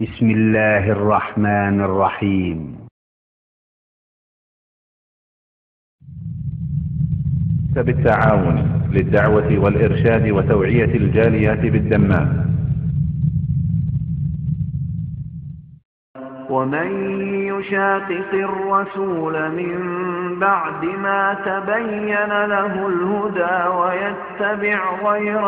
بسم الله الرحمن الرحيم. بالتعاون للدعوة والإرشاد وتوعية الجاليات بالدمام. ومن يشاقق الرسول من بعد ما تبين له الهدى ويتبع غير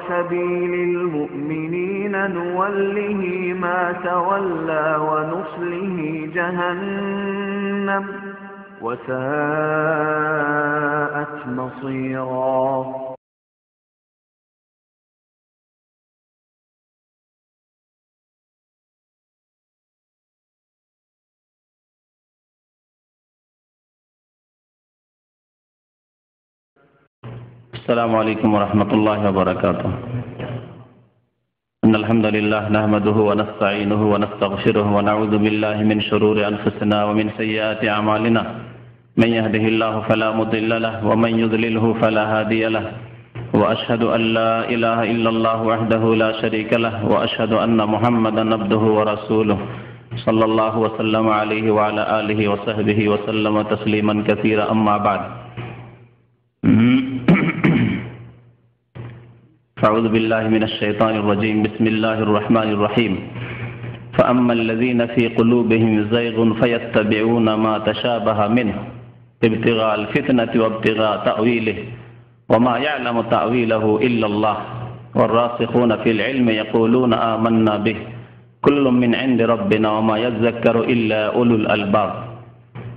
سبيل المؤمنين نوله ما تولى ونصله جهنم وساءت مصيرا. السلام عليكم ورحمة الله وبركاته. إن الحمد لله نحمده ونستعينه ونستغفره ونعوذ بالله من شرور أنفسنا ومن سيئات أعمالنا. من يهده الله فلا مضل له ومن يضلله فلا هادي له. وأشهد أن لا إله إلا الله وحده لا شريك له وأشهد أن محمدا عبده ورسوله صلى الله وسلم عليه وعلى آله وصحبه وسلم تسليما كثيرا. أما بعد، أعوذ بالله من الشيطان الرجيم. بسم الله الرحمن الرحيم. فأما الذين في قلوبهم زيغ فيتبعون ما تشابه منه ابتغاء الفتنة وابتغاء تأويله وما يعلم تأويله إلا الله والراسخون في العلم يقولون آمنا به كل من عند ربنا وما يذكر إلا أولو الألباب.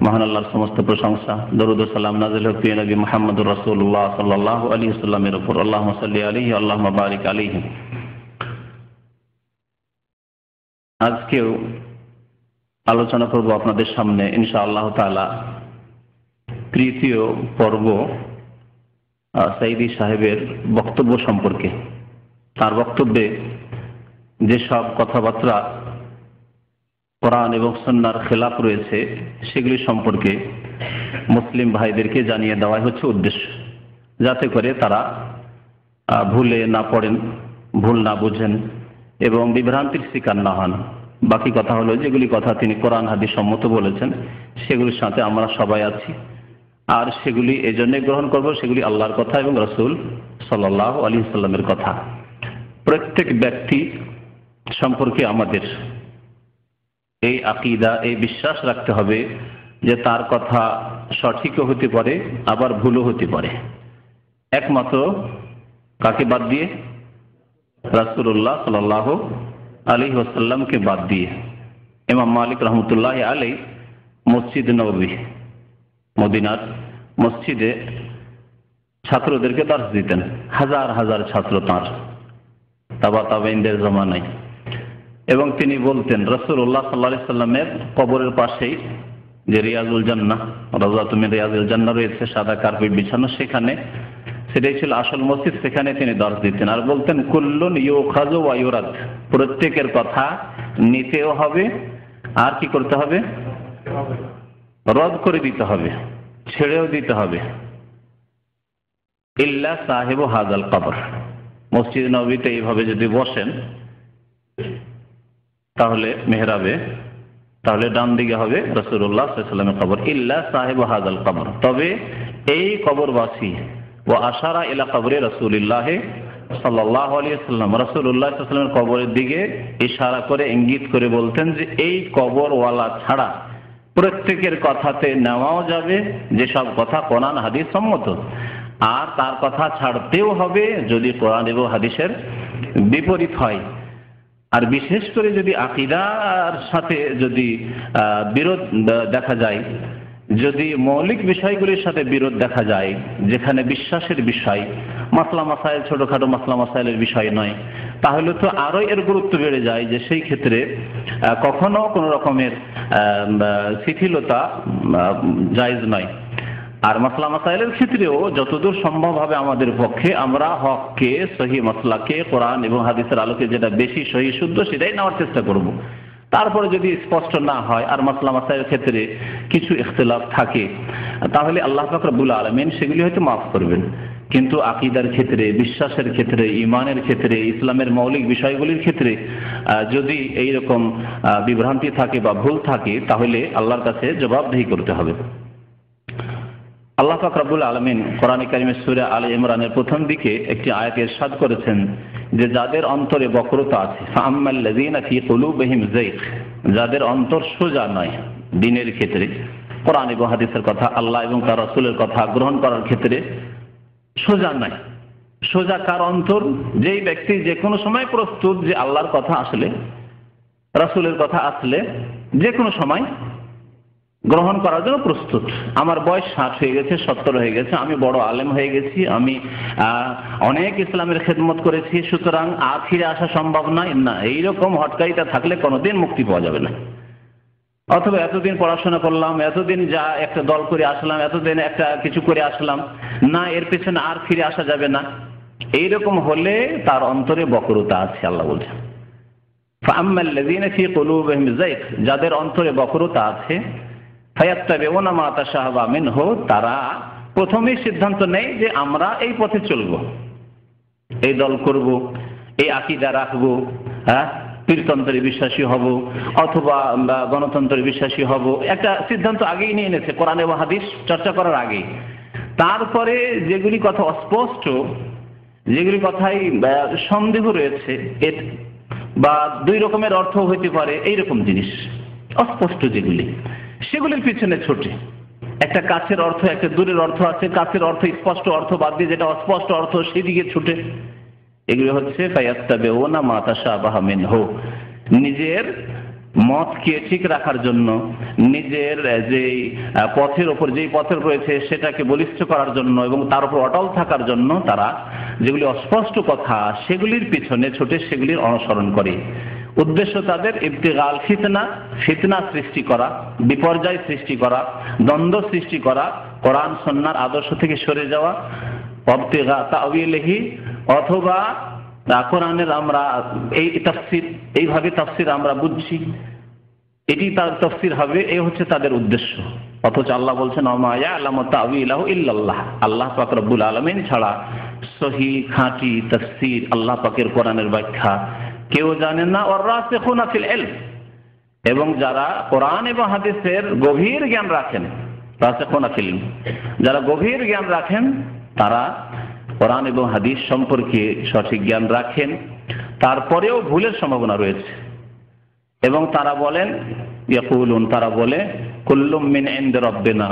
মহান আল্লাহর সমস্ত প্রশংসা, দরুদ ও সালাম নাযিল হোক প্রিয় নবী মুহাম্মদুর রাসূলুল্লাহ সাল্লাল্লাহু আলাইহি ওয়াসাল্লামের উপর। আল্লাহুম্মা সাল্লি আলাইহি আল্লাহুম্মা বারিক আলাইহি। আজকেও আলোচনা করব আপনাদের সামনে ইনশাআল্লাহ তাআলা তৃতীয় পর্ব সাইদি সাহেবের বক্তব্য সম্পর্কে। তার বক্তব্যে যেসব কথাবার্তা কোরআন এবং সুন্নাহর খেলাফ রয়েছে সেগুলি সম্পর্কে মুসলিম ভাইদেরকে জানিয়ে দেওয়াই হচ্ছে উদ্দেশ্য, যাতে করে তারা ভুলে না পড়েন, ভুল না বুঝেন এবং বিভ্রান্তির শিকার না হন। বাকি কথা হলো যেগুলি কথা তিনি কোরআন হাদিস সম্মত বলেছেন সেগুলির সাথে আমরা সবাই আছি, আর সেগুলি এজন্য গ্রহণ করব সেগুলি আল্লাহর কথা এবং রাসূল সাল্লাল্লাহু আলাইহি ওয়াসাল্লামের কথা। প্রত্যেক ব্যক্তি সম্পর্কে আমাদের এই আকীদা, এই বিশ্বাস রাখতে হবে যে তার কথা সঠিকও হতে পারে আবার ভুলও হতে পারে, একমাত্র কাকে বাদ দিয়ে? রাসূলুল্লাহ সাল্লাল্লাহু আলাইহি ওয়াসাল্লামকে বাদ দিয়ে। ইমাম মালিক রহমতুল্লাহি আলাইহি মসজিদ নববী, মদিনার মসজিদে ছাত্রদেরকে দার্স দিতেন, হাজার হাজার ছাত্র তাঁর তাবাইনদের জমানায়। এবং তিনি বলতেন রাসূলুল্লাহ সাল্লাল্লাহু আলাইহি সাল্লামের কবরের পাশেই যে রিয়াজুল জান্নাহ, রাওযাতুম মিন রিয়াজিল জান্নাহ রয়েছে, সাদা কার্পেট বিছানো, সেখানে, সেটাই ছিল আসল মসজিদ, সেখানে তিনি দার্স দিতেন। আর বলতেন কুল্লুন ইউখাযু ওয়া ইউরাদ, প্রত্যেকের কথা নিতেও হবে আর কি করতে হবে? রদ করে দিতে হবে, ছেড়েও দিতে হবে। ইল্লা সাহিবু হাযাল কবর, মসজিদ নববীতে এইভাবে যদি বসেন তাহলে মেহরাবে, তাহলে ডান দিকে হবে রাসূলুল্লাহ সাল্লাল্লাহু আলাইহি ওয়াসাল্লামের কবর। ইল্লা সাহিবু হাযাল কবর, তবে এই কবরবাসী। ওয়া আশারা ইলা কবরি রাসূলিল্লাহ সাল্লাল্লাহু আলাইহি ওয়াসাল্লাম, রাসূলুল্লাহ সাল্লাল্লাহু আলাইহি ওয়াসাল্লামের কবরের দিকে ইশারা করে, ইঙ্গিত করে বলতেন যে এই কবরওয়ালা ছাড়া প্রত্যেকের কথাতে নেওয়াও যাবে যেসব কথা কোরআন হাদিস সম্মত, আর তার কথা ছাড়তেও হবে যদি কোরআন এবং হাদিসের বিপরীত হয়। আর বিশেষ করে যদি আকীদার সাথে যদি বিরোধ দেখা যায়, যদি মৌলিক বিষয়গুলির সাথে বিরোধ দেখা যায়, যেখানে বিশ্বাসের বিষয়, মাসলা মাসাইল, ছোটখাটো মাসলা মাসাইলের বিষয় নয়, তাহলে তো আরো এর গুরুত্ব বেড়ে যায় যে সেই ক্ষেত্রে কখনো কোনো রকমের শিথিলতা জায়েজ নয়। আর মাসলা মাসাইলের ক্ষেত্রেও যতদূর সম্ভব হবে আমাদের পক্ষে আমরা হককে, সহি মাসলাকে কোরআন এবং হাদিসের আলোকে যেটা বেশি সহি শুদ্ধ সেটাই নেওয়ার চেষ্টা করব। তারপরে যদি স্পষ্ট না হয় আর মাসলা মাসাইলের ক্ষেত্রে কিছু ইখতিলাফ থাকে, তাহলে আল্লাহ পাক রব্বুল আলামিন সেগুলি হয়তো মাফ করবেন। কিন্তু আকীদার ক্ষেত্রে, বিশ্বাসের ক্ষেত্রে, ঈমানের ক্ষেত্রে, ইসলামের মৌলিক বিষয়গুলির ক্ষেত্রে যদি এইরকম বিভ্রান্তি থাকে বা ভুল থাকে, তাহলে আল্লাহর কাছে জবাবদিহি করতে হবে। আল্লাহ পাক রব্বুল আলামিন কোরআনে কারিমের সূরা আলে ইমরানের প্রথম দিকে একটি আয়াতে ইরশাদ করেছেন যে যাদের অন্তরে বক্রতা আছে, ফাআম্মাল্লাযীনা ফী কুলূবিহিম যায়গ, যাদের অন্তর সোজা নয় দ্বীনের ক্ষেত্রে, কোরআন এবং হাদিসের কথা, আল্লাহ এবং তার রাসূলের কথা গ্রহণ করার ক্ষেত্রে সোজা নয়। সোজা কার অন্তর? যেই ব্যক্তি যে কোনো সময় প্রস্তুত যে আল্লাহর কথা আসলে, রাসূলের কথা আসলে যে কোনো সময় গ্রহণ করার জন্য প্রস্তুত। আমার বয়স 60 হয়ে গেছে, 70 হয়ে গেছে, আমি বড় আলেম হয়ে গেছি, আমি অনেক ইসলামের খেদমত করেছি, সুতরাং আর ফিরে আসা সম্ভব নয়, না, এইরকম হটকারিতা থাকলে কোনোদিন মুক্তি পাওয়া যাবে না। অথবা এতদিন পড়াশোনা করলাম, এতদিন যা একটা দল করে আসলাম, এতদিন একটা কিছু করে আসলাম, না, এর পেছনে আর ফিরে আসা যাবে না, এইরকম হলে তার অন্তরে বক্রতা আছে। আল্লাহ বলছেন ফাআম্মাল্লাযীনা ফী কুলূবিহিম যায়গ, যাদের অন্তরে বক্রতা আছে, ফায়াত্তাবিউনা মা তাশাবাহা মিনহু, তারা প্রথমেই সিদ্ধান্ত নেয় যে আমরা এই পথে চলব, এই দল করব, এই আকীদা রাখব, পীরতন্ত্রে বিশ্বাসী হব অথবা গণতন্ত্রে বিশ্বাসী হব, একটা সিদ্ধান্ত আগেই নিয়ে এনেছে কোরআন এবং হাদিস চর্চা করার আগেই। তারপরে যেগুলি কথা অস্পষ্ট, যেগুলি কথাই সন্দেহ রয়েছে বা দুই রকমের অর্থ হইতে পারে, এইরকম জিনিস অস্পষ্ট যেগুলি, সেগুলির পিছনে ছোটে। একটা কাছের অর্থ, একটা দূরের অর্থ আছে, কাছের অর্থ স্পষ্ট অর্থ বাদ দিয়ে যেটা অস্পষ্ট অর্থ সেদিকে ছুটে। এগুলি হচ্ছে ফায়াত্তাবিউনা মা তাশাবাহা মিনহু, নিজের মতকে ঠিক রাখার জন্য, নিজের যে পথের ওপর যেই পথের রয়েছে সেটাকে বলিষ্ঠ করার জন্য এবং তার উপর অটল থাকার জন্য তারা যেগুলি অস্পষ্ট কথা সেগুলির পিছনে ছুটে সেগুলির অনুসরণ করে। উদ্দেশ্য তাদের ইবতিগাল ফিতনা, ফিতনা সৃষ্টি করা, বিপর্যয় সৃষ্টি করা, দ্বন্দ্ব সৃষ্টি করা, কোরআন সুন্নাহর আদর্শ থেকে সরে যাওয়া, ইবতিগা তাওয়িলিহি, অথবা কোরআনের আমরা এই তাফসীর, এইভাবে তাফসীর আমরা বুঝছি, এটি তার তাফসীর হবে, এই হচ্ছে তাদের উদ্দেশ্য। অথচ আল্লাহ বলছেন ওমা ইয়ালামু তাওয়িলাহু ইল্লাল্লাহ, আল্লাহ পাক রব্বুল আলামিন ছাড়া সহিহ খাঁটি তাফসীর আল্লাহ পাকের কোরআনের ব্যাখ্যা কেউ জানে না। ওয়ার রাসিখুনা ফিল ইলম, এবং যারা কোরআন এবং হাদিসের গভীর জ্ঞান রাখেন, রাসিখুনা ফিল ইলম, যারা গভীর জ্ঞান রাখেন তারা কোরআন এবং হাদিস সম্পর্কে সঠিক জ্ঞান রাখেন, তারপরেও ভুলের সম্ভাবনা রয়েছে। এবং তারা বলেন, ইয়াকুলুন, তারা বলে, কুল্লুম মিন ইনদি রাব্বিনা,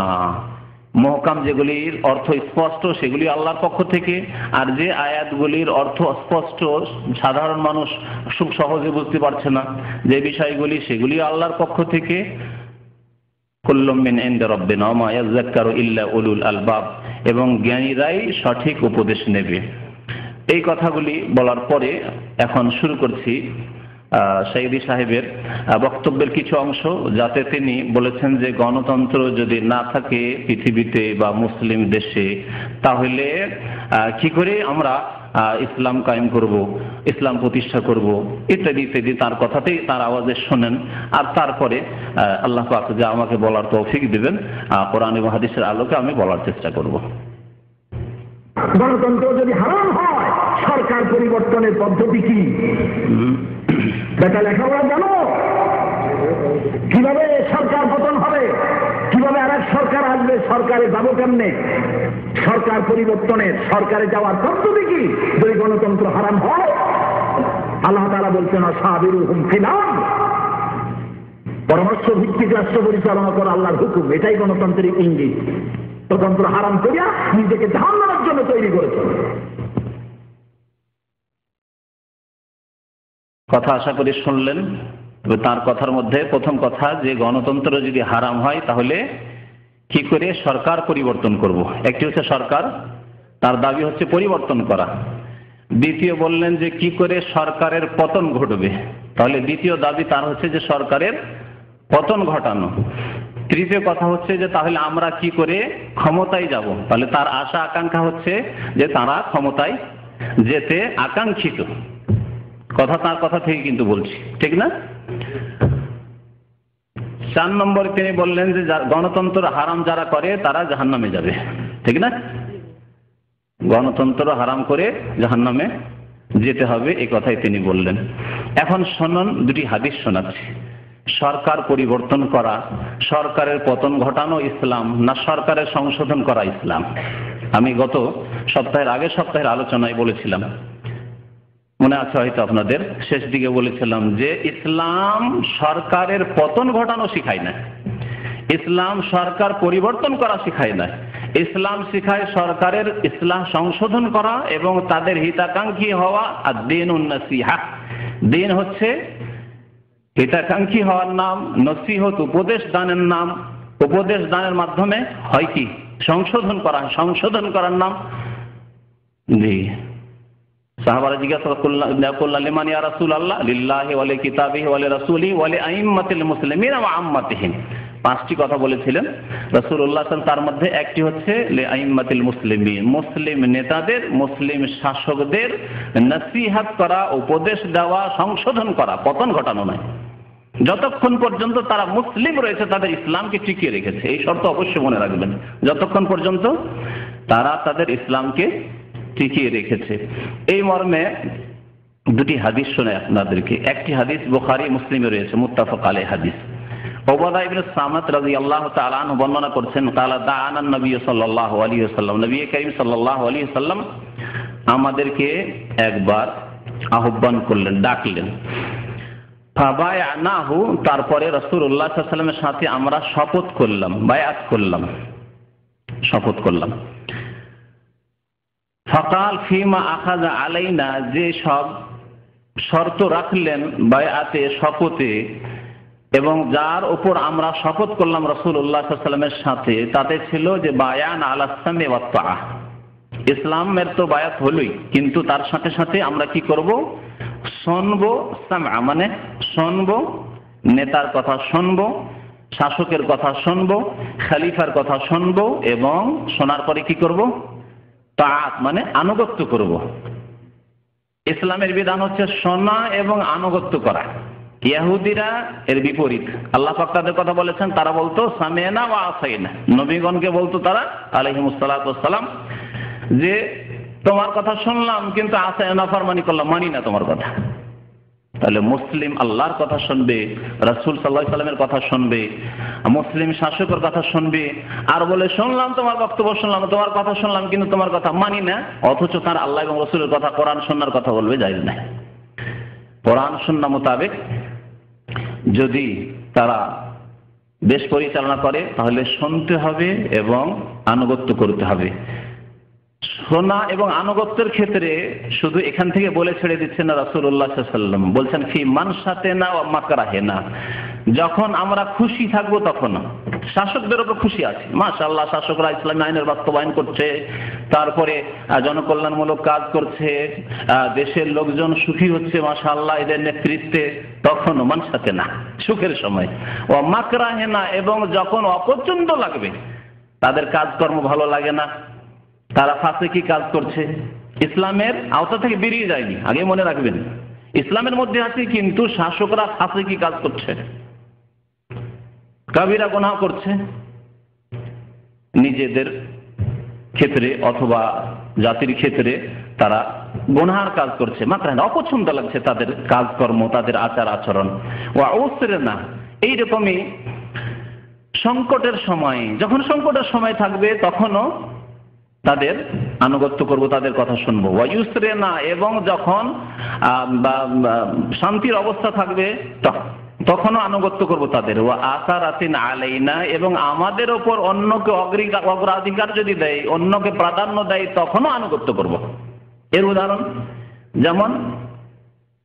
মুহকাম যেগুলির অর্থ স্পষ্ট সেগুলি আল্লাহর পক্ষ থেকে, আর যে আয়াতগুলির অর্থ অস্পষ্ট সাধারণ মানুষ খুব সহজে বুঝতে পারছে না যে বিষয়গুলি, সেগুলি আল্লাহর পক্ষ থেকে। কুল্লুম মিন ইনদি রাব্বিনা ওয়া মা ইয়াযাক্কারু ইল্লা উলুল আলবাব, এবং জ্ঞানীরাই সঠিক উপদেশ নেবে। এই কথাগুলি বলার পরে এখন শুরু করছি সাইদি সাহেবের বক্তব্যের কিছু অংশ, যাতে তিনি বলেছেন যে গণতন্ত্র যদি না থাকে পৃথিবীতে বা মুসলিম দেশে, তাহলে কি করে আমরা ইসলাম কায়েম করব, ইসলাম প্রতিষ্ঠা করব, ইত্যাদি ইত্যাদি তার কথাতেই তার আওয়াজে শোনেন। আর তারপরে আল্লাহ পাক যা আমাকে বলার তৌফিক দিবেন কোরআন এবং হাদিসের আলোকে আমি বলার চেষ্টা করব। গণতন্ত্র যদি হারাম হয়, সরকার পরিবর্তনের পদ্ধতি কি? বেটা লেখাপড়া জানো? কিভাবে সরকার পতন হবে, কিভাবে আর এক সরকার আসবে, সরকারে যাবো কেমনে, সরকার পরিবর্তনের, সরকারে যাওয়ার পদ্ধতি কি যদি গণতন্ত্র হারাম হয়? আল্লাহ তাআলা বলছেন আসাবিরুহুম ফিল আমর, পরামর্শ ভিত্তিক রাষ্ট্র পরিচালনা করা আল্লাহর হুকুম, এটাই গণতন্ত্রের ইঙ্গিত। গণতন্ত্র হারাম করিয়া নিজেকে জাহান্নামের জন্য তৈরি করেছে। কথা আশা করি শুনলেন। তার কথার মধ্যে প্রথম কথা যে গণতন্ত্র যদি হারাম হয় তাহলে কি করে সরকার পরিবর্তন করব। একটি হচ্ছে সরকার, তার দাবি হচ্ছে পরিবর্তন করা। দ্বিতীয় বললেন যে কি করে সরকারের পতন ঘটবে, তাহলে দ্বিতীয় দাবি তার হচ্ছে যে সরকারের পতন ঘটানো। তৃতীয় কথা হচ্ছে যে তাহলে আমরা কি করে ক্ষমতায় যাব, তাহলে তার আশা আকাঙ্ক্ষা হচ্ছে যে তারা ক্ষমতায় যেতে আকাঙ্ক্ষিত। কথা তার কথা থেকে কিন্তু বলছি, ঠিক না? 4 নম্বরে তিনি বললেন যে গণতন্ত্র হারাম যারা করে তারা জাহান্নামে যাবে, ঠিক না? গণতন্ত্র হারাম করে জাহান্নামে যেতে হবে, এই কথাই তিনি বললেন। এখন শুনুন, দুটি হাদিস শোনাচ্ছি। সরকার পরিবর্তন করা, সরকারের পতন ঘটানো ইসলাম না সরকারের সংশোধন করা ইসলাম? আমি গত আগের সপ্তাহের আলোচনায় বলেছিলাম, মনে আছে হয়তো আপনাদের, শেষ দিকে বলেছিলাম যে ইসলাম সরকারের পতন ঘটানো শিখায় না, ইসলাম সরকার পরিবর্তন করা শিখায় না। ইসলাম শিখায় সরকারের ইসলাম সংশোধন করা এবং তাদের হিতাকাঙ্ক্ষী হওয়া। আর দ্বীনুন নসিহা, দ্বীন হচ্ছে হিতাকাঙ্ক্ষী হওয়ার নাম, নসিহত উপদেশ দানের নাম। উপদেশ দানের মাধ্যমে হয় কি? সংশোধন করা, সংশোধন করার নাম। জি, সাহাবারা জিজ্ঞাসা করলেন লিমান ইয়া রাসূলুল্লাহ, লিল্লাহি ওয়া লিকিতাবিহি ওয়া লিরাসূলিহি ওয়া লিআইম্মাতিল মুসলিমিনা ওয়া আম্মাতিহিম। 5টি কথা বলেছিলেন রাসূলুল্লাহ, তার মধ্যে একটি হচ্ছে লিআইম্মাতিল মুসলিমিন, মুসলিম নেতাদের, মুসলিম শাসকদের নসিহত করা, উপদেশ দেওয়া, সংশোধন করা, পতন ঘটানো নয়। যতক্ষণ পর্যন্ত তারা মুসলিম রয়েছে তাদের ইসলামকে টিকিয়ে রেখেছে, এই শর্ত অবশ্যই মনে রাখবেন, যতক্ষণ পর্যন্ত তারা তাদের ইসলামকে টিকিয়ে রেখেছে। এই মর্মে দুটি হাদিস শোনে আপনাদেরকে। একটি হাদিস বুখারী মুসলিমে রয়েছে, মুত্তাফাক আলাইহি হাদিস। উবাদা ইবনে সামাত রাদিয়াল্লাহু তাআলা আনহু বর্ণনা করছেন, কালা দাআনা নবী সাল্লাল্লাহু আলাইহি ওয়াসাল্লাম, নবী করিম সাল্লাল্লাহু আলাইহি ওয়াসাল্লাম আমাদেরকে একবার আহ্বান করলেন, ডাকলেন। ফাবায়ানাহু, তারপরে রাসূলুল্লাহ সাল্লাল্লাহু আলাইহি ওয়াসাল্লামের সাথে আমরা শপথ করলাম, বায়াত করলাম, শপথ করলাম। ফাকাল ফিমা আখাযা আলাইনা, যে সব শর্ত রাখলেন বায়াতে, শপথে, এবং যার উপর আমরা শপথ করলাম রাসূলুল্লাহ সাল্লাল্লাহু আলাইহি ওয়াসাল্লামের সাথে, তাতে ছিল যে বায়ান আলা সামি ওয়াত তাআহ, ইসলামের তো বায়াত হলোই, কিন্তু তার সাথে সাথে আমরা কি করব? শুনবো, সামআ মানে শুনবো, নেতার কথা শুনবো, শাসকের কথা শুনবো, খলিফার কথা শুনবো, এবং শোনার পরে কি করব? তাআত মানে আনুগত্য করব। ইসলামের বিধান হচ্ছে শোনা এবং আনুগত্য করা। ইহুদিরা এর বিপরীত, আল্লাহ পাক তাদের কথা বলেছেন, তারা বলতো সামি'না ওয়া আসাইনা, নবীগণকে বলতো তারা আলাইহিমুস সালাতু ওয়াস সালাম যে তোমার কথা শুনলাম কিন্তু আসাইনা, নাফরমানি করলাম, মানি না তোমার কথা। তাহলে মুসলিম আল্লাহর কথা শুনবে, রাসূল সাল্লাল্লাহু আলাইহি ওয়াসাল্লামের কথা শুনবে, মুসলিম শাসকের কথা শুনবে, আর বলে শুনলাম তোমার বক্তব্য শুনলাম, তোমার কথা শুনলাম কিন্তু তোমার কথা মানি না, অথচ তার আল্লাহ এবং রাসূলের কথা, কোরআন সুন্নাহর কথা বলবে, জায়েজ নাই। কোরআন সুন্নাহ মোতাবেক যদি তারা দেশ পরিচালনা করে তাহলে শুনতে হবে এবং আনুগত্য করতে হবে। শোনা এবং আনুগত্যের ক্ষেত্রে শুধু এখান থেকে বলে ছেড়ে দিচ্ছেন না রাসূলুল্লাহ সাল্লাল্লাহু আলাইহি ওয়াসাল্লাম, বলছেন ফি মানশাতিনা ওয়া মাকরাহিনা, যখন আমরা খুশি থাকবো তখন। শাসকদের উপর খুশি আছি, মাশাআল্লাহ, শাসকরা ইসলামী আইনের বাস্তবায়ন করছে, তারপরে জনকল্যাণমূলক কাজ করছে, দেশের লোকজন সুখী হচ্ছে মাশাআল্লাহ এদের নেতৃত্বে, তখন মানশাতিনা, সুখের সময়। ওয়া মাকরাহিনা, এবং যখন অপছন্দ লাগবে, তাদের কাজকর্ম ভালো লাগে না, তারা ফাসিকি কাজ করছে, ইসলামের আওতা থেকে বেরিয়ে যায়নি, আগে মনে রাখবেন, ইসলামের মধ্যে আছে কিন্তু শাসকরা ফাসিকি কাজ করছে, কাবিরা গুনাহ করছে, নিজেদের ক্ষেত্রে অথবা জাতির ক্ষেত্রে তারা গুনাহের কাজ করছে, মাত্র অপছন্দ লাগছে তাদের কাজকর্ম, তাদের আচার আচরণ। ওয়া উসরিনা, এইরকমই সংকটের সময়, যখন সংকটের সময় থাকবে তখনও তাদের আনুগত্য করব, তাদের কথা শুনবো। ওয়া ইউসরিনা, এবং যখন শান্তির অবস্থা থাকবে তখনও আনুগত্য করব তাদের। ওয়া আসারাতিন আলাইনা, এবং আমাদের ওপর অন্যকে অগ্রাধিকার যদি দেয়, অন্যকে প্রাধান্য দেয়, তখনও আনুগত্য করব। এর উদাহরণ, যেমন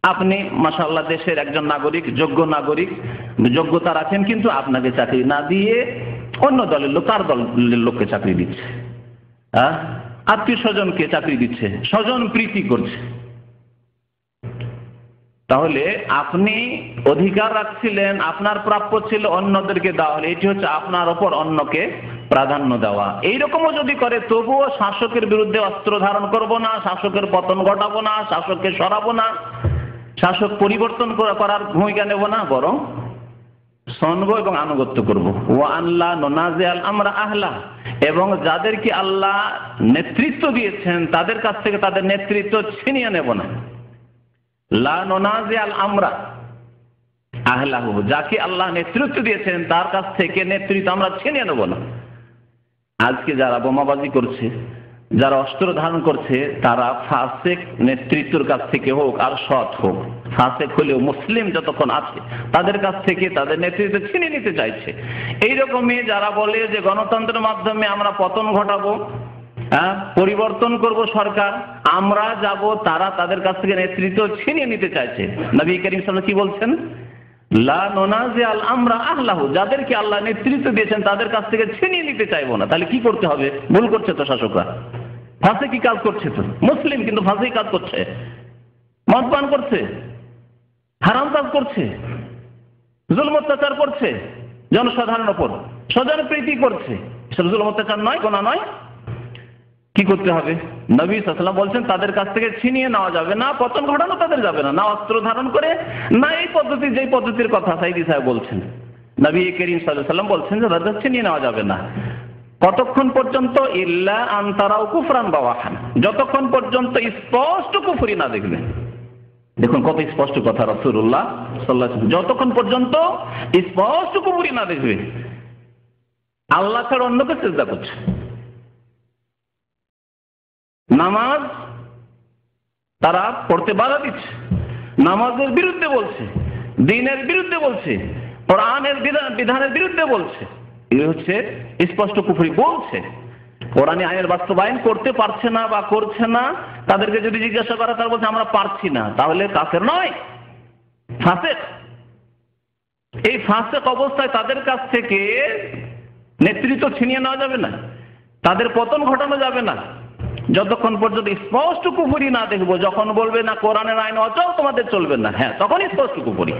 আপনি মাশাআল্লাহ দেশের একজন নাগরিক, যোগ্য নাগরিক, যোগ্যতা রাখেন, কিন্তু আপনাকে চাকরি না দিয়ে অন্য দলের লোক তার দলের লোককে চাকরি দিচ্ছে, আত্মীয় স্বজনকে চাকরি দিচ্ছে, স্বজন প্রীতি করছে, তাহলে আপনি অধিকার রাখছিলেন, আপনার প্রাপ্য ছিল অন্যদেরকে দেওয়া, হলে এটি হচ্ছে আপনার ওপর অন্যকে প্রাধান্য দেওয়া। এইরকমও যদি করে তবুও শাসকের বিরুদ্ধে অস্ত্র ধারণ করব না, শাসকের পতন ঘটাবো না, শাসককে সরাবো না, শাসক পরিবর্তন করার ভূমিকা নেব না, বরং শুনবো এবং আনুগত্য করব। ওয়া আল্লাহ নুনাজিআল আমরা আহলা, এবং যাদেরকে আল্লাহ নেতৃত্ব দিয়েছেন তাদের কাছ থেকে তাদের নেতৃত্ব ছিনিয়ে নেব না। লা নুনাজিআল আমরা আহলাহু, যাকে আল্লাহ নেতৃত্ব দিয়েছেন তার কাছ থেকে নেতৃত্ব আমরা ছিনিয়ে নেব না। আজকে যারা বোমাবাজি করছে, যারা অস্ত্র ধারণ করছে, তারা ফাসেক নেতৃত্বের কাছ থেকে হোক আর সৎ হোক, ফাসেক হলেও মুসলিম যতক্ষণ আছে তাদের কাছ থেকে তাদের নেতৃত্ব ছিনিয়ে নিতে চাইছে। এইরকমই যারা বলে যে গণতন্ত্রের মাধ্যমে আমরা পতন ঘটাবো, পরিবর্তন করব সরকার, আমরা যাব, তারা তাদের কাছ থেকে নেতৃত্ব ছিনিয়ে নিতে চাইছে। নবী করিম সাল্লাল্লাহু আলাইহি ওয়াসাল্লাম কি বলছেন? লা নুনাজিআল আমরা আহলাহু, যাদেরকে আল্লাহ নেতৃত্ব দিয়েছেন তাদের কাছ থেকে ছিনিয়ে নিতে চাইবো না। তাহলে কি করতে হবে? ভুল করছে তো শাসকরা, ফাঁসে কি কাজ করছে তো, মুসলিম কিন্তু ফাঁসে কাজ করছে, মদ পান করছে, হারাম কাজ করছে, জুলম অত্যাচার করছে জনসাধারণের উপর, স্বজনপ্রীতি করছে। এসব জুলম অত্যাচার নয়, গোনা নয়? কি করতে হবে? নবী সাল্লাল্লাহু আলাইহি ওয়াসাল্লাম বলছেন তাদের কাছ থেকে ছিনিয়ে নেওয়া যাবে না, পতন ঘটানো তাদের যাবে না, না অস্ত্র ধারণ করে, না এই পদ্ধতি, যেই পদ্ধতির কথা সাইদি সাহেব বলছেন। নবী করিম সাল্লাল্লাহু আলাইহি ওয়াসাল্লাম বলছেন যে তাদের ছিনিয়ে নেওয়া যাবে না। কতক্ষণ পর্যন্ত? ইল্লা আন তারাউ কুফরান বাওয়াহান, যতক্ষণ পর্যন্ত স্পষ্ট কুফরি না দেখবে। দেখুন কত স্পষ্ট কথা রাসূলুল্লাহ সাল্লাল্লাহু আলাইহি ওয়াসাল্লাম, যতক্ষণ পর্যন্ত স্পষ্ট কুফরি না দেখবে, আল্লাহ ছাড়া অন্যকে সিজদা করছে, নামাজ তারা পড়তে বাধা দিচ্ছে, নামাজের বিরুদ্ধে বলছে, দ্বীনের বিরুদ্ধে বলছে, কোরআনের বিধানের বিরুদ্ধে বলছে, এই হচ্ছে স্পষ্ট কুফরি বলছে। কোরআনী আইনের বাস্তবায়ন করতে পারছে না বা করছে না, তাদেরকে যদি জিজ্ঞাসা করা তারা বলছে আমরা পারছি না, তাহলে কাফের নয়, ফাসেক। এই ফাসেক অবস্থায় তাদের কাছ থেকে নেতৃত্ব ছিনিয়ে নেওয়া যাবে না, তাদের পতন ঘটানো যাবে না যতক্ষণ পর্যন্ত স্পষ্ট কুফরি না দেখবো। যখন বলবে না কোরআনের আইন অচল, তোমাদের চলবে না, হ্যাঁ তখন স্পষ্ট কুফরি।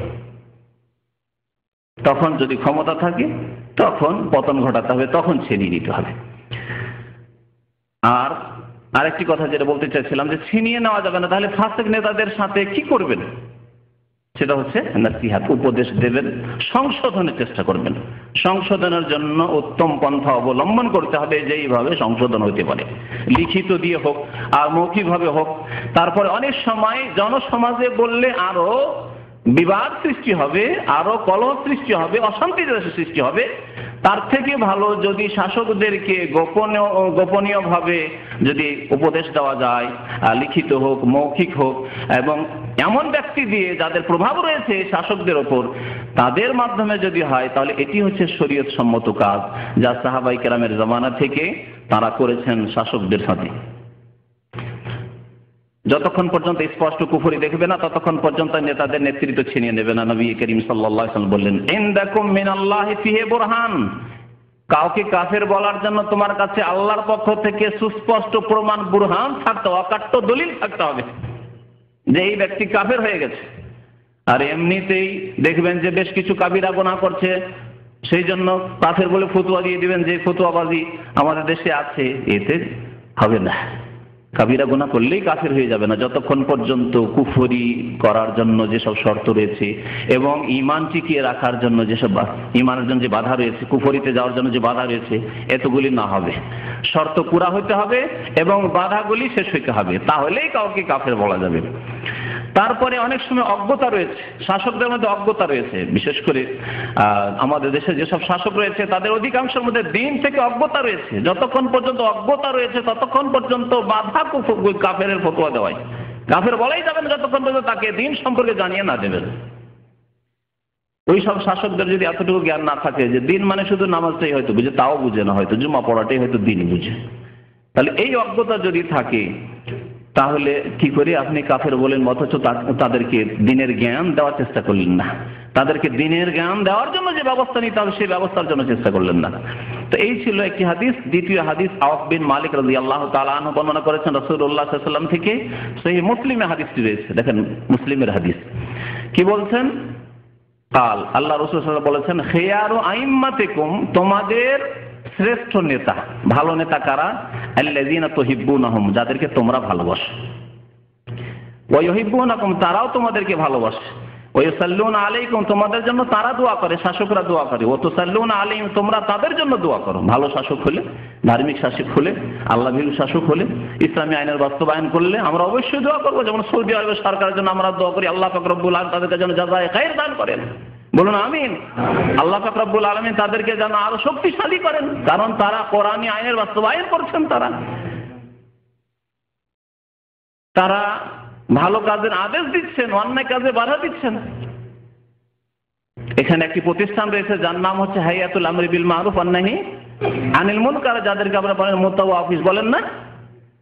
তখন যদি ক্ষমতা থাকে তখন পতন ঘটাতে হবে, তখন ছিনিয়ে নিতে হবে। আর আরেকটি কথা যেটা বলতে চাইছিলাম, যে ছিনিয়ে নেওয়া যাবে না, তাহলে ফাসেক নেতাদের সাথে কি করবেন? সেটা হচ্ছে নাসিহাত, উপদেশ দেবেন, সংশোধনের চেষ্টা করবেন। সংশোধনের জন্য উত্তম পন্থা অবলম্বন করতে হবে, যেইভাবে সংশোধন হতে পারে, লিখিত দিয়ে হোক আর মৌখিকভাবে হোক। তারপরে অনেক সময় জনসমাজে বললে আরো বিবাদ সৃষ্টি হবে, আরো কলহ সৃষ্টি হবে, অশান্তি সৃষ্টি হবে। তার থেকে ভালো যদি শাসকদেরকে গোপনীয়ভাবে যদি উপদেশ দেওয়া যায়, লিখিত হোক মৌখিক হোক, এবং এমন ব্যক্তি দিয়ে যাদের প্রভাব রয়েছে শাসকদের ওপর, তাদের মাধ্যমে যদি হয়, তাহলে এটি হচ্ছে শরীয়ত সম্মত কাজ, যা সাহাবাই কেরামের জামানা থেকে তারা করেছেন শাসকদের সাথে। যতক্ষণ পর্যন্ত স্পষ্ট কুফরি দেখবে না ততক্ষণ পর্যন্ত নেতাদের নেতৃত্ব ছিনিয়ে নেবে না। নবী করিম সাল্লাল্লাহু আলাইহি ওয়াসাল্লাম বললেন, ইনদাকুম মিনাল্লাহি ফিহি বুরহান, কাউকে কাফের বলার জন্য তোমার কাছে আল্লাহর পক্ষ থেকে সুস্পষ্ট প্রমাণ, বুরহান থাকতে, অকাট্য দলিল থাকতে হবে যে এই ব্যক্তি কাফের হয়ে গেছে। আর এমনিতেই দেখবেন যে বেশ কিছু কাবিরা গুনাহ করছে, সেই জন্য কাফের বলে ফতোয়া দিয়ে দিবেন, যে ফতোয়াবাজি আমাদের দেশে আছে, এতে হবে না। কাবিরা গুনাহ করলেই কাফের হয়ে যাবে না, যতক্ষণ পর্যন্ত কুফরি করার জন্য যেসব শর্ত রয়েছে এবং ঈমান টিকিয়ে রাখার জন্য যেসব, ঈমানের জন্য যে বাধা রয়েছে, কুফরিতে যাওয়ার জন্য যে বাধা রয়েছে, এতগুলি না হবে। শর্ত পুরা হতে হবে এবং বাধাগুলি শেষ হইতে হবে, তাহলেই কাউকে কাফের বলা যাবে। তারপরে অনেক সময় অজ্ঞতা রয়েছে, শাসকদের মধ্যে অজ্ঞতা রয়েছে, বিশেষ করে আমাদের দেশে যেসব শাসক রয়েছে তাদের অধিকাংশের মধ্যে দিন থেকে অজ্ঞতা রয়েছে। যতক্ষণ পর্যন্ত অজ্ঞতা রয়েছে ততক্ষণ পর্যন্ত বাধা কাফেরের ফতোয়া দেওয়ায়, কাফের বলাই যাবে না যতক্ষণ পর্যন্ত তাকে দিন সম্পর্কে জানিয়ে না দেবেন। ওই সব শাসকদের যদি এতটুকু জ্ঞান না থাকে যে দিন মানে শুধু নামাজটাই হয়তো বুঝে, তাও বুঝে না, হয়তো জুমা পড়াটাই হয়তো দিন বুঝে, তাহলে এই অজ্ঞতা যদি থাকে তাহলে কি করে আপনি কাফের বলেন, অথচ তাদেরকে দিনের জ্ঞান দেওয়ার চেষ্টা করলেন না, তাদেরকে দিনের জ্ঞান দেওয়ার জন্য যে ব্যবস্থা নিতে হবে সেই ব্যবস্থার জন্য চেষ্টা করলেন না। তো এই ছিল একটি হাদিস। দ্বিতীয় হাদিস আওফ বিন মালিক রাদিয়াল্লাহু তাআলা আনহু বর্ণনা করেছেন রাসূলুল্লাহ সাল্লাল্লাহু আলাইহি ওয়াসাল্লাম থেকে, সহিহ মুসলিমে হাদিসটি রয়েছে। দেখেন মুসলিমের হাদিস কি বলছেন, কাল আল্লাহ রাসূল সাল্লাল্লাহু আলাইহি ওয়াসাল্লাম বলেছেন, খিয়ারু আইম্মাতিকুম, তোমাদের শ্রেষ্ঠ নেতা, ভালো নেতা কারা? আল্লাযীনা তুহিব্বুনাহুম, যাদেরকে তোমরা ভালোবাসো, ওয়া ইউহিব্বুনাকুম, তারাও তোমাদেরকে ভালোবাসে, ওয়াসাল্লুনা আলাইকুম, তোমাদের জন্য তারা দোয়া করে, শাসকরা দোয়া করে। ওয়া তুসাল্লুনা আলাইহিম, তোমরা তাদের জন্য দোয়া করো। ভালো শাসক হলে, ধার্মিক শাসক হলে, আল্লাহ ভীরু শাসক হলে, ইসলামী আইনের বাস্তবায়ন করলে আমরা অবশ্যই দোয়া করবো। যেমন সৌদি আরবের সরকারের জন্য আমরা দোয়া করি, আল্লাহ পাক রব্বুল আলামিন তাদেরকে যেন জাযায়ে খায়র দান করেন। বলুন আমিন। আল্লাহ পাক রব্বুল আলামিন তাদেরকে যেন আরো শক্তিশালী করেন, কারণ তারা কোরআনী আইনের বাস্তবায়ন করছেন। তারা ভালো কাজের আদেশ দিচ্ছেন, অন্যায় কাজে বাধা দিচ্ছেন। এখানে একটি প্রতিষ্ঠান রয়েছে যার নাম হচ্ছে হাইয়াতুল আমরি বিল মারুফ ওয়ান নাহি আনিল মুনকার, যাদেরকে আমরা বলেন মোত্তাওয়া অফিস বলেন না,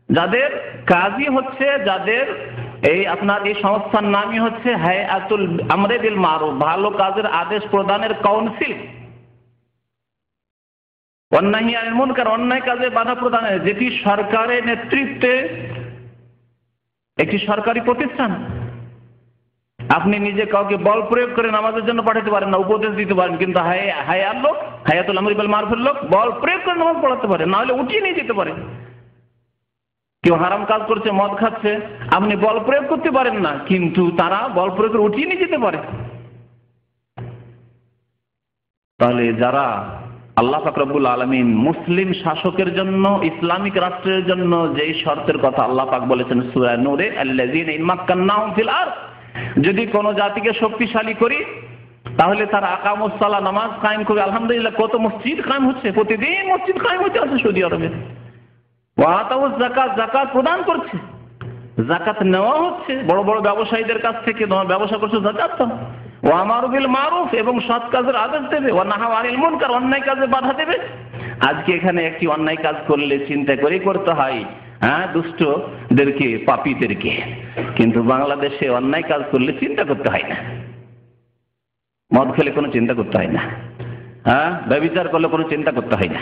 যাদের কাজই হচ্ছে, যাদের এই আপনার এই সংস্থার নামই হচ্ছে হাইয়াতুল আমরি বিল মারুফ, ভালো কাজের আদেশ প্রদানের কাউন্সিল, ওয়ান নাহি আনিল মুনকার, অন্যায় কাজে বাধা প্রদানের, যেটি সরকারের নেতৃত্বে একটি সরকারি প্রতিষ্ঠান। আপনি নিজে কাউকে বল প্রয়োগ করে নামাজের জন্য পাঠাতে পারেন না, উপদেশ দিতে পারেন, কিন্তু হায়ার লোক, হায়াতুল আমরি বিল মারুফের লোক বল প্রয়োগ করে নামাজ পড়াতে পারে, না হলে উঠিয়ে নিয়ে যেতে পারে। কেউ হারাম কাজ করছে, মদ খাচ্ছে, আপনি বল প্রয়োগ করতে পারেন না, কিন্তু তারা বল প্রয়োগ করে উঠিয়ে নিয়ে যেতে পারে। তাহলে যারা আল্লাহ পাক রব্বুল আলামিন মুসলিম শাসকের জন্য, ইসলামিক রাষ্ট্রের জন্য যেই শর্তের কথা আল্লাহ পাক বলেছেন সূরা নূরে, আল্লাযীনা ইন মাক্কান্নাহুম ফিল আরদ, যদি কোন জাতিকে শক্তিশালী করি তাহলে তারা আকামুস সালাহ, নামাজ কায়েম করবে। আলহামদুলিল্লাহ, কত মসজিদ কায়েম হচ্ছে, প্রতিদিন মসজিদ কায়েম হচ্ছে আছে সৌদি আরবে। ওয়া আতাউজ যাকাত, যাকাত প্রদান করছে, যাকাত নেওয়া হচ্ছে বড় বড় ব্যবসায়ীদের কাছ থেকে, ব্যবসা করছে যাকাত দাও। ওয়া আমারু বিল মারুফ, এবং সৎ কাজের আদেশ দেবে। ওয়া নাহা আনিল মুনকার, অন্যায় কাজে বাধা দেবে। আজকে এখানে একটি অন্যায় কাজ করলে চিন্তা করে করতে হয়, হ্যাঁ, দুষ্টদেরকে, পাপীদেরকে, কিন্তু বাংলাদেশে অন্যায় কাজ করলে চিন্তা করতে হয় না। মদ খেলে কোনো চিন্তা করতে হয় না, হ্যাঁ, ব্যভিচার করলে কোনো চিন্তা করতে হয় না,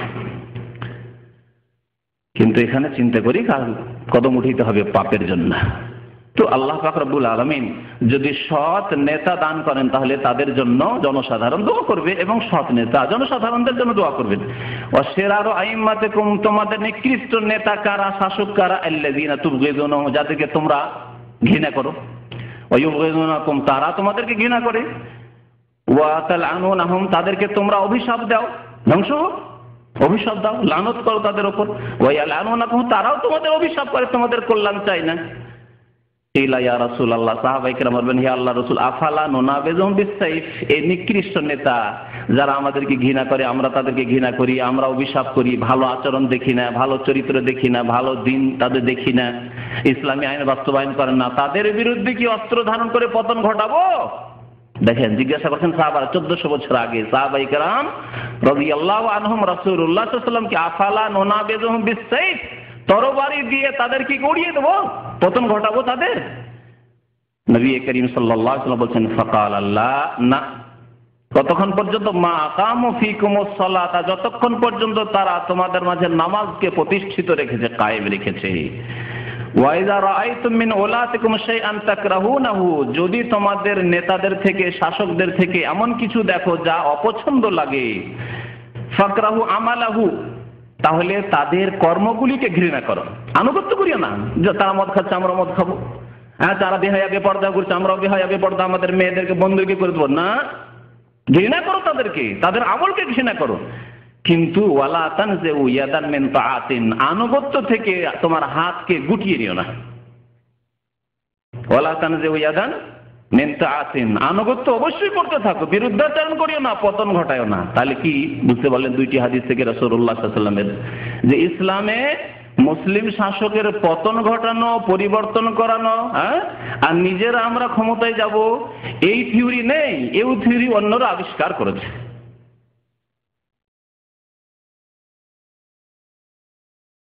কিন্তু এখানে চিন্তা করি কদম উঠাইতে হবে পাপের জন্য। তো আল্লাহ পাক রব্বুল আলামিন যদি সৎ নেতা দান করেন তাহলে তাদের জন্য জনসাধারণ দোয়া করবে, এবং সৎ নেতা জনসাধারণদের জন্য দোয়া করবেন। ওয়াশিরারু আইম্মাতিকুম, তোমাদের নিকৃষ্ট নেতা কারা, শাসক কারা, আল্লাযীনা তুবগিদুনা, যাদেরকে তোমরা ঘৃণা করো, ওয়া ইউবগিদুনাকুম, তারা তোমাদেরকে ঘৃণা করে, ওয়া তালআনুনাহুম, তাদেরকে তোমরা অভিশাপ দাও, ধ্বংস হোক, অভিশাপ দাও, লানত করো তাদের উপর, ওয়া ইয়ালআনুনাকুম, তারাও তোমাদের অভিশাপ করে, তোমাদের কল্যাণ চায় না। ইলা ইয়া রাসূলুল্লাহ, সাহাবায়ে কেরাম বলবেন, হে আল্লাহর রাসূল, আফালা নুনাবিযুহুম বিসসাইফ, এই নিকৃষ্ট নেতা যারা আমাদেরকে ঘৃণা করে, আমরা তাদেরকে ঘৃণা করি, আমরা অভিশাপ করি, ভালো আচরণ দেখি না, ভালো চরিত্র দেখি না, ভালো দিন তাদের দেখি না, ইসলামী আইন বাস্তবায়ন করেন না, তাদের বিরুদ্ধে কি অস্ত্র ধারণ করে পতন ঘটাবো? দেখেন, জিজ্ঞাসা করছেন সাহাবারা 1400 বছর আগে, সাহাবায়ে কেরাম রাদিয়াল্লাহু আনহুম রাসূলুল্লাহ সাল্লাল্লাহু আলাইহি ওয়াসাল্লাম কি আফালা নুনাবিযুহুম বিসসাইফ, তরবারি দিয়ে তাদেরকে উড়িয়ে দেবো, পতন ঘটাবো তাদের? নবী করিম সাল্লাল্লাহু আলাইহি ওয়াসাল্লাম বলেন, ফাকাল আল্লাহ, না, কতক্ষণ পর্যন্ত, মা আকামু ফিকুমুস সালাতা, যতক্ষণ পর্যন্ত তারা তোমাদের মাঝে নামাজকে প্রতিষ্ঠিত রেখেছে, কায়েম রেখেছে। ওয়া ইযা রাআইতুম মিন উলাতিকুম শাইআন তাকরাহুনাহু, যদি তোমাদের নেতাদের থেকে, শাসকদের থেকে এমন কিছু দেখো যা অপছন্দ লাগে, ফাকরাহু আমালাহু, তাহলে তাদের কর্মগুলিকে ঘৃণা করো, আনুগত্য করিও না। যে তারা মদ খাচ্ছে, আমরা মদ খাবো, হ্যাঁ, তারা বেহায়া বেপর্দা করছে, আমরাও বেহায়া বেপর্দা, আমাদের মেয়েদেরকে বন্ধুকে করে দেবো না, ঘৃণা করো তাদেরকে, তাদের আমলকে ঘৃণা করো। কিন্তু ওয়ালা তানজিউ ইয়াদান মিন তাআতিন, আনুগত্য থেকে তোমার হাতকে গুটিয়ে নিও না। ওয়ালা তানজিউ ইয়াদান মিন তাআতিন, আনুগত্য অবশ্যই করতে থাকো, বিরুদ্ধাচরণ করিও না, পতন ঘটায়ও না। তাহলে কি বুঝতে পারলেন দুইটি হাদিস থেকে রাসূলুল্লাহ সাল্লাল্লাহু আলাইহি ওয়াসাল্লামের, যে ইসলামে মুসলিম শাসকের পতন ঘটানো, পরিবর্তন করানো, হ্যাঁ, আর নিজেরা আমরা ক্ষমতায় যাব, এই থিওরি নেই, এই থিওরি অন্যরা আবিষ্কার করেছে।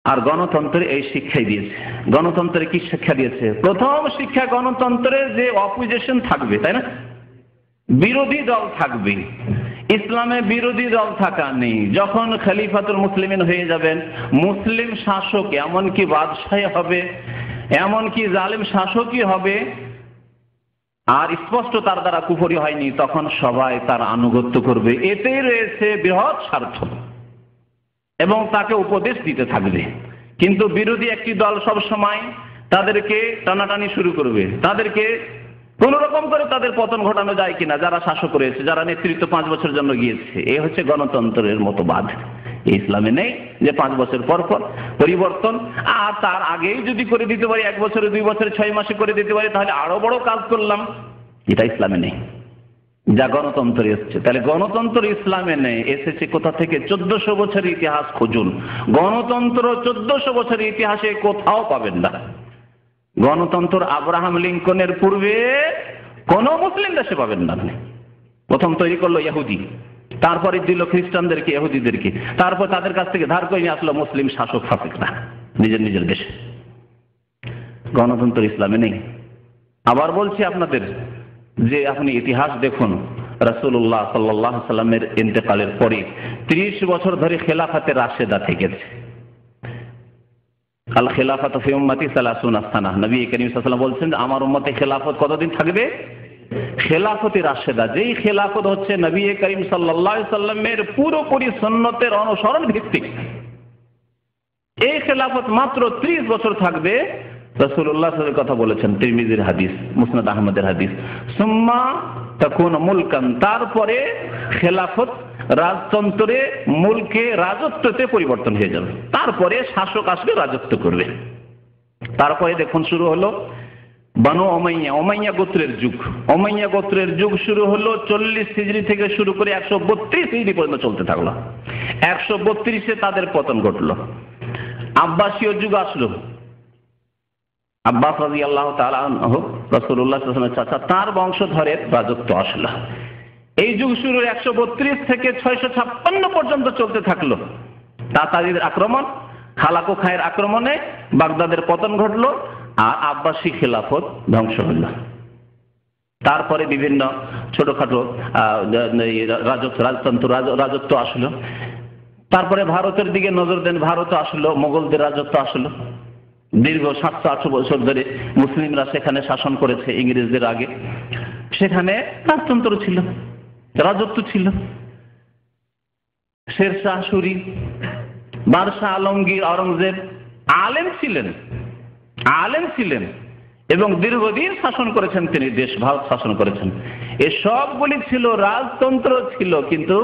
আর গণতন্ত্রে এই শিক্ষাই দিয়েছে। গণতন্ত্রে কি শিক্ষা দিয়েছে? প্রথম শিক্ষা, গণতন্ত্রে যে অপোজিশন থাকবে, তাই না, বিরোধী দল থাকবে। ইসলামে বিরোধী দল থাকা নেই। যখন খলিফাতুল মুসলিমিন হয়ে যাবেন, মুসলিম শাসক এমনকি বাদশাহ হবে, এমনকি জালিম শাসকই হবে, আর স্পষ্ট তার দ্বারা কুফরি হয়নি, তখন সবাই তার আনুগত্য করবে। এতেই রয়েছে বৃহৎ স্বার্থ, এবং তাকে উপদেশ দিতে থাকবে। কিন্তু বিরোধী একটি দল সব সময় তাদেরকে টানাটানি শুরু করবে, তাদেরকে কোন রকম করে তাদের পতন ঘটানো যায় কিনা, যারা শাসক রয়েছে, যারা নেতৃত্ব 5 বছরের জন্য গিয়েছে। এই হচ্ছে গণতন্ত্রের মতবাদ। ইসলামে নেই যে 5 বছর পর পর পরিবর্তন, আর তার আগেই যদি করে দিতে পারি, 1 বছরে, 2 বছরে, 6 মাসে করে দিতে পারি, তাহলে আরো বড় কাজ করলাম। এটা ইসলামে নেই, যা গণতন্ত্রে এসছে। তাহলে গণতন্ত্র ইসলামে নেই, এসেছে কোথা থেকে? 1400 বছরের ইতিহাস খুঁজুন। গণতন্ত্র 1400 বছরের ইতিহাসে কোথাও পাবেন না। গণতন্ত্র আব্রাহাম লিঙ্কনের পূর্বে কোন মুসলিম দেশে পাবেন না। প্রথম তৈরি করলো ইহুদি, তারপরে দিল খ্রিস্টানদেরকে, ইহুদিদেরকে, তারপর তাদের কাছ থেকে ধার করে নিয়ে আসলো মুসলিম শাসক ফাসিকরা নিজের নিজের দেশে। গণতন্ত্র ইসলামে নেই। আবার বলছি আপনাদের যে আপনি ইতিহাস দেখুন, রাসূলুল্লাহ সাল্লাল্লাহু আলাইহি সাল্লামের ইন্তেকালের পরে 30 বছর ধরে খেলাফতে রাশেদা থেকেছে। আল খেলাফত ফি উম্মতি 30 সানা। নবী করিম সাল্লাল্লাহু আলাইহি ওয়াসাল্লাম বলছেন আমার উম্মতে খেলাফত কতদিন থাকবে? খেলাফতে রাশেদা, যেই খেলাফত হচ্ছে নবী করিম সাল্লাল্লাহু আলাইহি সাল্লামের পুরোপুরি সুন্নতের অনুসরণ ভিত্তিক। এই খেলাফত মাত্র 30 বছর থাকবে। রাসূলুল্লাহ সাল্লাল্লাহু আলাইহি কথা বলেছেন, তিরমিজির হাদিস, মুসনাদ আহমদের হাদিস। সুম্মা তাকুন মুলকান, তারপরে খেলাফত রাজতন্ত্রে, মুলকে, রাজত্বতে পরিবর্তন হয়ে যাবে। তারপরে শাসক আসবে, রাজত্ব করবে। তারপরে দেখুন শুরু হলো বানু উমাইয়া, উমাইয়া গোত্রের যুগ। উমাইয়া গোত্রের যুগ শুরু হলো 40 হিজরি থেকে শুরু করে 132 হিজরি পর্যন্ত চলতে থাকলো। 132-এ তাদের পতন ঘটলো। আব্বাসীয় যুগ আসলো, আব্বাস রাদিয়াল্লাহু তাআলা আনহু, রাসূলুল্লাহ সাল্লাল্লাহু আলাইহি ওয়াসাল্লামের চাচা, তার বংশধরের রাজত্ব আসলো। এই যুগ শুরু 132 থেকে 656 পর্যন্ত চলতে থাকলো। তাতারির আক্রমণ, খালাকো খায়ের আক্রমণে বাগদাদের পতন ঘটলো, আর আব্বাসী খেলাফত ধ্বংস হলো। তারপরে বিভিন্ন ছোটখাটো রাজত্ব আসলো। তারপরে ভারতের দিকে নজর দেন, ভারত আসলো, মোগলদের রাজত্ব আসলো। দীর্ঘ 700-800 বছর ধরে মুসলিমরা সেখানে শাসন করেছে ইংরেজদের আগে। সেখানে রাজতন্ত্র ছিল, রাজত্ব ছিল। শেরশাহ সুরি, বাদশাহ আলমগীর, আওরঙ্গজেব আলেম ছিলেন এবং দীর্ঘদিন শাসন করেছেন তিনি, দেশ ভারত শাসন করেছেন। এই সবগুলি ছিল, রাজতন্ত্র ছিল, কিন্তু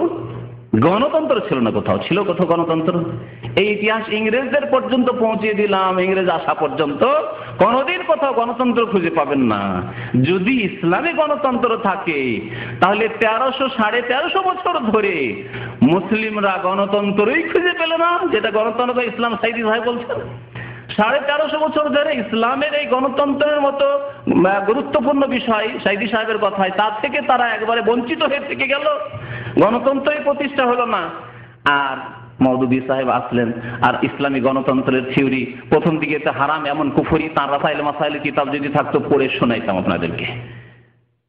গণতন্ত্র ছিল না। কোথাও ছিল, কোথাও গণতন্ত্র। এই ইতিহাস ইংরেজদের পর্যন্ত পৌঁছে দিলাম, ইংরেজ আসা পর্যন্ত কোনদিন কোথাও গণতন্ত্র খুঁজে পাবেন না। যদি ইসলামী গণতন্ত্র থাকে তাহলে 1300-1350 বছর ধরে মুসলিমরা গণতন্ত্রই খুঁজে পেল না, যেটা গণতন্ত্র ইসলাম সাইদি ভাই বলছেন। 1350 বছর ধরে ইসলামের এই গণতন্ত্রের মতো গুরুত্বপূর্ণ বিষয় সাইদি সাহেবের কথায়, তার থেকে তারা একবারে বঞ্চিত হয়ে থেকে গেল, গণতন্ত্রই প্রতিষ্ঠা হলো না। আর মওদুদী সাহেব আসলেন, আর ইসলামী গণতন্ত্রের থিওরি প্রথম দিকে তো হারাম, এমন কুফরি, তার রাসাইল মাসাইল কিতাব যদি থাকতো পড়ে শোনাইতাম আপনাদেরকে।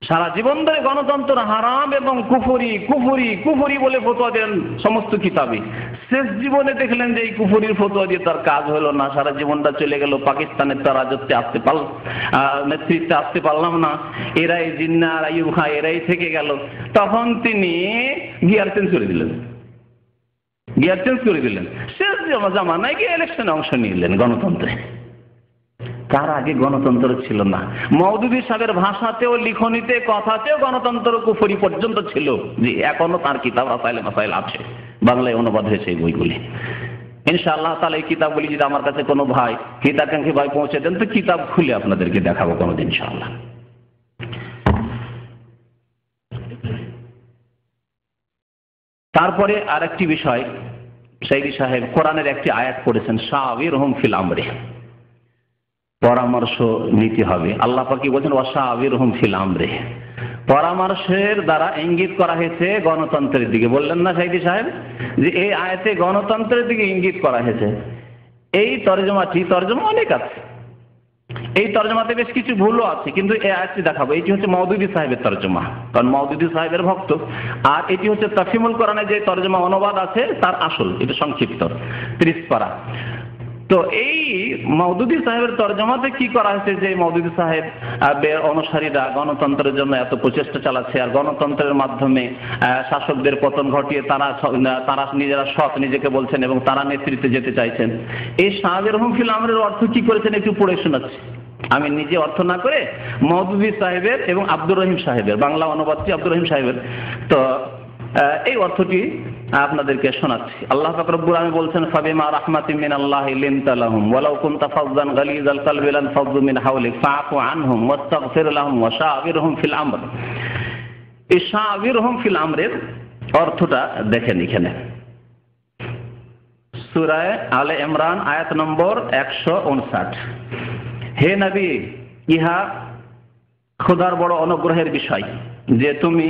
সারা জীবন ধরে গণতন্ত্র হারাম এবং কুফরি কুফরি কুফরি বলে ফতোয়া দেন সমস্ত কিতাবে। শেষ জীবনে দেখলেন যে এই কুফরির ফতোয়া দিয়ে তার কাজ হলো না, সারা জীবনটা চলে গেল পাকিস্তানের তার রাজত্বে আসতে পারলাম, নেতৃত্বে আসতে পারলাম না, এরাই জিন্না আর আইয়ুব খাঁ এরাই থেকে গেল। তখন তিনি গিয়ার চেঞ্জ করে দিলেন, শেষ জামানায় গিয়ে ইলেকশনে অংশ নিলেন গণতন্ত্রে। তার আগে গণতন্ত্র ছিল না। মওদুদী সাহেবের ভাষাতেও, লিখনিতে, কথাতেও গণতন্ত্র কুফরি পর্যন্ত ছিল। জি, এখনো তার কিতাব রাসাইল মাসাইল আছে, বাংলায় অনুবাদ হয়েছে এই বইগুলি। ইনশাআল্লাহ তাআলা এই কিতাবগুলি যদি আমার কাছে কোনো ভাই, হিতাকাঙ্ক্ষী ভাই পৌঁছে দেন, তো কিতাব খুলে আপনাদেরকে দেখাবো কোনোদিন ইনশাআল্লাহ। তারপরে আরেকটি বিষয়, সাইদি সাহেব কোরআনের একটি আয়াত পড়েছেন, শাওয়িরহুম ফিল আমরি, পরামর্শ নিতে হবে। আল্লাহ পাক কি বলেছেন? ওয়াশাওয়িরহুম ফিল আমরি। পরামর্শের দ্বারা ইঙ্গিত করা হয়েছে গণতন্ত্রের দিকে। বললেন না সাইদি সাহেব যে এই আয়াতে গণতন্ত্রের দিকে ইঙ্গিত করা হয়েছে। এই তরজমা অনেক আছে, এই তরজমাতে বেশ কিছু ভুলও আছে, কিন্তু এই আয়াতটি দেখাবো। এটি হচ্ছে মওদুদী সাহেবের তরজমা, কারণ মওদুদী সাহেবের ভক্ত। আর এটি হচ্ছে তাফহিমুল কোরআনে যে তরজমা অনুবাদ আছে তার আসল, এটা সংক্ষিপ্ত 30 পারা। তো এই মওদুদী সাহেবের তরজমাতে কি করা হয়েছে, যে মওদুদী সাহেব অনুসারীরা গণতন্ত্রের জন্য এত প্রচেষ্টা চালাচ্ছে, আর গণতন্ত্রের মাধ্যমে শাসকদের পতন ঘটিয়ে তারা নিজেরা সৎ নিজেকে বলছেন এবং তারা নেতৃত্বে যেতে চাইছেন। এই শাওয়িরহুম ফিল আমরির অর্থ কি করেছেন একটু পড়ে শোনাচ্ছি। আমি নিজে অর্থ না করে মওদুদী সাহেবের এবং আব্দুর রহিম সাহেবের, বাংলা অনুবাদটি আব্দুর রহিম সাহেবের, তো এই অর্থটি আপনাদেরকে শোনাচ্ছি। আল্লাহ পাক রব্বুল আলামিন বলছেন, ফাবিমা রাহমাতিন মিনাল্লাহি লিনতা লাহুম ওয়ালাউ কুনতা ফাযযান গালিযাল কলবি লানফাযযু মিন হাওলিক ফাআফু আনহুম ওয়াস্তাগফির লাহুম ওয়াশাবিরহুম ফিল আমর। এই শাবিরহুম ফিল আমরের অর্থটা দেখেন এখানে, সূরা আলে ইমরান আয়াত নম্বর 159। হে নবী, ইহা খোদার বড় অনুগ্রহের বিষয় যে তুমি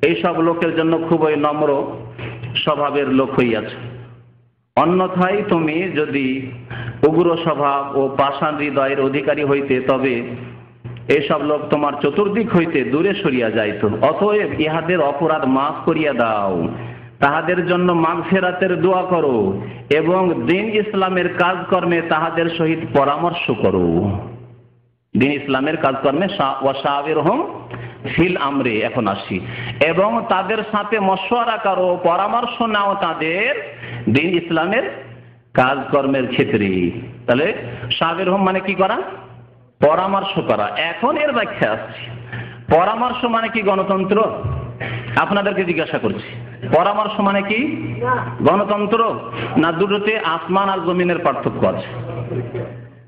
এইসব লোকের জন্য খুবই নম্র স্বভাবের লোক হইয়াছ। অন্যথায় তুমি যদি উগ্র স্বভাব ও পাষাণ হৃদয়ের অধিকারী হইতে তবে এইসব লোক তোমার চতুর্দিক হইতে দূরে সরিয়া যাইত। অতএব ইহাদের অপরাধ মাফ করিয়া দাও, তাহাদের জন্য মাগফিরাতের দোয়া করো এবং দ্বীন ইসলামের কাজকর্মে তাহাদের সহিত পরামর্শ করো। দ্বীন ইসলামের কাজকর্মে ওয়াশাবিরহুম ফিল আমরে, এখন আসি, এবং তাদের সাথে মশওয়ারা করো, পরামর্শ নাও তাদের দ্বীন ইসলামের কাজকর্মের ক্ষেত্রে। তাহলে শাবিরহুম মানে কি করা? পরামর্শ করা। এখন এর ব্যাখ্যা আসছে। পরামর্শ মানে কি গণতন্ত্র? আপনাদেরকে জিজ্ঞাসা করছি, পরামর্শ মানে কি গণতন্ত্র না দুটোতে আসমান আর জমিনের পার্থক্য আছে?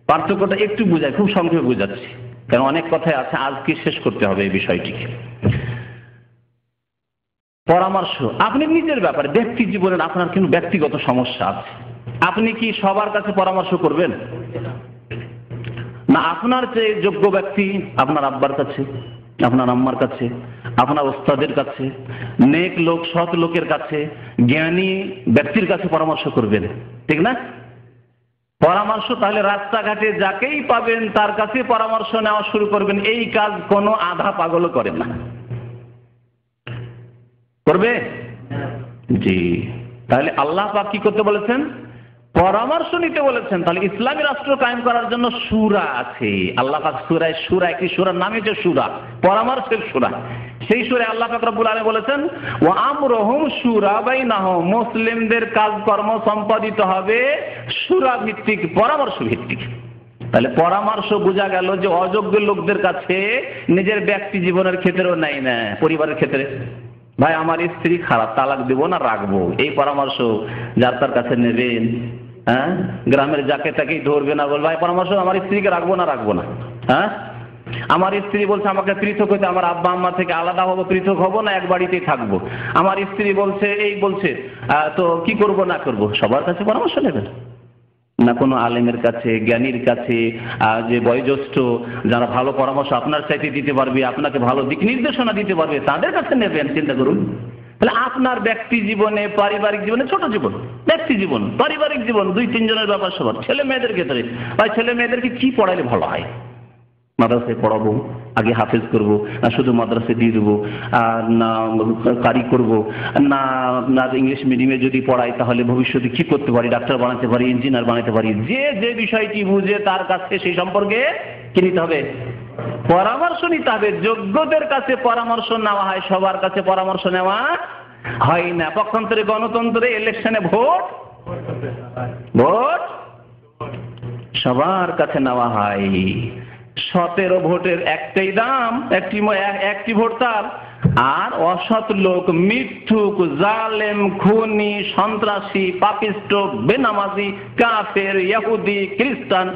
পার্থক্যটা একটু বুঝাই, খুব সংক্ষেপে বুঝাচ্ছি, কারণ অনেক কথাই আছে, আজকে শেষ করতে হবে এই বিষয়টিকে। পরামর্শ আপনি নিজের ব্যাপারে, ব্যক্তি জীবনের আপনার কিন্তু ব্যক্তিগত সমস্যা আছে, আপনি কি সবার কাছে পরামর্শ করবেন? না আপনার চেয়ে যোগ্য ব্যক্তি আপনার আব্বার কাছে, আপনার আম্মার কাছে, আপনার ওস্তাদের কাছে, নেক লোক সৎ লোকের কাছে, জ্ঞানী ব্যক্তির কাছে পরামর্শ করবেন, ঠিক না? পরামর্শ তাহলে রাস্তাঘাটে যাকেই পাবেন তার কাছে পরামর্শ নেওয়া শুরু করবেন। এই কাজ কোনো আধা পাগলও করে না, করবে? জি। তাহলে আল্লাহ পাক কি করতে বলেছেন? পরামর্শ নিতে বলেছেন। তাহলে ইসলামী রাষ্ট্র কায়েম করার জন্য সূরা আছে। আল্লাহ পাক সূরায় সূরা, একটি সূরার নাম হচ্ছে সূরা, পরামর্শের সূরা। সেই সূরায় আল্লাহ পাক রব্বুল আলামিন বলেছেন, ওয়া আমরুহুম সূরা বাইনাহুম, মুসলিমদের কাজকর্ম সম্পাদিত হবে সূরা ভিত্তিক, পরামর্শ ভিত্তিক। তাহলে পরামর্শ বোঝা গেল যে অযোগ্য লোকদের কাছে নিজের ব্যক্তি জীবনের ক্ষেত্রেও নাই না, পরিবারের ক্ষেত্রে, ভাই আমার স্ত্রী খারাপ, তালাক দেব না রাখবো, এই পরামর্শ যার তার কাছে নেবেন। হ্যাঁ, গ্রামের যাকে তাকেই ধরবে না, বল ভাই পরামর্শ আমার স্ত্রীকে রাখবো না রাখবো না। হ্যাঁ, আমার স্ত্রী বলছে আমাকে পৃথক হইতে, আমার আব্বা আম্মা থেকে আলাদা হবো, পৃথক হবো না, এক বাড়িতেই থাকবো। আমার স্ত্রী বলছে এই বলছে, তো কি করব না করব? সবার কাছে পরামর্শ নেবেন না, কোনো আলেমের কাছে, জ্ঞানীর কাছে, যে বয়োজ্যেষ্ঠ যারা ভালো পরামর্শ আপনার চাইতে দিতে পারবে, আপনাকে ভালো দিক নির্দেশনা দিতে পারবে, তাদের কাছে নেবেন। চিন্তা করুন, তাহলে আপনার ব্যক্তি জীবনে, পারিবারিক জীবনে, ছোট জীবন, ব্যক্তি জীবন, পারিবারিক জীবন, দুই তিনজনের ব্যাপার সবার, ছেলে মেয়েদের ক্ষেত্রে, ভাই ছেলে মেয়েদেরকে কি পড়াইলে ভালো হয়? মাদ্রাসায় পড়াবো, আগে হাফেজ করবো না শুধু মাদ্রাসায় দিয়ে দেবো, না কারি করবো, না ইংলিশ মিডিয়ামে যদি পড়াই তাহলে ভবিষ্যতে কি করতে পারি, ডাক্তার বানাতে পারি, ইঞ্জিনিয়ার বানাতে পারি। যে যে বিষয়টি বুঝে তার কাছে সেই সম্পর্কে কি নিতে হবে? পরামর্শ নিতে হবে। যোগ্যদের কাছে পরামর্শ নেওয়া হয়, সবার কাছে পরামর্শ নেওয়া হয় না। পক্ষান্তরে গণতন্ত্রে ইলেকশনে ভোট সবার কাছে নেওয়া হয়। 17 ভোটের একটাই দাম, একটি ভোট তার। আর অসৎ লোক, মিথ্যুক, জালেম, খুনি, সন্ত্রাসী, পাপিষ্ট, বেনামাজি, কাফের, ইহুদি, খ্রিস্টান,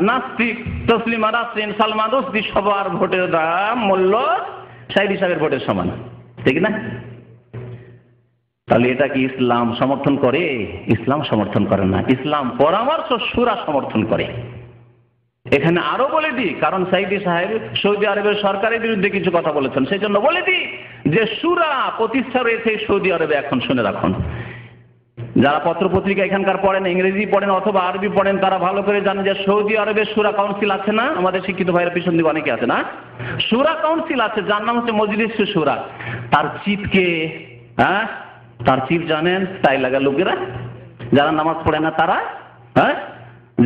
নাস্তিক, তসলিমা নাসরিন, সালমান রুশদি, সবার ভোটের দাম মূল্য সাইদি সাহেবের ভোটের সমান, ঠিক না? তাহলে এটা কি ইসলাম সমর্থন করে? ইসলাম সমর্থন করে না। ইসলাম পরামর্শ সূরা সমর্থন করে। এখানে আরো বলে দিই, কারণ সাইদি সাহেব সৌদি আরবের সরকারের বিরুদ্ধে কিছু কথা বলেছেন, সেই জন্য বলে দিই যে সূরা প্রতিষ্ঠা রয়েছে সৌদি আরবে। এখন শুনে রাখুন, যারা পত্রপত্রিকা এখানকার পড়েন, ইংরেজি পড়েন অথবা আরবি পড়েন, তারা ভালো করে জানেন যে সৌদি আরবের সূরা কাউন্সিল আছে না? আমাদের শিক্ষিত ভাইয়ের পিছন দিকে অনেকে আছে না? সূরা কাউন্সিল আছে, যার নাম হচ্ছে মজলিস সূরা। তার চিফকে, তার চিফ জানেন? তাই লাগা লোকেরা, যারা নামাজ পড়ে না তারা,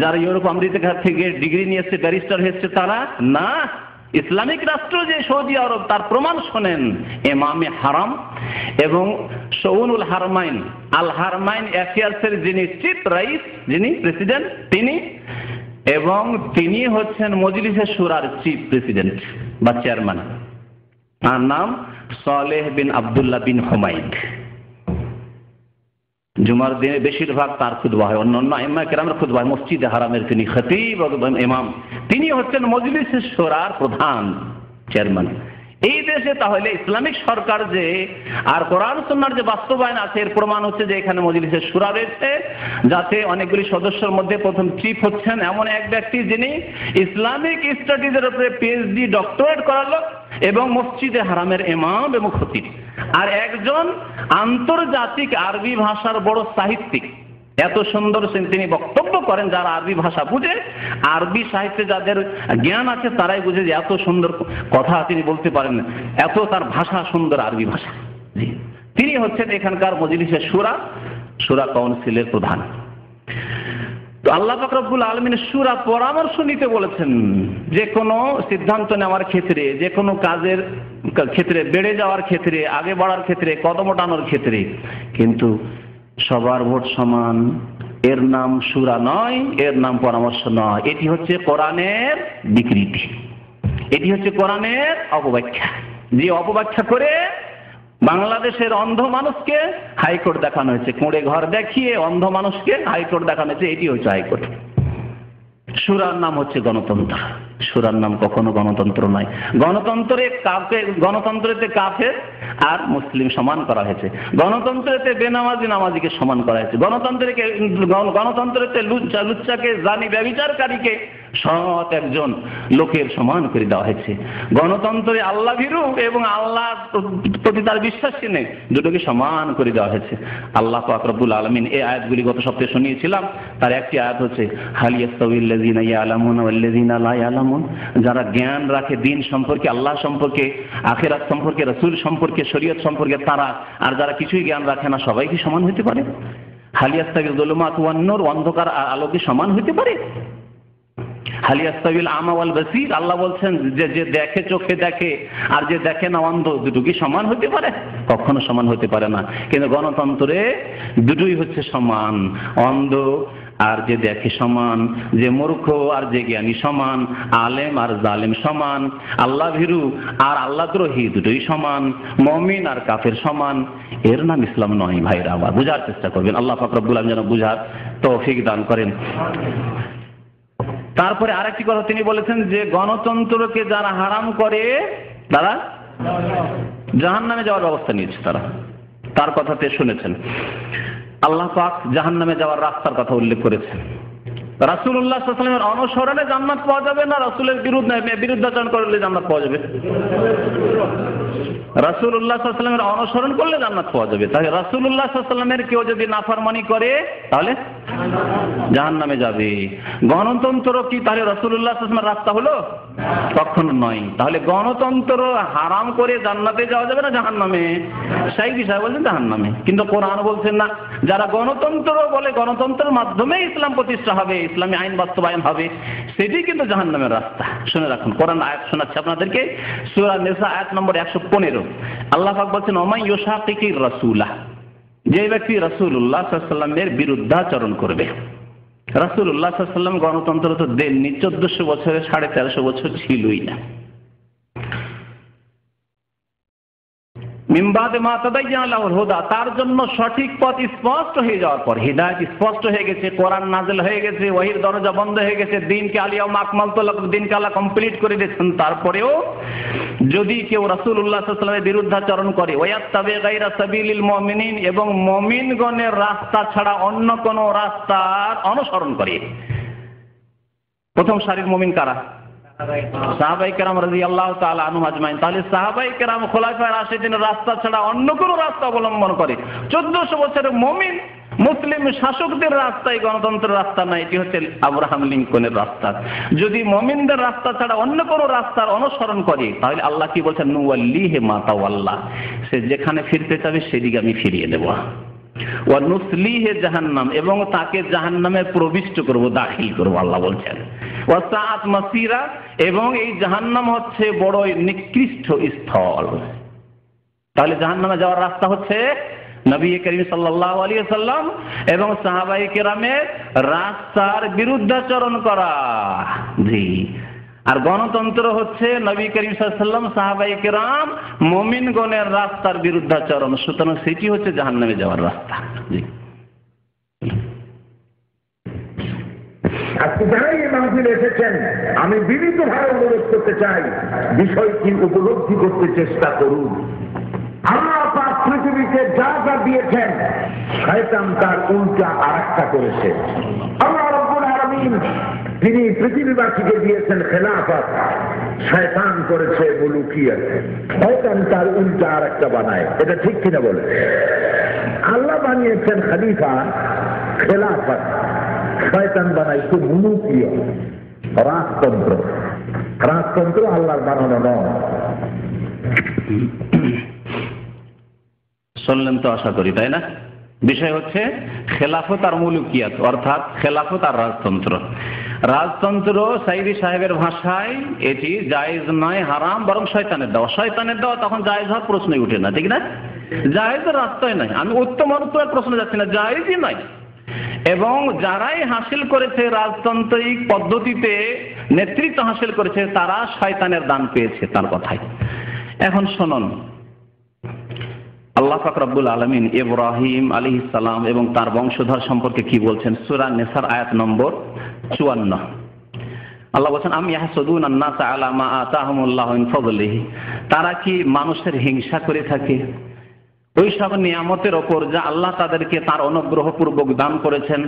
যারা ইউরোপ আমেরিকা থেকে ডিগ্রি নিয়ে এসছে, ব্যারিস্টার হয়েছে তারা না। ইসলামিক রাষ্ট্র যে সৌদি আরব, তার প্রমাণ শোনেন। ইমামে হারাম এবং শউনুল হারমাইন, আল হারমাইন অ্যাফেয়ার্সের যিনি চিফ রাইস, যিনি প্রেসিডেন্ট, তিনি এবং তিনি হচ্ছেন মজলিসে শুরার চিফ প্রেসিডেন্ট বা চেয়ারম্যান। তার নাম সালেহ বিন আব্দুল্লাহ বিন হুমাইদ। জুমার দিনে বেশিরভাগ তার খুতবা হয়, অন্যান্য আইম্মা কেরামের খুতবা হয়। মসজিদে হারামের তিনি খতিব ইমাম, তিনি হচ্ছেন মজলিসে শুরার প্রধান চেয়ারম্যান। এই দেশে তাহলে ইসলামিক সরকার যে আর কোরআন সুন্নাহর যে বাস্তবায়ন আছে, এর প্রমাণ হচ্ছে যে এখানে মজলিসে শুরা রয়েছে, যাতে অনেকগুলি সদস্যের মধ্যে প্রথম চিফ হচ্ছেন এমন এক ব্যক্তি যিনি ইসলামিক স্টাডিজের উপরে পিএইচডি ডক্টরেট করালো এবং মসজিদে হারামের ইমাম এবং খতিব, আর একজন আন্তর্জাতিক আরবি ভাষার বড় সাহিত্যিক। এত সুন্দর তিনি বক্তব্য করেন, যারা আরবি ভাষা বুঝে, আরবি সাহিত্যে যাদের জ্ঞান আছে তারাই বুঝে যে এত সুন্দর কথা তিনি বলতে পারেন, এত তার ভাষা সুন্দর আরবি ভাষা। তিনি হচ্ছেন এখানকার মজলিসে শুরা কাউন্সিলের প্রধান। তো আল্লাহ পাক রব্বুল আলামিন শুরা পরামর্শ নিতে বলেছেন যে কোনো সিদ্ধান্ত নেওয়ার ক্ষেত্রে, যে কোনো কাজের ক্ষেত্রে, বেড়ে যাওয়ার ক্ষেত্রে, আগে বাড়ার ক্ষেত্রে, কদম ওঠানোর ক্ষেত্রে। কিন্তু সবার ভোট সমান, এর নাম শুরা নয়, এর নাম পরামর্শ নয়। এটি হচ্ছে কোরআনের বিকৃতি, এটি হচ্ছে কোরআনের অপব্যাখ্যা। যে অপব্যাখ্যা করে বাংলাদেশের অন্ধ মানুষকে হাইকোর্ট দেখানো হয়েছে, কোড়ে ঘর দেখিয়ে অন্ধ মানুষকে হাইকোর্ট দেখানো হয়েছে, এটি হচ্ছে হাইকোর্ট। শুরার নাম হচ্ছে গণতন্ত্র, শুরার নাম কখনো গণতন্ত্র নয়। গণতন্ত্রেতে কাফের আর মুসলিম সমান করা হয়েছে, গণতন্ত্রেতে বেনামাজি নামাজিকে সমান করা হয়েছে, গণতন্ত্রেতে লুচ্চাকে জানি ব্যভিচারকারীকে সৎ একজন লোকের সমান করে দেওয়া হয়েছে। গণতন্ত্রে আল্লাহ ভীরু এবং আল্লাহ প্রতি তার বিশ্বাসী নেই, দুটোকে সমান করে দেওয়া হয়েছে। আল্লাহ পাক রব্বুল আলামিন এই আয়াতগুলি গত সপ্তাহে শুনিয়েছিলাম। তার একটি আয়াত হচ্ছে হাল ইয়াস্তাউইল্লাযীনা ইয়ালামুনা ওয়াল্লাযীনা লা ইয়ালামুন, যারা জ্ঞান রাখে দিন সম্পর্কে, আল্লাহ সম্পর্কে, আখিরাত সম্পর্কে, রাসূল সম্পর্কে, শরীয়ত সম্পর্কে, তারা, আর যারা কিছুই জ্ঞান রাখে না, সবাই কি সমান হতে পারে? হাল ইয়াস্তাউইল যুলুমাতু ওয়ান নূর, অন্ধকার আর আলো কি সমান হতে পারে? হাল ইয়াস্তাউইল আমা ওয়াল বাসীর, আল্লাহ বলছেন যে দেখে চোখে দেখে আর যে দেখে না অন্ধ, দুটো কি সমান হতে পারে? কখনো সমান হতে পারে না। কিন্তু গণতন্ত্রে দুটোই হচ্ছে সমান, অন্ধ আর যে দেখে সমান, যে মূর্খ আর যে জ্ঞানী সমান, আলেম আর জালেম সমান, আল্লাহ ভীরু আর আল্লাহ দ্রোহী দুটোই সমান, মুমিন আর কাফের সমান। এর নাম ইসলাম নয় ভাইরা। আবার বুঝার চেষ্টা করবেন, আল্লাহ পাক রব্বুল আলামিন যেন বুঝার তৌফিক দান করেন। তারপরে আরেকটি কথা তিনি বলেছেন যে গণতন্ত্রকে যারা হারাম করে তারা জাহান্নামে যাওয়ার ব্যবস্থা নিয়েছে। তার কথাতে শুনেছেন আল্লাহ পাক জাহান্নামে যাওয়ার রাস্তার কথা উল্লেখ করেছেন। রাসূলুল্লাহ সাল্লাল্লাহু আলাইহি ওয়াসাল্লামের অনুসরণে জান্নাত পাওয়া যাবে না রাসূলের বিরুদ্ধাচরণ করলে জান্নাত পাওয়া যাবে? রাসূলুল্লাহ সাল্লাল্লাহু আলাইহি ওয়াসাল্লামের অনুসরণ করলে জান্নাত পাওয়া যাবে। তাহলে রাসূলুল্লাহ সাল্লাল্লাহু আলাইহি ওয়াসাল্লামের কেউ যদি নাফরমানি করে তাহলে জাহান্নামে যাবে। গণতন্ত্র কি তাহলে রাসূলুল্লাহ সাল্লাল্লাহু আলাইহি ওয়াসাল্লামের রাস্তা হলো? কখনো নয়। তাহলে গণতন্ত্র হারাম করে জান্নাতে যাওয়া যাবে না জাহান্নামে? সেই বিষয় বলছেন জাহান্নামে। কিন্তু কোরআন বলছেন না, যারা গণতন্ত্র বলে গণতন্ত্রের মাধ্যমে ইসলাম প্রতিষ্ঠা হবে, ইসলামী আইন বাস্তবায়ন হবে, সেটি কিন্তু জাহান্নামের রাস্তা। শুনে রাখুন, কোরআন আয়াত শোনাচ্ছে আপনাদেরকে, সূরা নিসা আয়াত নম্বর 115। আল্লাহ পাক বলছেন ওমাই ইউশাকিকির রাসূলা, যে ব্যক্তি রাসূলুল্লাহ সাল্লাল্লাহু আলাইহি ওয়াসাল্লামের বিরুদ্ধাচরণ করবে। রাসূলুল্লাহ সাল্লাল্লাহু আলাইহি ওয়াসাল্লাম গণতন্ত্র তো দেননি, 1400 বছরে 1350 বছর ছিলই না। মিন বাদে মা তাবায়্যানা লাহুল হুদা, তার জন্য সঠিক পথ স্পষ্ট হয়ে যাওয়ার পর, হিদায়াত স্পষ্ট হয়ে গেছে, কোরআন নাযিল হয়ে গেছে, ওহীর দরজা বন্ধ হয়ে গেছে, দিনকে আলিয়াউমা আকমালতু লাকুম, দিনকে আল্লাহ কমপ্লিট করে দিয়েছেন, তারপরেও যদি কেউ রাসূলুল্লাহ সাল্লাল্লাহু আলাইহি ওয়াসাল্লামের বিরুদ্ধাচরণ করে, ওয়ায়াত্তাবি গায়রা সাবিলিল মুমিনিন, এবং মুমিনগণের রাস্তা ছাড়া অন্য কোন রাস্তার অনুসরণ করে। প্রথম সারির মুমিন কারা? সাহাবায়ে কেরাম রাদিয়াল্লাহু তাআলা আনহুম আজমাইন। তাহলে সাহাবায়ে কেরাম খোলাফায়ে রাশিদিনের রাস্তা ছাড়া অন্য কোন রাস্তা অবলম্বন করে। 1400 বছরের মুমিন মুসলিম শাসকদের রাস্তায় গণতন্ত্রের রাস্তা না, এটি হচ্ছে আব্রাহাম লিঙ্কনের রাস্তা। যদি মুমিনদের রাস্তা ছাড়া অন্য কোন রাস্তার অনুসরণ করে, তাহলে আল্লাহ কি বলছেন? নুওয়াল্লিহি মা তাওয়াল্লা, সে যেখানে ফিরতে চাবে সেদিকে আমি ফিরিয়ে দেব। ওয়া নুসলিহি জাহান্নাম, এবং তাকে জাহান্নামে প্রবিষ্ট করব, দাখিল করব, আল্লাহ বলছেন। ওয়া সাআত মাসিরা, এবং এই জাহান্নাম হচ্ছে বড় নিকৃষ্ট স্থল। তাহলে জাহান্নামে যাওয়ার রাস্তা হচ্ছে নবী করিম সাল্লাল্লাহু আলাইহি ওয়াসাল্লাম এবং সাহাবায়ে কেরামের রাস্তার বিরুদ্ধাচরণ করা। জি, আর গণতন্ত্র হচ্ছে নবী করিম সাল্লাল্লাহু আলাইহি ওয়াসাল্লাম, সাহাবায়ে কেরাম, মুমিনগণের রাস্তার বিরুদ্ধাচরণ। সুতরাং সেটি হচ্ছে জাহান্নামে যাওয়ার রাস্তা। জি, আজকে যারাই এই মাহফিলে এসেছেন, আমি বিনীতভাবে অনুরোধ করতে চাই, বিষয়টি উপলব্ধি করতে চেষ্টা করুন। আল্লাহ পাক পৃথিবীতে যা যা দিয়েছেন, শয়তান তার উল্টা আরেকটা করেছে। আল্লাহ রাব্বুল আলামিন তিনি পৃথিবীবাসীকে দিয়েছেন খেলাফত, শয়তান করেছে মুলুকিয়ত। শয়তান তার উল্টা আরেকটা বানায়, এটা ঠিক কিনা বলে? আল্লাহ বানিয়েছেন খলিফা, খেলাফত, শয়তান বানাইছে মুলুকিয়ত, রাজতন্ত্র। রাজতন্ত্র আল্লাহর বানানো নয়। শুনলেন তো আশা করি, তাই না? বিষয় হচ্ছে খেলাফত আর মুলুকিয়াত, অর্থাৎ খেলাফত আর রাজতন্ত্র। রাজতন্ত্র সাইদি সাহেবের ভাষায় এটি জায়েজ নয়, হারাম, বরং শয়তানের দেওয়া। শয়তানের দেওয়া তখন জায়েজ হওয়ার প্রশ্নই উঠে না, ঠিক না? জায়েজের রাস্তায় নাই। আমি উত্তম অনুত্তরের প্রশ্ন যাচ্ছি না, জায়েজই নয়। এবং যারাই হাসিল করেছে রাজতান্ত্রিক পদ্ধতিতে নেতৃত্ব হাসিল করেছে, তারা শয়তানের দান পেয়েছে, তার কথাই। এখন শুনুন, আল্লাহ পাক রব্বুল আলামিন ইব্রাহিম আলাইহিস সালাম এবং তার বংশধর সম্পর্কে কি বলছেন? সূরা নিসার আয়াত নম্বর 54। আল্লাহ বলছেন, আম ইয়াহসুদুনা আন-নাসা আলা মা আতাহুমুল্লাহু মিন ফাদলিহি। তারা কি মানুষের হিংসা করে থাকে ওই সব নিয়ামতের ওপর যা আল্লাহ তাদেরকে তার অনুগ্রহ পূর্বক দান করেছেন?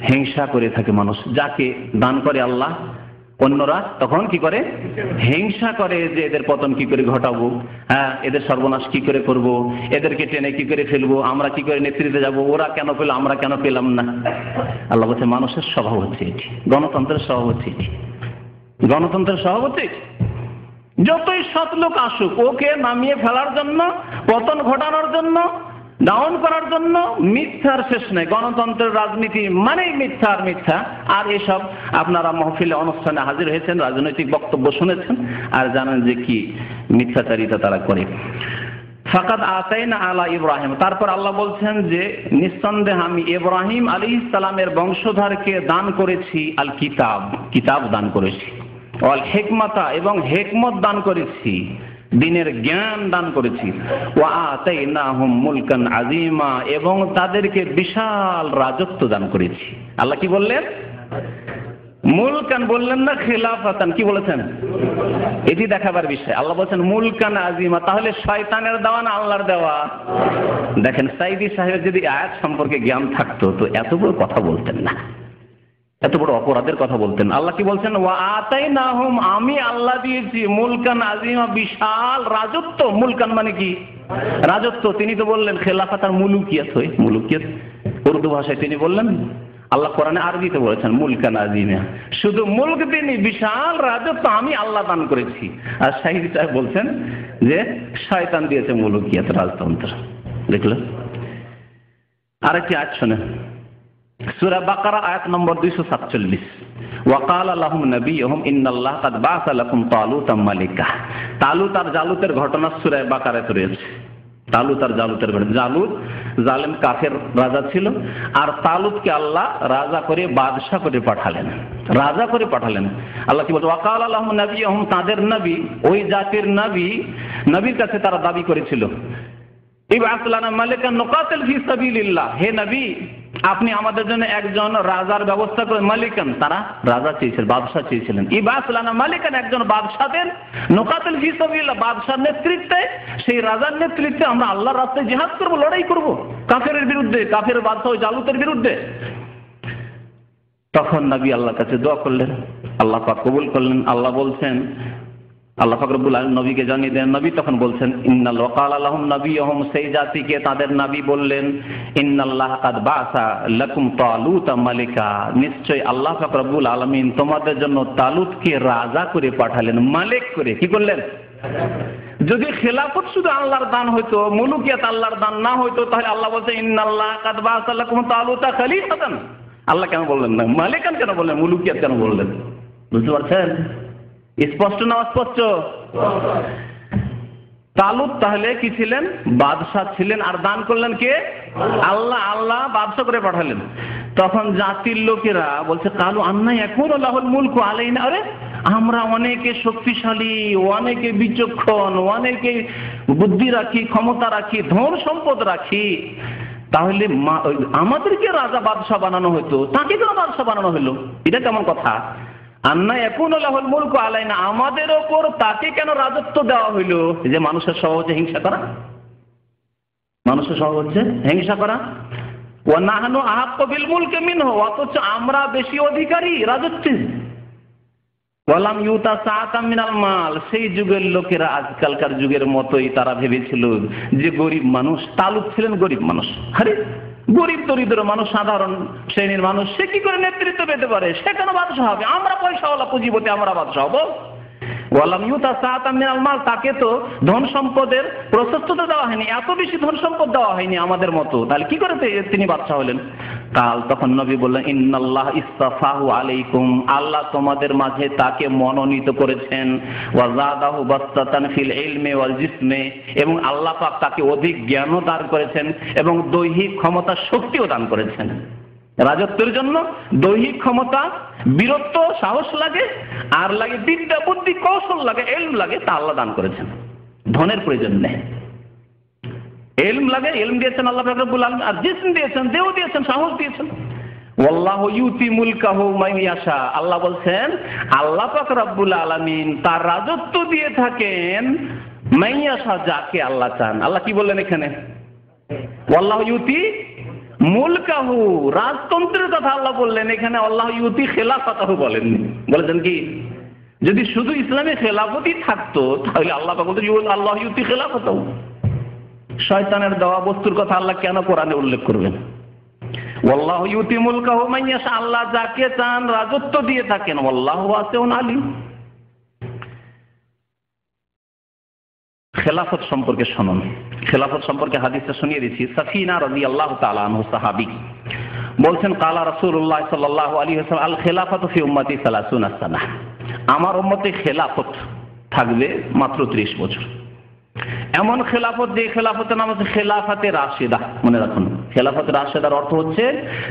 হিংসা করে থাকে মানুষ, যাকে দান করে আল্লাহ, অন্যরা তখন কি করে? হিংসা করে যে এদের পতন কি করে ঘটাবো, হ্যাঁ, এদের সর্বনাশ কি করে করব, এদেরকে টেনে কি করে ফেলবো, আমরা কি করে নেতৃত্বে যাব, ওরা কেন পেল আমরা কেন পেলাম না। আল্লাহ বলছে মানুষের স্বভাব হচ্ছে এটি, গণতন্ত্রের স্বভাব হচ্ছে এটি, গণতন্ত্রের স্বভাব হচ্ছে এটি। যতই সৎ লোক আসুক, ওকে নামিয়ে ফেলার জন্য, পতন ঘটানোর জন্য, ডাউন করার জন্য মিথ্যার শেষ নেই। গণতন্ত্রের রাজনীতি মানেই মিথ্যা আর মিথ্যা। আর এসব আপনারা মহফিলে অনুষ্ঠানে হাজির হয়েছেন, রাজনৈতিক বক্তব্য শুনেছেন, আর জানেন যে কি মিথ্যাচারিতা তারা করে। ফাকাদ আতাইনা আলা ইব্রাহিম, তারপর আল্লাহ বলছেন যে নিঃসন্দেহে আমি ইব্রাহিম আলাইহিস সালামের বংশধরকে দান করেছি আল কিতাব, কিতাব দান করেছি, ওয়াল হিকমাতা, এবং হিকমত দান করেছি, দ্বীনের জ্ঞান দান করেছি, ওয়া আতাইনাহুম মুলকান আযীমা, এবং তাদেরকে বিশাল রাজত্ব দান করেছি। আল্লাহ কি বললেন? মুলকান বললেন না খেলাফাতান, কি বলেছেন? এটি দেখাবার বিষয়। আল্লাহ বলছেন মুলকান আযীমা, তাহলে শয়তানের দেওয়া না আল্লাহর দেওয়া? দেখেন, সাইদি সাহেবের যদি আয়াত সম্পর্কে জ্ঞান থাকতো তো এত বড় কথা বলতেন না, এত বড় অপরাধের কথা বলতেন। আল্লাহ কি বলছেন? ওয়া আতাইনাহুম, আমি আল্লাহ দিয়েছি মুলকান আযীমা, বিশাল রাজত্ব। মুলকান মানে কি? রাজত্ব। তিনি তো বললেন খেলাফত আর মুলুকিয়াত হয়, মুলুকিয়াত উর্দু ভাষায় তিনি বললেন, আল্লাহ কোরআনে আরবিতে বলেছেন মুলকান আযীমা। শুধু মুলক তিনি, বিশাল রাজত্ব আমি আল্লাহ দান করেছি। আর সাইদি সাহেব বলছেন যে শয়তান দিয়েছে মুলুকিয়াত, রাজতন্ত্র। দেখলেন? আরেকটি আয়াত শুনে, সূরা বাকারা আয়াত নম্বর 247, ওয়াকালা লাহুম নাবিয়ুহুম ইন্নাল্লাহা কাদ বা'আসা লাকুম তালুতা মালিকা। তালুত আর জালুতের ঘটনা সূরা বাকারায় রয়েছে। তালুত আর জালুতের ঘটনা। জালুত জালেম কাফের রাজা ছিল, আর তালুতকে আল্লাহ রাজা করে, বাদশা করে পাঠালেন, রাজা করে পাঠালেন। আল্লাহ কি বলছে? ওয়াকালা লাহুম নাবিয়ুহুম, তাদের নবী, ওই জাতির নবী, নবীর কাছে তারা দাবি করেছিল, ইবআস লানা মালিকান নুকাতিল ফি সাবিলিল্লাহ, হে নবী আপনি আমাদের জন্য একজন রাজার ব্যবস্থা করে। মালিকান, তারা রাজা চেয়েছিলেন, বাদশা চেয়েছিলেন। ইবআস লানা মালিকান, একজন বাদশা দেন, নুকাতিল ফি সাবিলিল্লাহ, বাদশার নেতৃত্বে, সেই রাজার নেতৃত্বে আমরা আল্লাহর রাস্তায় জিহাদ করব, লড়াই করব কাফেরের বিরুদ্ধে, কাফের বাদশা ওই জালুতের বিরুদ্ধে। তখন নবী আল্লাহর কাছে দোয়া করলেন, আল্লাহ পাক কবুল করলেন। আল্লাহ বলছেন, আল্লাহ পাক রব্বুল আলামিন নবীকে জানিয়ে দেন, নবী তখন বলছেন ইন্নাল ওয়াকালা লাহুম নাবিয়ুহুম, সেই জাতিকে তাদের নবী বললেন ইন্নাল্লাহা কাদ বা'আসা লাকুম তালুতা মালিকা, নিশ্চয় আল্লাহ পাক রব্বুল আলামিন তোমাদের জন্য তালুতকে রাজা করে পাঠালেন, মালিক করে। কি করলেন? যদি খেলাফত শুধু আল্লাহর দান হইতো, মুলুকিয়াত আল্লাহর দান না হইতো, তাহলে আল্লাহ বলছে ইন্নাল্লাহা কাদ বা'আসা লাকুম তালুতা খলিফাতান। আল্লাহ কেন বললেন না? মালিকান কেন বললেন? মুলুকিয়াত কেন বললেন? বুঝতে পারছেন? স্পষ্ট না অস্পষ্ট? তালুত তাহলে কি ছিলেন? বাদশাহ ছিলেন। আর দান করলেন কে? আল্লাহ। আল্লাহ বাদশাহ করে পাঠালেন। তখন জাতির লোকেরা বলছে কালু আন্না ইয়াকুনু লাহুল মুলকু আলাইনা, আরে আমরা অনেকে শক্তিশালী, অনেকে বিচক্ষণ, অনেকে বুদ্ধি রাখি, ক্ষমতা রাখি, ধন সম্পদ রাখি, তাহলে আমাদেরকে রাজা বাদশাহ বানানো হতো, তাকে কেন বাদশাহ বানানো হলো? এটা কেমন কথা? আন্না ইয়াকুনু লাহুল মুলকু আলাইনা, আমাদের ওপর তাকে কেন রাজত্ব দেওয়া হইলো? যে মানুষের স্বভাব হচ্ছে হিংসা করা, মানুষের স্বভাব হচ্ছে হিংসা করা। ওয়া নাহনু আহাক্কু বিল মুলকি মিনহু, অথচ আমরা বেশি অধিকারী রাজত্বের। ওয়ালাম ইউতা সাআতাম মিনাল মাল, সেই যুগের লোকেরা আজকালকার যুগের মতোই তারা ভেবেছিল যে গরিব মানুষ, তালুত ছিলেন গরিব মানুষ, আরে গরিব দরিদ্র মানুষ, সাধারণ শ্রেণীর মানুষ, সে কি করে নেতৃত্ব পেতে পারে? সে কেন বাদশাহ হবে? আমরা পয়সাওয়ালা পুঁজিপতি, আমরা বাদশাহ হবো। ওয়ালাম ইউতা সাআতাম মিনাল মাল, তাকে তো ধন সম্পদের প্রশস্ততা দেওয়া হয়নি, এত বেশি ধন সম্পদ দেওয়া হয়নি আমাদের মতো, তাহলে কি করে তিনি বাদশাহ হলেন? কাল তখন নবী বললেন ইন্নাল্লাহ ইসতাফাহু আলাইকুম, আল্লাহ তোমাদের মাঝে তাকে মনোনীত করেছেন। ওয়া যাদাহু বাসতাতান ফিল ইলমি ওয়াল জিসমি, এবং আল্লাহ পাক তাকে অধিক জ্ঞানও দান করেছেন এবং দৈহিক ক্ষমতা, শক্তিও দান করেছেন। রাজত্বের জন্য দৈহিক ক্ষমতা, বীরত্ব, সাহস লাগে, আর লাগে বিদ্যা, বুদ্ধি, কৌশল লাগে, ইলম লাগে, তা আল্লাহ দান করেছেন। ধনের প্রয়োজন নেই, ইলম লাগে, ইলম দিয়েছেন আল্লাহ পাক রব্বুল আলামিন, আর জিসম দিয়েছেন, দেহ দিয়েছেন, সাহস দিয়েছেন। ওয়াল্লাহু ইউতি মুলকাহু মান ইয়াশা, আল্লাহ বলছেন আল্লাহ পাক রব্বুল আলামিন তার রাজত্ব দিয়ে থাকেন মান ইয়াশা, যাকে আল্লাহ চান। আল্লাহ কি বললেন এখানে? ওয়াল্লাহু ইউতি মুলকাহু, রাজতন্ত্রের কথা আল্লাহ বললেন এখানে। আল্লাহ ইউতি খেলাফতাহু বলেননি। বলেছেন কি? যদি শুধু ইসলামে খেলাফতি থাকতো তাহলে আল্লাহ পাক বলতেন আল্লাহ ইউতি খেলাফতাহু। শয়তানের দেওয়া বস্তুর কথা আল্লাহ কেন কোরআনে উল্লেখ করবেন? ওয়াল্লাহু ইউতি মুলকাহু মান ইয়াশা, আল্লাহ যাকে চান রাজত্ব দিয়ে থাকেন। ওয়াল্লাহু ওয়াসিউন আলিম। খেলাফত সম্পর্কে শুনুন, খেলাফত সম্পর্কে হাদিসটা শুনিয়ে দিচ্ছি। সাফিনা রাদিয়াল্লাহু তাআলা আনহু সাহাবী বলছেন কালা রাসূলুল্লাহ সাল্লাল্লাহু আলাইহি ওয়াসাল্লাম আল খিলাফাতু ফি উম্মতি 30 সানা, আমার উম্মতে খেলাফত থাকবে মাত্র 30 বছর। এমন খেলাফত, যে খেলাফতের নাম হচ্ছে খেলাফতে রাশিদা। মনে রাখুন, খেলাফতে রাশিদার অর্থ হচ্ছে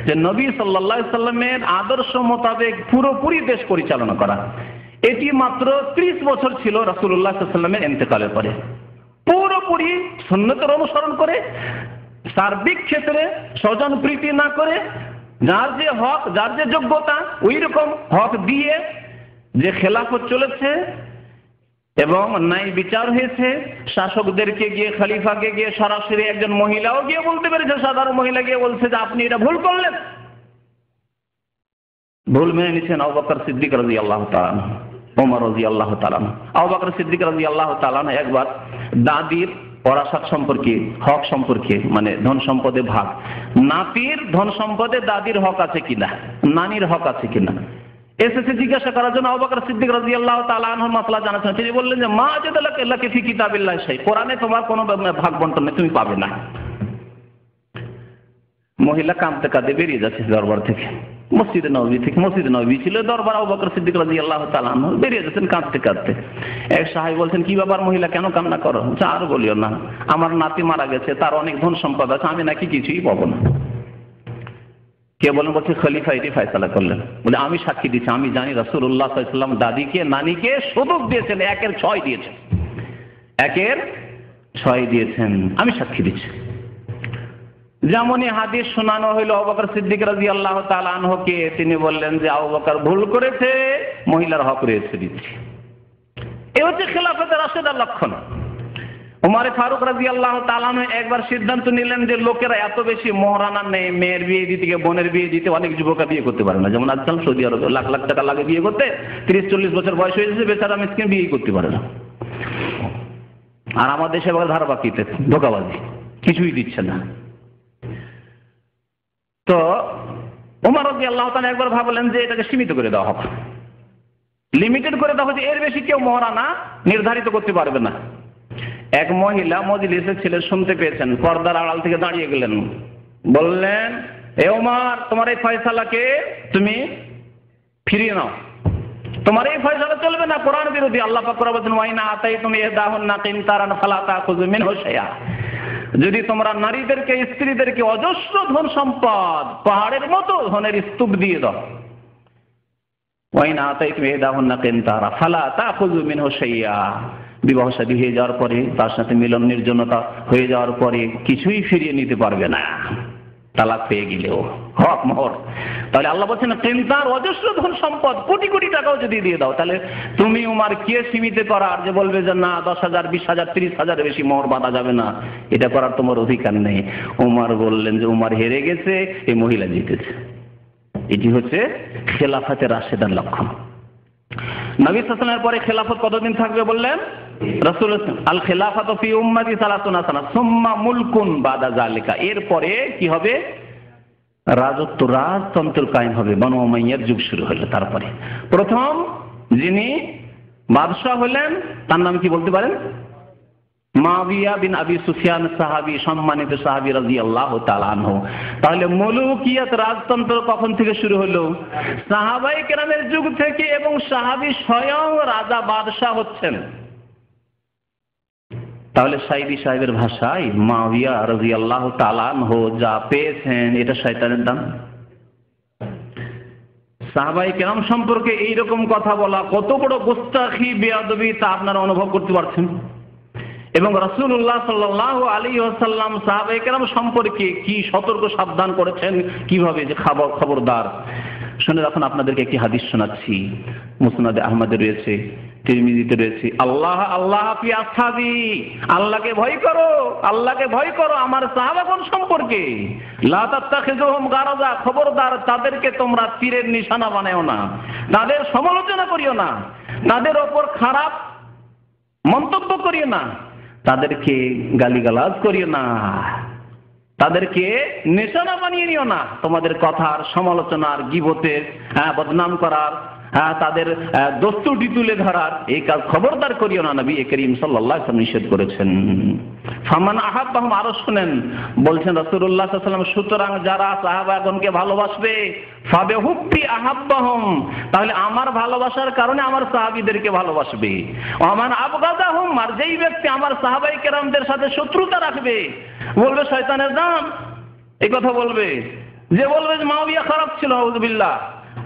যে নবী সাল্লাল্লাহু আলাইহি সাল্লামের আদর্শ মোতাবেক পুরোপুরি দেশ পরিচালনা করা। এটি মাত্র 30 বছর ছিল রাসূলুল্লাহ সাল্লাল্লাহু আলাইহি সাল্লামের ইন্তেকালের পরে। পুরোপুরি সুন্নতের অনুসরণ করে, সার্বিক ক্ষেত্রে স্বজন প্রীতি না করে, যার যে হক, যার যে যোগ্যতা, ওই রকম হক দিয়ে যে খেলাফত চলেছে এবং ন্যায় বিচার হয়েছে। শাসকদেরকে গিয়ে, খলিফাকে গিয়ে সরাসরি একজন মহিলাও গিয়ে বলতে পেরেছে, সাধারণ মহিলা গিয়ে বলছে যে আপনি এটা ভুল করলেন। ভুল মেনে নিচ্ছেন আবু বকর সিদ্দিক রাদিয়াল্লাহু তাআলা, ওমর রাদিয়াল্লাহু তাআলা। আবু বকর সিদ্দিক রাদিয়াল্লাহু তাআলা একবার দাদির ওরাসাত সম্পর্কে, হক সম্পর্কে, মানে ধন সম্পদে ভাগ, নাতির ধন সম্পদে দাদির হক আছে কিনা, নানির হক আছে কিনা, এসেছে জিজ্ঞাসা করার জন্য। আবু বকর সিদ্দিক রাদিয়াল্লাহু তাআলা আনহুর মাসলা জানার জন্য তিনি বললেন যে মা জাদালাকা ফি কিতাবিল্লাহ শাই, কোরআনে তোমার কোনো ভাগ বন্টন নেই, তুমি পাবে না। মহিলা কাঁদতে কাঁদতে বেরিয়ে যাচ্ছে দরবার থেকে, মসজিদে নববী থেকে। মসজিদে নববী ছিল দরবার, আবু বকর সিদ্দিক রাদিয়াল্লাহু তাআলা আনহু বেরিয়ে যাচ্ছেন কাঁদতে কাঁদতে। এক সাহাবী বলছেন কি ব্যাপার মহিলা, কেন কান্না করো? আর বলিও না, আমার নাতি মারা গেছে, তার অনেক ধন সম্পদ আছে, আমি নাকি কিছুই পাবো না। কে বলেন? বলছে খলিফা এটি ফয়সালা করলেন। বলে আমি সাক্ষী দিচ্ছি, আমি জানি রাসূলুল্লাহ সাল্লাল্লাহু আলাইহি ওয়াসাল্লাম দাদিকে, নানিকে সুযোগ দিয়েছেন, 1/6 দিয়েছেন, 1/6 দিয়েছেন, আমি সাক্ষী দিচ্ছি। যেমনই হাদিস শোনানো হইল আবু বকর সিদ্দিক রাদিয়াল্লাহু তাআলা আনহুকে, তিনি বললেন যে আবু বকর ভুল করেছে, মহিলার হক রয়েছে দিচ্ছি। এ হচ্ছে খেলাফতে রাশিদার লক্ষণ। উমর ফারুক রাদিয়াল্লাহু তাআলা একবার সিদ্ধান্ত নিলেন যে লোকেরা এত বেশি মোহরানা নেই, মেয়ের বিয়ে দিতে গিয়ে, বোনের বিয়ে দিতে অনেক যুবকরা বিয়ে করতে পারে না। যেমন আজকাল সৌদি আরবে লাখ লাখ টাকা লাগে বিয়ে করতে, 30-40 বছর বয়স হয়ে যাচ্ছে, বেচারা মিসকিন বিয়ে করতে পারে না। আর আমার দেশে আবার ধার বাকিতে ধোঁকাবাজি, কিছুই দিচ্ছে না। তো ওমর রাদিয়াল্লাহু তাআলা একবার ভাবলেন যে এটাকে সীমিত করে দেওয়া হোক, লিমিটেড করে দেওয়া হোক, এর বেশি কেউ মোহরানা নির্ধারিত করতে পারবে না। এক মহিলা মজলিসে ছিলেন, শুনতে পেয়েছেন, পর্দার আড়াল থেকে দাঁড়িয়ে গেলেন, বললেন এ ওমর, তোমার এই ফয়সালাকে তুমি ফিরিয়ে নাও। তোমার এই ফয়সালা চলবে না, কোরআন বিরোধী। আল্লাহ পাক বলেছেন ওয়াইনা আতাইতুম ইহদাহুন্না কিনতারান ফালা তাখুযু মিনহু শাইআ, যদি তোমরা নারীদেরকে স্ত্রীদেরকে অজস্র ধন সম্পদ পাহাড়ের মতো ধনের স্তূপ দিয়ে দাও, ওয়াইনা আতাইতুম ইহদাহুন্না কিনতারা ফালা তাখুযু মিনহু শাইআ, বিবাহ শাদী হয়ে যাওয়ার পরে তার সাথে মিলন নির্জনতা হয়ে যাওয়ার পরে কিছুই ফিরিয়ে নিতে পারবে না, তালাক পেয়ে গেলেও হক মোহর। তাহলে আল্লাহ বলছেন কিনতার অজস্র ধন সম্পদ কোটি কোটি টাকাও যদি দিয়ে দাও, তাহলে তুমি উমার কে সীমিত করার যে বলবে যে না 10,000 20,000 30,000 বেশি মোহর বাঁধা যাবে না, এটা করার তোমার অধিকার নেই। উমার বললেন যে উমার হেরে গেছে, এই মহিলা জিতেছে। এটি হচ্ছে খেলাফতে রাশেদার লক্ষণ। নবী সাল্লাল্লাহু আলাইহি ওয়াসাল্লামের পরে খেলাফত কতদিন থাকবে বললেন রাসূল, আল খেলাফাতু ফি উম্মতি 30 সানা সুম্মা মুলকুন বাদা যালিকা, এরপরে কি হবে? রাজত্ব, রাজতন্ত্র কায়েম হবে। বনু উমাইয়ার যুগ শুরু হলো। তারপরে প্রথম যিনি বাদশাহ হলেন তার নাম কি বলতে পারেন? মুআবিয়া বিন আবি সুফিয়ান সাহাবী, সম্মানিত সাহাবী রাদিয়াল্লাহু তাআলা আনহু। তাহলে মুলুকিয়াত, রাজতন্ত্র কখন থেকে শুরু হলো? সাহাবায়ে কেরামের যুগ থেকে, এবং সাহাবী স্বয়ং রাজা বাদশাহ হচ্ছেন। তাহলে সাইদি সাহেবের ভাষায় মুআবিয়া রাদিয়াল্লাহু তাআলা আনহু যা পেয়েছেন এটা শয়তানের দান। সাহাবায়ে কেরাম সম্পর্কে এইরকম কথা বলা কত বড় গোস্তাখি, বেয়াদবি তা আপনারা অনুভব করতে পারছেন। এবং রাসূলুল্লাহ সাল্লাল্লাহু আলাইহি ওয়াসাল্লাম সাহাবায়ে কেরাম সম্পর্কে কি সতর্ক সাবধান করেছেন, কিভাবে যে খবরদার। শুনে রাখুন, আপনাদেরকে একটি হাদিস শোনাচ্ছি, মুসনাদে আহমদে রয়েছে, তিরমিজিতে রয়েছে। আল্লাহ আল্লাহ ফি আসহাবি, আল্লাহকে ভয় করো, আল্লাহকে ভয় করো আমার সাহাবাগণ সম্পর্কে। লা তাত্তাখিযুহুম গারাজা, খবরদার তাদেরকে তোমরা তীরের নিশানা বানাও না, তাদের সমালোচনা করিও না, তাদের ওপর খারাপ মন্তব্য করিও না, তাদেরকে গালিগালাজ করিও না, তাদেরকে নিশানা বানিয়ে নিও না। তোমাদের কথার সমালোচনার, গীবতের, বদনাম করার, তাদের দস্তুটি তুলে ধরার এই কাজ খবরদার করিও না। নবী করিম সাল্লাল্লাহু আলাইহি ওয়াসাল্লাম নিষেধ করেছেন। ফামান আহাব্বাহুম, আরো শুনেন, বলছেন রাসূলুল্লাহ সাল্লাল্লাহু আলাইহি ওয়াসাল্লাম, সুতরাং যারা সাহাবাগণকে ভালোবাসবে, ফাবিহুব্বি আহাব্বাহুম, তাহলে আমার ভালোবাসার কারণে আমার সাহাবীদেরকে ভালোবাসবে। ওমান আবগাদাহুম, আর যেই ব্যক্তি আমার সাহাবায়ে কেরামদের সাথে শত্রুতা রাখবে, বলবে শয়তানের দান, এই কথা বলবে, যে বলবে যে মুআবিয়া খারাপ ছিল, আউযুবিল্লাহ,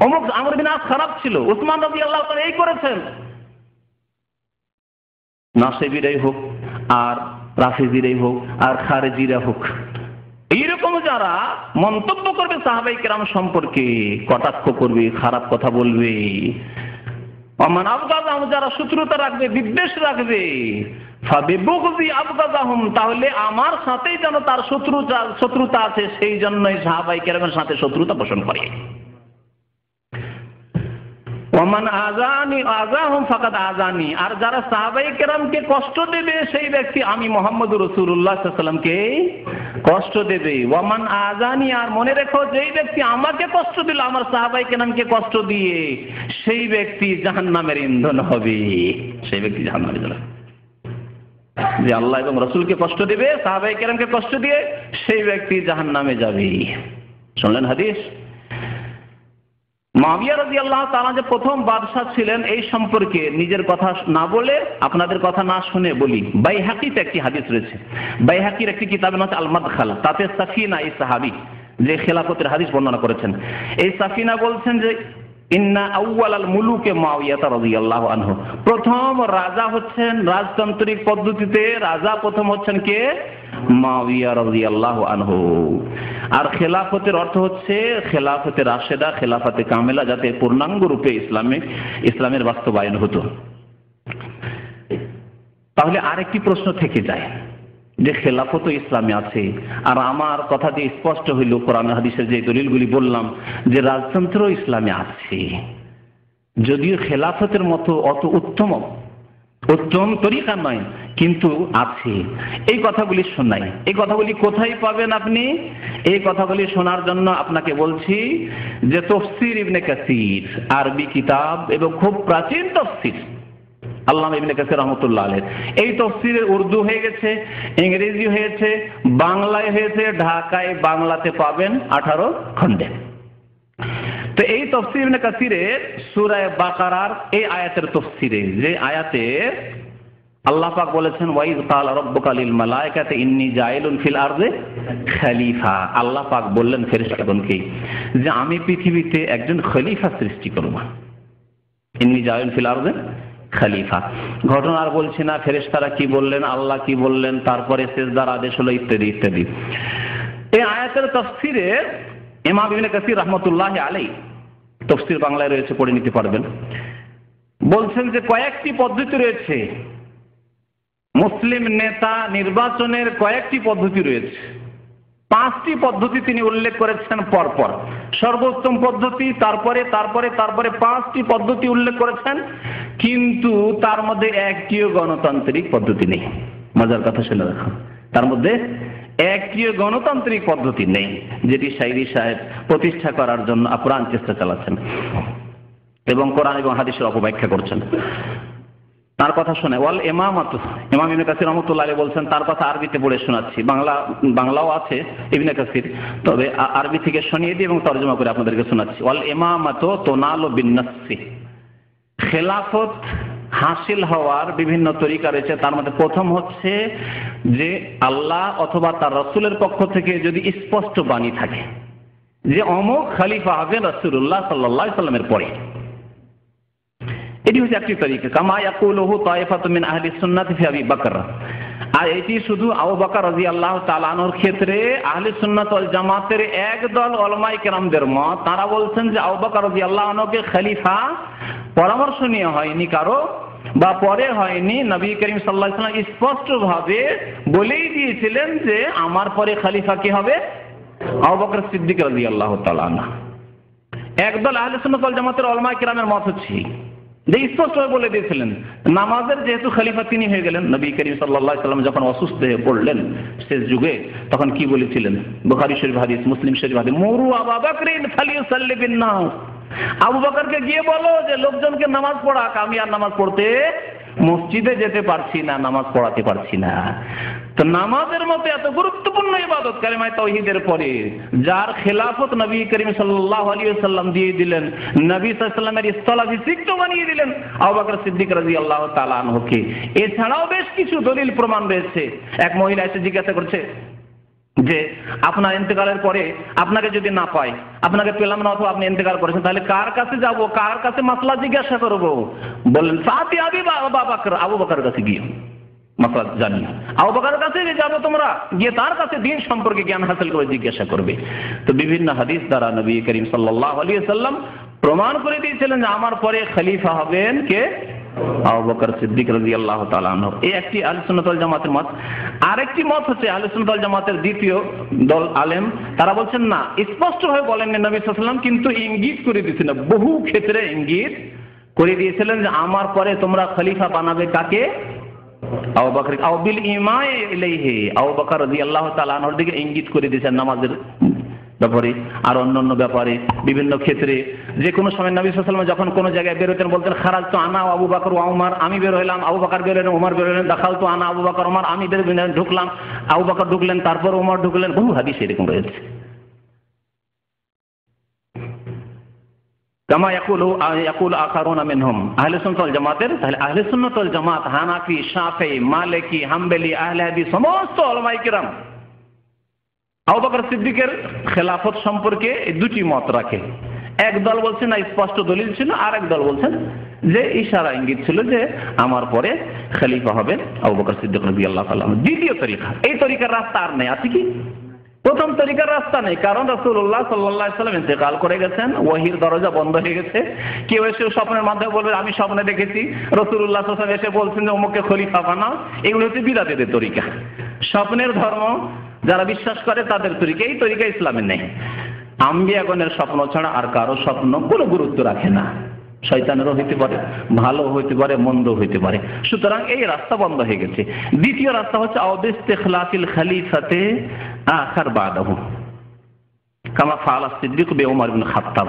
অমুক আমর বিন আস খারাপ ছিল, উসমান রাদিয়াল্লাহু তাআলা এই করেছেন। নাসিবিরাই হোক, আর রাফিজিরাই হোক, আর খারেজিরা হোক, এইরকম যারা মন্তব্য করবে সাহাবায়ে কেরাম সম্পর্কে, কটাক্ষ করবে, খারাপ কথা বলবে, ওমান আবগাদাহুম, যারা শত্রুতা রাখবে, বিদ্বেষ রাখবে, ফাবিবুগযি আবগাদাহুম, তাহলে আমার সাথেই যেন তার শত্রুতা আছে, সেই জন্যই সাহাবায়ে কেরামের সাথে শত্রুতা পোষণ করে। ওমান আযানি আযাহুম ফাকাদ আযানি, আর যারা সাহাবায়ে কেরামকে কষ্ট দেবে সেই ব্যক্তি আমি মুহাম্মদুর রাসূলুল্লাহ সাল্লাল্লাহু আলাইহি ওয়াসাল্লামকে কষ্ট দেবে। ওমান আযানি, আর মনে রেখো যেই ব্যক্তি আমাকে কষ্ট দিল, আমার সাহাবায়ে কেরামকে কষ্ট দিয়ে, সেই ব্যক্তি জাহান্নামের ইন্ধন হবে, সেই ব্যক্তি জাহান্নামে যাবে। যে আল্লাহ এবং রাসূলকে কষ্ট দেবে, সাহাবায়ে কেরামকে কষ্ট দিয়ে, সেই ব্যক্তি জাহান্নামে যাবে। শুনলেন হাদিস? মুআবিয়া রাদিয়াল্লাহু তাআলা যে প্রথম বাদশা ছিলেন, এই সম্পর্কে নিজের কথা না বলে, আপনাদের কথা না শুনে বলি। বাইহাকিতে একটি হাদিস রয়েছে, বাইহাকির একটি কিতাবের নাম আল মাদখাল, তাতে সাফিনা, এই সাহাবী যে খেলাফতের হাদিস বর্ণনা করেছেন, এই সাফিনা বলছেন যে ইন্না আউয়ালাল মুলুকে মুআবিয়া রাদিয়াল্লাহু আনহু, প্রথম রাজা হচ্ছেন রাজতান্ত্রিক পদ্ধতিতে, রাজা প্রথম হচ্ছেন কে? মুআবিয়া রাদিয়াল্লাহু আনহু। আর খেলাফতের অর্থ হচ্ছে খেলাফতে রাশেদা, খেলাফতে কামেলা, যাতে পূর্ণাঙ্গ রূপে ইসলামের বাস্তবায়ন হতো। তাহলে আরেকটি প্রশ্ন থেকে যায় যে খেলাফত ইসলামে আছে, আর আমার কথা দিয়ে স্পষ্ট হইল কোরআন হাদিসের যে দলিলগুলি বললাম যে রাজতন্ত্র ইসলামে আছে, যদিও খেলাফতের মতো অত উত্তম তরিকা নয়, কিন্তু আছে। এই কথাগুলি শোনাই, এই কথাগুলি কোথায় পাবেন আপনি? এই কথাগুলি শোনার জন্য আপনাকে বলছি যে তাফসীর ইবনে কাসির, আরবি কিতাব এবং খুব প্রাচীন তাফসীর, আল্লামা ইবনে কাসির রাহমাতুল্লাহ আলাইহি, এই তাফসীরের উর্দু হয়ে গেছে, ইংরেজি হয়েছে, বাংলায় হয়েছে, ঢাকায় বাংলাতে পাবেন 18 খণ্ডে। তো এই তাফসীর ইবনে কাসিরের সূরা বাকারার এই আয়াতের তাফসীরে, যে আয়াতে আল্লাহ পাক বলেছেন ওয়াইজ ক্বালা রাব্বুকা লিল মালায়েকাতি ইন্নী জাইলুন ফিল আরদি খলিফা, আল্লাহ পাক বললেন ফেরেশতাগণকে যে আমি পৃথিবীতে একজন খলিফা সৃষ্টি করব। ইন্নী জাইলুন ফিল আরদি খলিফা, ঘটনা আর বলছি না, ফেরেশতারা কি বললেন, আল্লাহ কি বললেন, তারপরে সিজদার আদেশ হলো, ইত্যাদি ইত্যাদি। এই আয়াতের তাফসীরে ইমাম ইবনে কাসির রাহমাতুল্লাহি আলাইহি, তাফসীর বাংলায় রয়েছে, পড়ে নিতে পারবেন, বলছেন যে কয়েকটি পদ্ধতি রয়েছে, মুসলিম নেতা নির্বাচনের কয়েকটি পদ্ধতি রয়েছে। 5টি পদ্ধতি তিনি উল্লেখ করেছেন পরপর, সর্বোত্তম পদ্ধতি, তারপরে তারপরে তারপরে 5টি পদ্ধতি উল্লেখ করেছেন, কিন্তু তার মধ্যে একটিও গণতান্ত্রিক পদ্ধতি নেই। মজার কথা শুনে রাখুন, তার মধ্যে একটিও গণতান্ত্রিক পদ্ধতি নেই, যেটি সাইদি সাহেব প্রতিষ্ঠা করার জন্য আপ্রাণ চেষ্টা চালাচ্ছেন এবং কোরআন এবং হাদিসের অপব্যাখ্যা করছেন। তার কথা শুনে ওয়াল ইমামাত, ইমাম ইবনে কাসির রাহমাতুল্লাহি আলাইহি বলছেন, তার কথা আরবিতে পড়ে শোনাচ্ছি, বাংলাও আছে ইবনে কাসির, তবে আরবি থেকে শুনিয়ে দিই এবং তরজমা করে আপনাদেরকে শোনাচ্ছি। ওয়াল ইমামাত তুনালু বিন-নাসি, খেলাফত হাসিল হওয়ার বিভিন্ন তরিকা রয়েছে। তার মধ্যে প্রথম হচ্ছে যে আল্লাহ অথবা তার রাসূলের পক্ষ থেকে যদি স্পষ্ট বাণী থাকে যে অমুক খলিফা হবেন রাসূলুল্লাহ সাল্লাল্লাহু আলাইহি সাল্লামের পরে, এটি হচ্ছে একটি তরিকা। কামা ইয়াকুলুহু তায়েফাতুম মিন আহলি সুন্নাতি ফি আবি বকর, আর এটি শুধু আবু বকর রাদিয়াল্লাহু তাআলা আনহুর ক্ষেত্রে আহলে সুন্নাত ওয়াল জামাতের একদল উলামায়ে কেরামদের মত। তারা বলছেন যে আবু বকর রাদিয়াল্লাহু আনহুকে খলিফা পরামর্শ নিয়ে হয়নি কারো, বা পরে হয়নি, নবী করিম সাল্লাল্লাহু আলাইহি ওয়াসাল্লাম স্পষ্টভাবে বলেই দিয়েছিলেন যে আমার পরে খলিফা কি হবে, আবু বকর সিদ্দিক রাদিয়াল্লাহু তাআলা আনহু। একদল আহলে সুন্নাত ওয়াল জামাতের উলামায়ে কেরামের মত হচ্ছে যে স্পষ্টভাবে বলে দিয়েছিলেন নামাজের যেহেতু খলিফা তিনি হয়ে গেলেন। নবী করিম সাল্লাল্লাহু আলাইহি ওয়াসাল্লাম যখন অসুস্থ হয়ে পড়লেন শেষ যুগে, তখন কি বলেছিলেন, বুখারী শরীফ হাদিস, মুসলিম শরীফ হাদিস, মুরু আবু বকরিন ফালিয়ুসাল্লি বিন-নাস, আবু বকরকে গিয়ে বলো যে লোকজনকে নামাজ পড়াক, আমি আর নামাজ পড়তে মসজিদে যেতে পারছি না, নামাজ পড়াতে পারছি না। তো নামাজের মতো এত গুরুত্বপূর্ণ ইবাদত কালিমায়ে তাওহীদের পরে যার খেলাফত নবী করিম সাল্লাল্লাহু আলাইহি ওয়াসাল্লাম দিয়ে দিলেন, নবী সাল্লাল্লাহু আলাইহি ওয়াসাল্লামের স্থলাভিষিক্ত বানিয়ে দিলেন আবু বকর সিদ্দিক রাদিয়াল্লাহু তাআলা আনহুকে। এছাড়াও বেশ কিছু দলিল প্রমাণ রয়েছে। এক মহিলা এসে জিজ্ঞাসা করছে যে আপনার ইন্তেকালের পরে আপনাকে যদি না পাই, আপনাকে পেলাম না, অথবা আপনি ইন্তেকাল করেছেন, তাহলে কার কাছে যাব, কার কাছে মাসলা জিজ্ঞাসা করব? বললেন ফাতি আবি বকর, আবু বকরের কাছে গিয়ে মাসলা জানি, আবু বকরের কাছে যাবো, তোমরা গিয়ে তার কাছে দ্বীন সম্পর্কে জ্ঞান হাসিল করে জিজ্ঞাসা করবে। তো বিভিন্ন হাদিস দ্বারা নবী করিম সাল্লাল্লাহু আলাইহি ওয়াসাল্লাম প্রমাণ করে দিয়েছিলেন যে আমার পরে খলিফা হবেন কে, আবু বকর সিদ্দিক রাদিয়াল্লাহু তাআলা আনহু। এই একটি আহলে সুন্নাত ওয়াল জামাতের মত। আরেকটি মত হচ্ছে আহলে সুন্নাত ওয়াল জামাতের দ্বিতীয় দল আলেম, তারা বলছেন না, স্পষ্টভাবে বলেননি নবী সাল্লাল্লাহু আলাইহি ওয়াসাল্লাম, কিন্তু ইঙ্গিত করে দিয়েছিলেন, বহু ক্ষেত্রে ইঙ্গিত করে দিয়েছিলেন যে আমার পরে তোমরা খলিফা বানাবে কাকে, আবু বকর, আও বিল ইমায়ে ইলাইহি, আবু বকর রাদিয়াল্লাহু তাআলা আনহুর দিকে ইঙ্গিত করে দিয়েছেন নামাজের ব্যাপারে আর অন্যান্য ব্যাপারে বিভিন্ন ক্ষেত্রে। যে কোনো সময় নবী সাল্লাল্লাহু আলাইহি ওয়াসাল্লাম যখন কোনো জায়গায় বের হতেন বলতেন খারাজতু আনা আবু বকর ওয়া উমর, আমি বের হইলাম, আবু বকর বের হলেন, ওমর বের হলেন, দাখালতু আনা আবু বকর ওমর, আমি বের হইলাম, ঢুকলাম, আবু বকর ঢুকলেন, তারপর ওমর ঢুকলেন। বহু হাদিস এরকম রয়েছে। কামা ইয়াকুলু আখারুনা মিনহুম, আহলে সুন্নাত ওয়াল জামাতের, তাহলে আহলে সুন্নাত ওয়াল জামাত হানাফি, শাফিঈ, মালিকি, হাম্বলি, আহলে হাদিস সমস্ত উলামায়ে কিরাম আবু বকর সিদ্দিকের খেলাফত সম্পর্কে দুটি মত রাখে। এক দল বলছেন না, স্পষ্ট দলিল ছিল, আর এক দল বলছেন যে ইশারা ইঙ্গিত ছিল যে আমার পরে খলিফা হবে আবু বকর সিদ্দিক রাদিয়াল্লাহু তাআলা। দ্বিতীয় তরিকা, এই তরিকার রাস্তা আর নেই, আছে কি? প্রথম তরিকার রাস্তা নেই, কারণ রাসূলুল্লাহ সাল্লাল্লাহু আলাইহি ওয়াসাল্লাম ইন্তেকাল করে গেছেন, ওহীর দরজা বন্ধ হয়ে গেছে। কেউ এসে স্বপ্নের মাধ্যমে বলবে আমি স্বপ্নে দেখেছি রাসূলুল্লাহ সাল্লাল্লাহু আলাইহি ওয়াসাল্লাম এসে বলছেন যে অমুককে খলিফা বানাও, এগুলো হচ্ছে বিদআতের তরিকা, স্বপ্নের ধর্ম যারা বিশ্বাস করে তাদের তরিকা। এই তরিকা ইসলামে নেই। আম্বিয়াগণের স্বপ্ন ছাড়া আর কারো স্বপ্ন কোনো গুরুত্ব রাখে না। শয়তানেরও হইতে পারে, ভালো হইতে পারে, মন্দ হইতে পারে। সুতরাং এই রাস্তা বন্ধ হয়ে গেছে। দ্বিতীয় রাস্তা হচ্ছে আউবিস্তিখলাফিল খলিফাতে আখার বাদাহু কামা ফাআলা সিদ্দিক বে ওমর ইবনে খাত্তাব,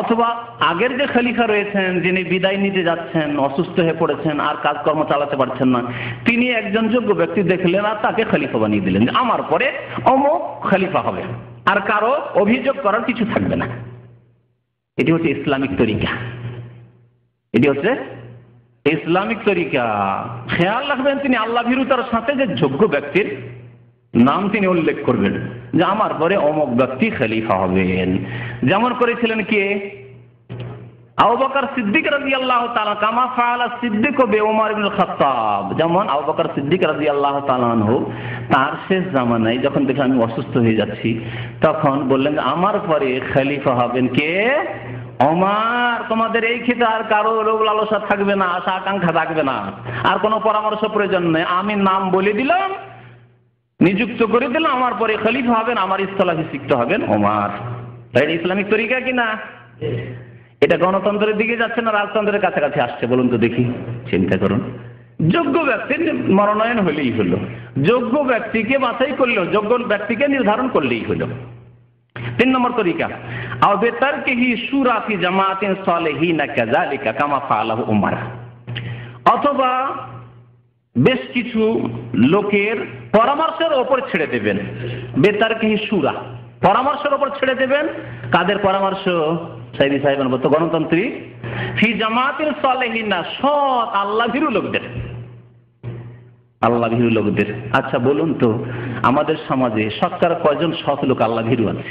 অথবা আগের যে খলিফা রয়েছেন যিনি বিদায় নিতে যাচ্ছেন, অসুস্থ হয়ে পড়েছেন, আর কাজকর্ম চালাতে পারছেন না, তিনি একজন যোগ্য ব্যক্তি দেখলেন আর তাকে খলিফা বানিয়ে দিলেন যে আমার পরে অমুক খলিফা হবে, আর কারো অভিযোগ করার কিছু থাকবে না। এটি হচ্ছে ইসলামিক তরিকা, এটি হচ্ছে ইসলামিক তরিকা। খেয়াল রাখবেন তিনি আল্লাহ ভীরুতার সাথে যে যোগ্য ব্যক্তির নাম তিনি উল্লেখ করবেন যে আমার পরে অমুক ব্যক্তি খলিফা হবেন। যেমন করেছিলেন কে? আবু বকর সিদ্দিক রাদিয়াল্লাহু তাআলা, কামা ফাআলা সিদ্দিক ও ওমর ইবনে খাত্তাব। যেমন আবু বকর সিদ্দিক রাদিয়াল্লাহু তাআলা আনহু তার শেষ জামানায় যখন দেখলেন আমি অসুস্থ হয়ে যাচ্ছি, তখন বললেন যে আমার পরে খলিফা হবেন কে? ওমর। তোমাদের এই ক্ষেত্রে আর কারো লোভ লালসা থাকবে না, আশা আকাঙ্ক্ষা থাকবে না, আর কোনো পরামর্শ প্রয়োজন নেই। আমি নাম বলে দিলাম, নিযুক্ত করে দিলাম, আমার পরে খলিফা হবেন, আমার স্থলাভিষিক্ত হবেন ওমর। তাই ইসলামিক তরিকা কিনা? এটা গণতন্ত্রের দিকে যাচ্ছে না রাজতন্ত্রের কাছাকাছি আসছে? বলুন তো দেখি, চিন্তা করুন। যোগ্য ব্যক্তির মনোনয়ন হলেই হলো, যোগ্য ব্যক্তিকে বাছাই করলেও, যোগ্য ব্যক্তিকে নির্ধারণ করলেই হলো। 3 নম্বর তরিকা, আও বেতারকিহি শুরা ফি জামাতিন সালিহিন কাযালিকা কামা ফাআলাহু উমর। অথবা বেশ কিছু লোকের পরামর্শের ওপর ছেড়ে দেবেন। বেতারকিহি শুরা, পরামর্শের ওপর ছেড়ে দেবেন। কাদের পরামর্শ? সাইদি সাহেবের মতো গণতান্ত্রিক। ফি জামাতিন সালিহিন, সৎ আল্লাহ ভীরু লোকদের, আল্লাহ ভীরু লোকদের। আচ্ছা বলুন তো আমাদের সমাজে শতকরা কয়জন সৎ লোক আল্লাহ ভীরু আছে?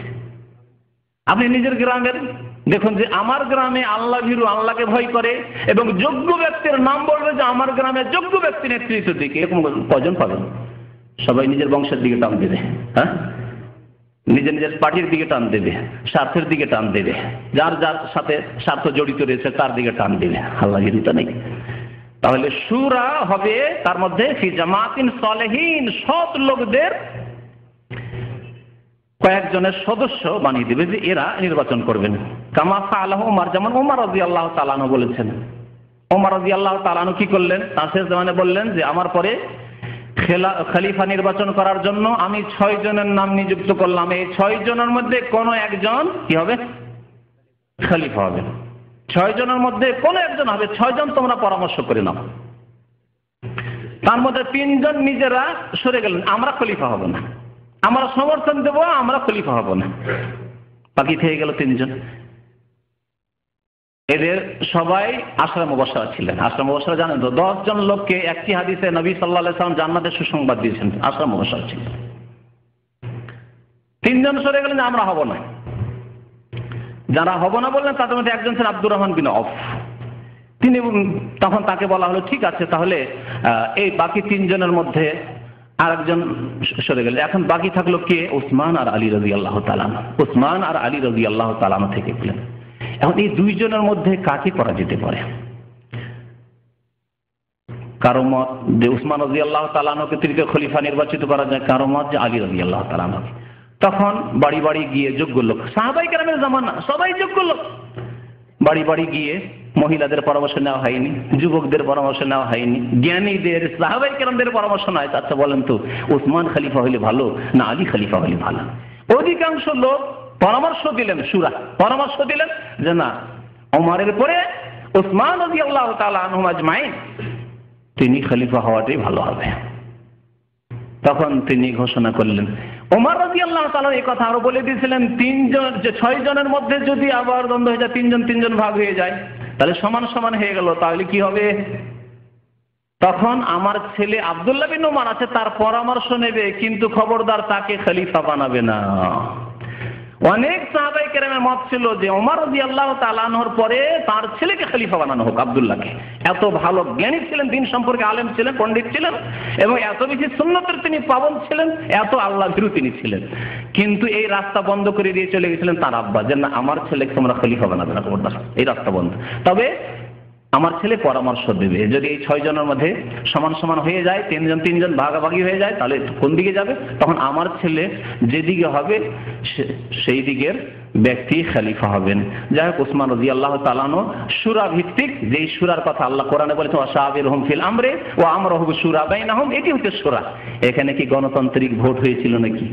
আপনি নিজের গ্রামের দেখুন যে আমার গ্রামে আল্লাহ ভীরু, আল্লাহকে ভয় করে এবং যোগ্য ব্যক্তির নাম বলবে যে আমার গ্রামে যোগ্য ব্যক্তি নেতৃত্ব দিকে, এরকম কয়জন পাবেন? সবাই নিজের বংশের দিকে টান দেবে, হ্যাঁ, নিজের নিজের পার্টির দিকে টান দেবে, স্বার্থের দিকে টান দেবে, যার যার সাথে স্বার্থ জড়িত রয়েছে তার দিকে টান দেবে। আল্লাহ ভীরুতা নেই। তাহলে শুরা হবে তার মধ্যে ফি জামাতিন সালিহিন, সৎ লোকদের কয়েকজনের সদস্য বানিয়ে দেবে যে এরা নির্বাচন করবেন। কামা ফাআলাহু উমর, যেমন ওমর রাদিয়াল্লাহু তাআলা আনহু বলেছেন। ওমর রাদিয়াল্লাহু তাআলা আনহু কি করলেন? তার শেষ জামানে বললেন যে আমার পরে খলিফা নির্বাচন করার জন্য আমি 6 জনের নাম নিযুক্ত করলাম। এই 6 জনের মধ্যে কোনো একজন কি হবে? খলিফা হবে। 6 জনের মধ্যে কোনো একজন হবে। 6 জন তোমরা পরামর্শ করে নাও। তার মধ্যে 3 জন নিজেরা সরে গেলেন, আমরা খলিফা হব না, আমরা সমর্থন দেব, আমরা খলিফা হব না। বাকি থেকে গেল 3 জন। এদের সবাই আশরা মুবাশশারা ছিলেন। আশরা মুবাশশারা জানেন তো, 10 জন লোককে একটি হাদিসে নবী সাল্লাল্লাহু আলাইহি ওয়াসাল্লাম জান্নাতের সুসংবাদ দিয়েছেন, আশরা মুবাশশারা ছিলেন। 3 জন সরে গেলেন, আমরা হব না। যারা হব না বললেন তাদের মধ্যে একজন ছিলেন আব্দুর রহমান বিন আউফ। তিনি তখন তাকে বলা হলো ঠিক আছে তাহলে এই বাকি 3 জনের মধ্যে আরেকজন সরে গেলেন। এখন বাকি থাকলো কে? উসমান আর আলী রাদিয়াল্লাহু তাআলা। উসমান আর আলী রাদিয়াল্লাহু তাআলা থেকে গেলেন। এখন এই 2 জনের মধ্যে কাকে করা যেতে পারে? কারো মত যে উসমান রাদিয়াল্লাহু তাআলাকে তৃতীয় খলিফা নির্বাচিত করা যায়, কারো মত যে আলী রাদিয়াল্লাহু তাআলা। তখন বাড়ি বাড়ি গিয়ে যোগ্য লোক, সাহাবায়ে কেরামের জামানা সবাই যোগ্য লোক, বাড়ি বাড়ি গিয়ে মহিলাদের পরামর্শ নেওয়া হয়নি, যুবকদের পরামর্শ নেওয়া হয়নি, জ্ঞানীদের সাহাবায়ে কেরামদের পরামর্শ নয়। আচ্ছা বলেন তো উসমান খলিফা হলে ভালো না আলী খলিফা হলে ভালো? অধিকাংশ লোক পরামর্শ দিলেন, শুরা পরামর্শ দিলেন যে না, ওমরের পরে উসমান রাদিয়াল্লাহু তাআলা আনহুম আজমাইন তিনি খলিফা হওয়াটাই ভালো হবে। তখন তিনি ঘোষণা করলেন, ওমর রাদিয়াল্লাহু তাআলা এই কথা আরো বলে দিয়েছিলেন 3 জন, যে 6 জনের মধ্যে যদি আবার দ্বন্দ্ব হয়ে যায়, 3 জন ভাগ হয়ে যায়, তাহলে সমান সমান হয়ে গেল, তাহলে কি হবে? তখন আমার ছেলে আব্দুল্লাহ বিন ওমর আছে, তার পরামর্শ নেবে, কিন্তু খবরদার তাকে খলিফা বানাবে না। অনেক সাহাবায়ে কেরামের মত ছিল যে ওমর রাদিয়াল্লাহু তাআলা আনহুর পরে তার ছেলেকে খলিফা বানানো হোক, আব্দুল্লাহকে। এত ভালো জ্ঞানী ছিলেন, দিন সম্পর্কে আলেম ছিলেন, পণ্ডিত ছিলেন, এবং এত বেশি সুন্নতের তিনি পাবন ছিলেন, এত আল্লাহ ভীরু তিনি ছিলেন। কিন্তু এই রাস্তা বন্ধ করে দিয়ে চলে গেছিলেন তার আব্বা, যে না আমার ছেলেকে তোমরা খলিফা বানাবে না, খবরদার, এই রাস্তা বন্ধ। তবে আমার ছেলে পরামর্শ দেবে, যদি এই 6 জনের মধ্যে সমান সমান হয়ে যায়, 3 জন ভাগাভাগি হয়ে যায়, তাহলে কোন দিকে যাবে? তখন আমার ছেলে যেদিকে হবে সেই দিকের ব্যক্তি খলিফা হবেন। যাই হোক, উসমান রাদিয়াল্লাহু তাআলা আনহু সূরা ভিত্তিক, যেই সূরার কথা আল্লাহ কোরআনে বলেছেন ওয়াশাবিরহুম ফিল আমরি ওয়া আমরুহু শুরা বাইনাহুম, এটি হচ্ছে সূরা। এখানে কি গণতান্ত্রিক ভোট হয়েছিল নাকি?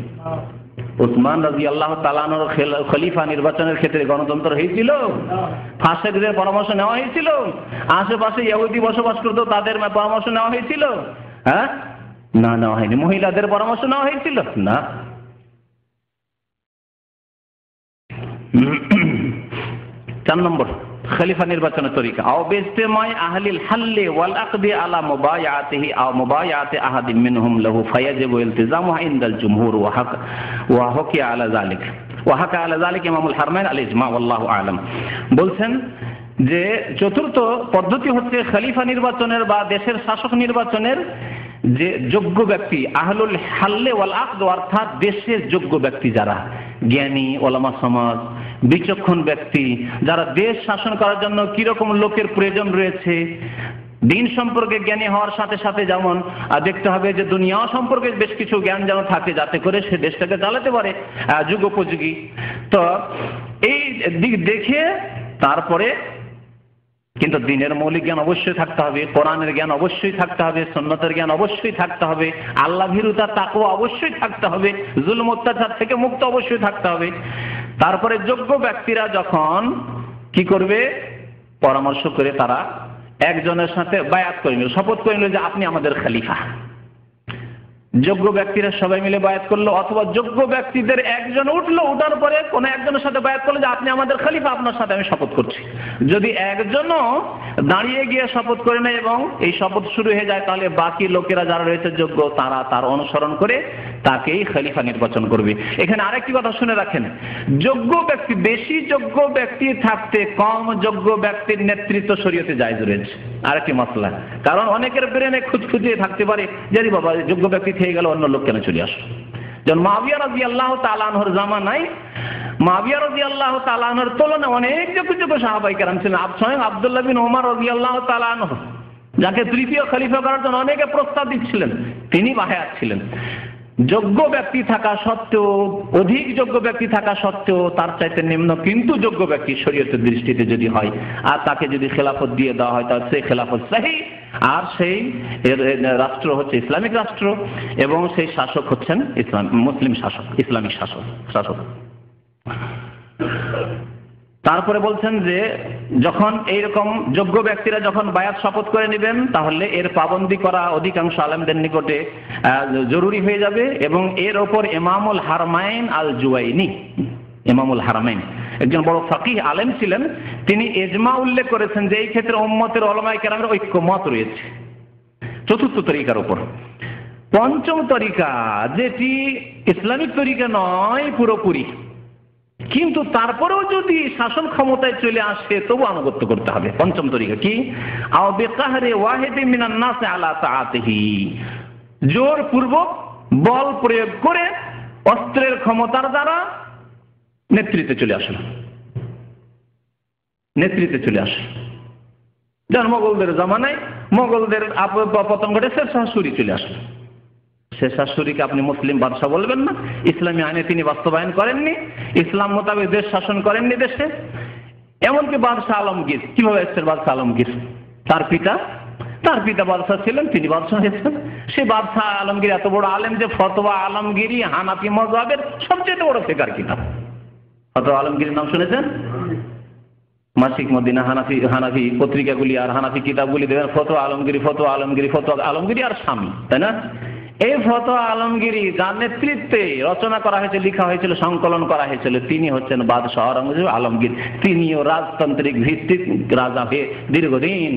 উসমান রাদিয়াল্লাহু তাআলা আনহুর খলিফা নির্বাচনের ক্ষেত্রে গণতন্ত্র হয়েছিল? ফাসিকদের পরামর্শ নেওয়া হয়েছিল? আশেপাশে ইহুদি বসবাস করতো, তাদের পরামর্শ নেওয়া হয়েছিল? হ্যাঁ, না, নেওয়া হয়নি। মহিলাদের পরামর্শ নেওয়া হয়েছিল? না। 4 নম্বর খলিফা নির্বাচনের তরিকা, আও বিজতিমাই আহলিল হাল্লি ওয়াল আকদি আলা মুবায়াতিহি আও মুবায়াতি আহাদিন মিনহুম লাহু ফায়াজিবু ইলতিজামুহা ইনদাল জুমহুর ওয়া হুকিয়া আলা যালিক ওয়া হাকা আলা যালিক ইমামুল হারমাইন আল ইজমা ওয়াল্লাহু আ'লাম। বলছেন যে চতুর্থ পদ্ধতি হচ্ছে খলিফা নির্বাচনের বা দেশের শাসক নির্বাচনের যে যোগ্য ব্যক্তি, আহলুল হাল্লে ওয়াল আকদ, অর্থাৎ দেশের যোগ্য ব্যক্তি যারা জ্ঞানী, ওলামা সমাজ, বিচক্ষণ ব্যক্তি, যারা দেশ শাসন করার জন্য কিরকম লোকের প্রয়োজন রয়েছে, দিন সম্পর্কে জ্ঞানী হওয়ার সাথে সাথে যেমন দেখতে হবে যে দুনিয়া সম্পর্কে বেশ কিছু জ্ঞান যেন থাকে, যাতে করে সে দেশটাকে চালাতে পারে যুগোপযোগী। তো এই দিক দেখে তারপরে কিন্তু দিনের মৌলিক জ্ঞান অবশ্যই থাকতে হবে, কোরআনের জ্ঞান অবশ্যই থাকতে হবে, সুন্নতের জ্ঞান অবশ্যই থাকতে হবে, আল্লাহ ভীরুতা তাকওয়া অবশ্যই থাকতে হবে, জুলুম অত্যাচার থেকে মুক্ত অবশ্যই থাকতে হবে। তারপরে যোগ্য ব্যক্তিরা যখন কি করবে, পরামর্শ করে তারা একজনের সাথে বায়াত করে নিল, শপথ করে নিল যে আপনি আমাদের খলিফা। যোগ্য ব্যক্তিরা সবাই মিলে বায়াত করলো, অথবা যোগ্য ব্যক্তিদের একজন উঠলো, উঠার পরে কোন একজনের সাথে বায়াত করলো যে আপনি আমাদের খলিফা, আপনার সাথে আমি শপথ করছি। যদি একজনও দাঁড়িয়ে গিয়ে শপথ করে নেয় এবং এই শপথ শুরু হয়ে যায়, তাহলে বাকি লোকেরা যারা রয়েছে যোগ্য, তারা তার অনুসরণ করে তাকেই খলিফা নির্বাচন করবে। এখানে আরেকটি কথা শুনে রাখেন, যোগ্য ব্যক্তি, বেশি যোগ্য ব্যক্তি থাকতে কম যোগ্য ব্যক্তির নেতৃত্ব শরীয়তে জায়েজ রয়েছে। আরেকটি মাসলা, কারণ অনেকের ব্রেনে খুঁজখুঁজিয়ে থাকতে পারে যে বাবা যোগ্য ব্যক্তি থেকে গেল, অন্য লোক কেন চলে আসলো। যেমন মুআবিয়া রাদিয়াল্লাহু তাআলা আনহুর জামানায় মুআবিয়া রাদিয়াল্লাহু তাআলা আনহুর তুলনায় অনেক যোগ্য সাহাবায়ে কেরাম ছিলেন। স্বয়ং আব্দুল্লাহ বিন ওমর রাদিয়াল্লাহু তাআলা আনহু, যাকে তৃতীয় খলিফা করার জন্য অনেকে প্রস্তাব দিচ্ছিলেন, তিনি বায়াত ছিলেন। যোগ্য ব্যক্তি থাকা সত্ত্বেও, অধিক যোগ্য ব্যক্তি থাকা সত্ত্বেও তার চাইতে নিম্ন কিন্তু যোগ্য ব্যক্তি শরীয়তের দৃষ্টিতে যদি হয়, আর তাকে যদি খেলাফত দিয়ে দেওয়া হয়, তাহলে সেই খেলাফত সহিহ, আর সেই রাষ্ট্র হচ্ছে ইসলামিক রাষ্ট্র, এবং সেই শাসক হচ্ছেন মুসলিম শাসক, ইসলামিক শাসক। তারপরে বলছেন যে যখন এইরকম যোগ্য ব্যক্তিরা যখন বায়াত শপথ করে নেবেন, তাহলে এর পাবন্দি করা অধিকাংশ আলেমদের নিকটে জরুরি হয়ে যাবে। এবং এর ওপর ইমামুল হারমাইন আল জুওয়াইনি, ইমামুল হারমাইন একজন বড় ফাকিহ আলেম ছিলেন, তিনি ইজমা উল্লেখ করেছেন যে এই ক্ষেত্রে উম্মতের উলামায়ে কেরামের ঐক্যমত রয়েছে চতুর্থ তরিকার উপর। পঞ্চম তরিকা, যেটি ইসলামিক তরিকা নয় পুরোপুরি, কিন্তু তারপরেও যদি শাসন ক্ষমতায় চলে আসে তবু আনুগত্য করতে হবে। পঞ্চম তরিকা কি, আও বিকাহরি ওয়াহিদি মিনান নাস আলা তাআতিহি, জোর পূর্বক বল প্রয়োগ করে অস্ত্রের ক্ষমতার দ্বারা নেতৃত্বে চলে আসলো, নেতৃত্বে চলে আসে। যেমন মোগলদের জামানায় মোগলদের পতন ঘটে, শেরশাহ সূরি চলে আসলো। শেরশাহ সূরিকে আপনি মুসলিম বাদশাহ বলবেন না, ইসলামী আইনে তিনি বাস্তবায়ন করেননি, ইসলাম মোতাবেক দেশ শাসন করেননি দেশে। এমনকি বাদশাহ আলমগীর, কিভাবে এসেছেন বাদশাহ আলমগীর, তার পিতা বাদশাহ ছিলেন, তিনি বাদশাহ হয়েছেন। সে বাদশাহ আলমগীর এত বড় আলেম যে ফতোয়া আলমগীরি হানাফি মাযহাবের সবচেয়ে বড় ফিকহ কিতাব। ফতোয়া আলমগীরের নাম শুনেছেন? মাসিক মদিনা হানাফি পত্রিকাগুলি আর হানাফি কিতাবগুলি দেবেন ফতোয়া আলমগীরি আর স্বামী, তাই না? এই ফতোয়া আলমগীরি যার নেতৃত্বে রচনা করা হয়েছে, লেখা হয়েছিল, সংকলন করা হয়েছিল, তিনি হচ্ছেন বাদশাহ আওরঙ্গজেব আলমগীর। তিনিও রাজতান্ত্রিক ভিত্তিক রাজা হয়ে দীর্ঘদিন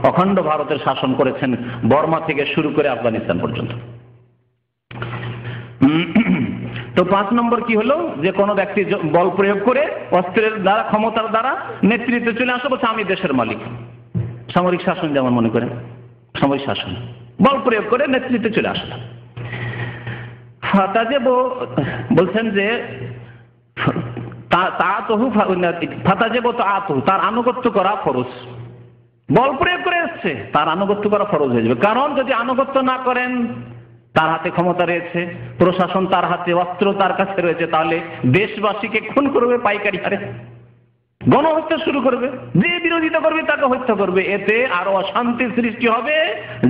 অখণ্ড ভারতের শাসন করেছেন, বর্মা থেকে শুরু করে আফগানিস্তান পর্যন্ত। তো 5 নম্বর কি হলো, যে কোনো ব্যক্তি বল প্রয়োগ করে অস্ত্রের দ্বারা, ক্ষমতার দ্বারা নেতৃত্বে চলে আসে, বলছে আমি দেশের মালিক। সামরিক শাসন যেমন মনে করেন, সামরিক শাসন বল প্রয়োগ করে নেতৃত্বে চলে আসলো। বলছেন যে তার আনুগত্য করা ফরজ। বল প্রয়োগ করে এসছে, তার আনুগত্য করা ফরজ হয়ে যাবে। কারণ যদি আনুগত্য না করেন, তার হাতে ক্ষমতা রয়েছে, প্রশাসন তার হাতে, অস্ত্র তার কাছে রয়েছে, তাহলে দেশবাসীকে খুন করবে পাইকারি হারে, গণহত্যা শুরু করবে, যে বিরোধিতা করবে তাকে হত্যা করবে। এতে আরো অশান্তি সৃষ্টি হবে।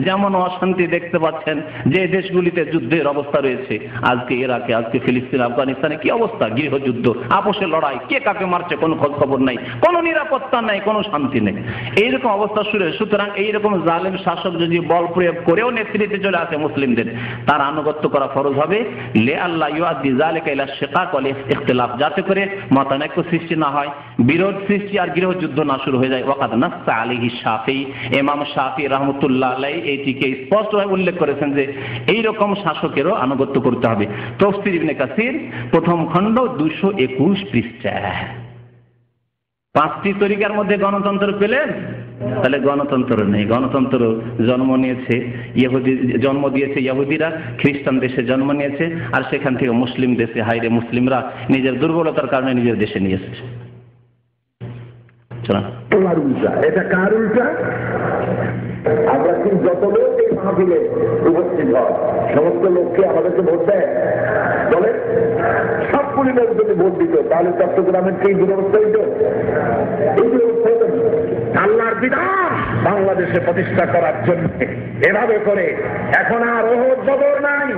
যেমন অশান্তি দেখতে পাচ্ছেন যে দেশগুলিতে যুদ্ধের অবস্থা রয়েছে, আজকে ইরাকে, আজকে ফিলিস্তিন, আফগানিস্তানে কি অবস্থা, গৃহযুদ্ধ, আপোষের লড়াই, কে কাকে মারছে কোনো খোঁজ খবর নাই, কোনো নিরাপত্তা নাই, কোনো শান্তি নেই, এইরকম অবস্থা শুরু হয়। সুতরাং এইরকম জালেম শাসক যদি বল প্রয়োগ করেও নেতৃত্বে চলে আসে মুসলিমদের, তার আনুগত্য করা ফরজ হবে। লে আল্লাহ ইউআদ্দি যালিকা ইলা শিকাক ওয়াল ইখতিলাফ, যাতে করে মতানৈক্য সৃষ্টি না হয়, বিরোধ সৃষ্টি আর গৃহযুদ্ধ না শুরু হয়ে যায়। ওয়াকাদ নাসসা আলাইহি শাফি, ইমাম শাফি রাহমাতুল্লাহ আলাইহি এইটিকে স্পষ্টভাবে উল্লেখ করেছেন যে এই রকম শাসকেরও আনুগত্য করতে হবে। তাফসীর ইবনে কাসির প্রথম খণ্ড 221 পৃষ্ঠা। 5টি তরিকার মধ্যে গণতন্ত্র পেলেন, তাহলে গণতন্ত্র নেই। গণতন্ত্র জন্ম দিয়েছে ইহুদিরা, খ্রিস্টান দেশে জন্ম নিয়েছে, আর সেখান থেকে মুসলিম দেশে হাইরে মুসলিমরা নিজের দুর্বলতার কারণে নিজের দেশে নিয়ে এসেছে। তোমার উল্টা, এটা কার উল্টা? আমরা কিন্তু যত লোক এই মাহফিলে উপস্থিত হয় সমস্ত লোককে আমাদেরকে ভোট দেয়, বলে সবগুলি লোক যদি ভোট দিত তাহলে চট্টগ্রামের কি দুরবস্থা হইত? এই দুরবস্থা হতো। আল্লাহর বিধান বাংলাদেশে প্রতিষ্ঠা করার জন্য এভাবে করে এখন আর ওহদ বদর নাই,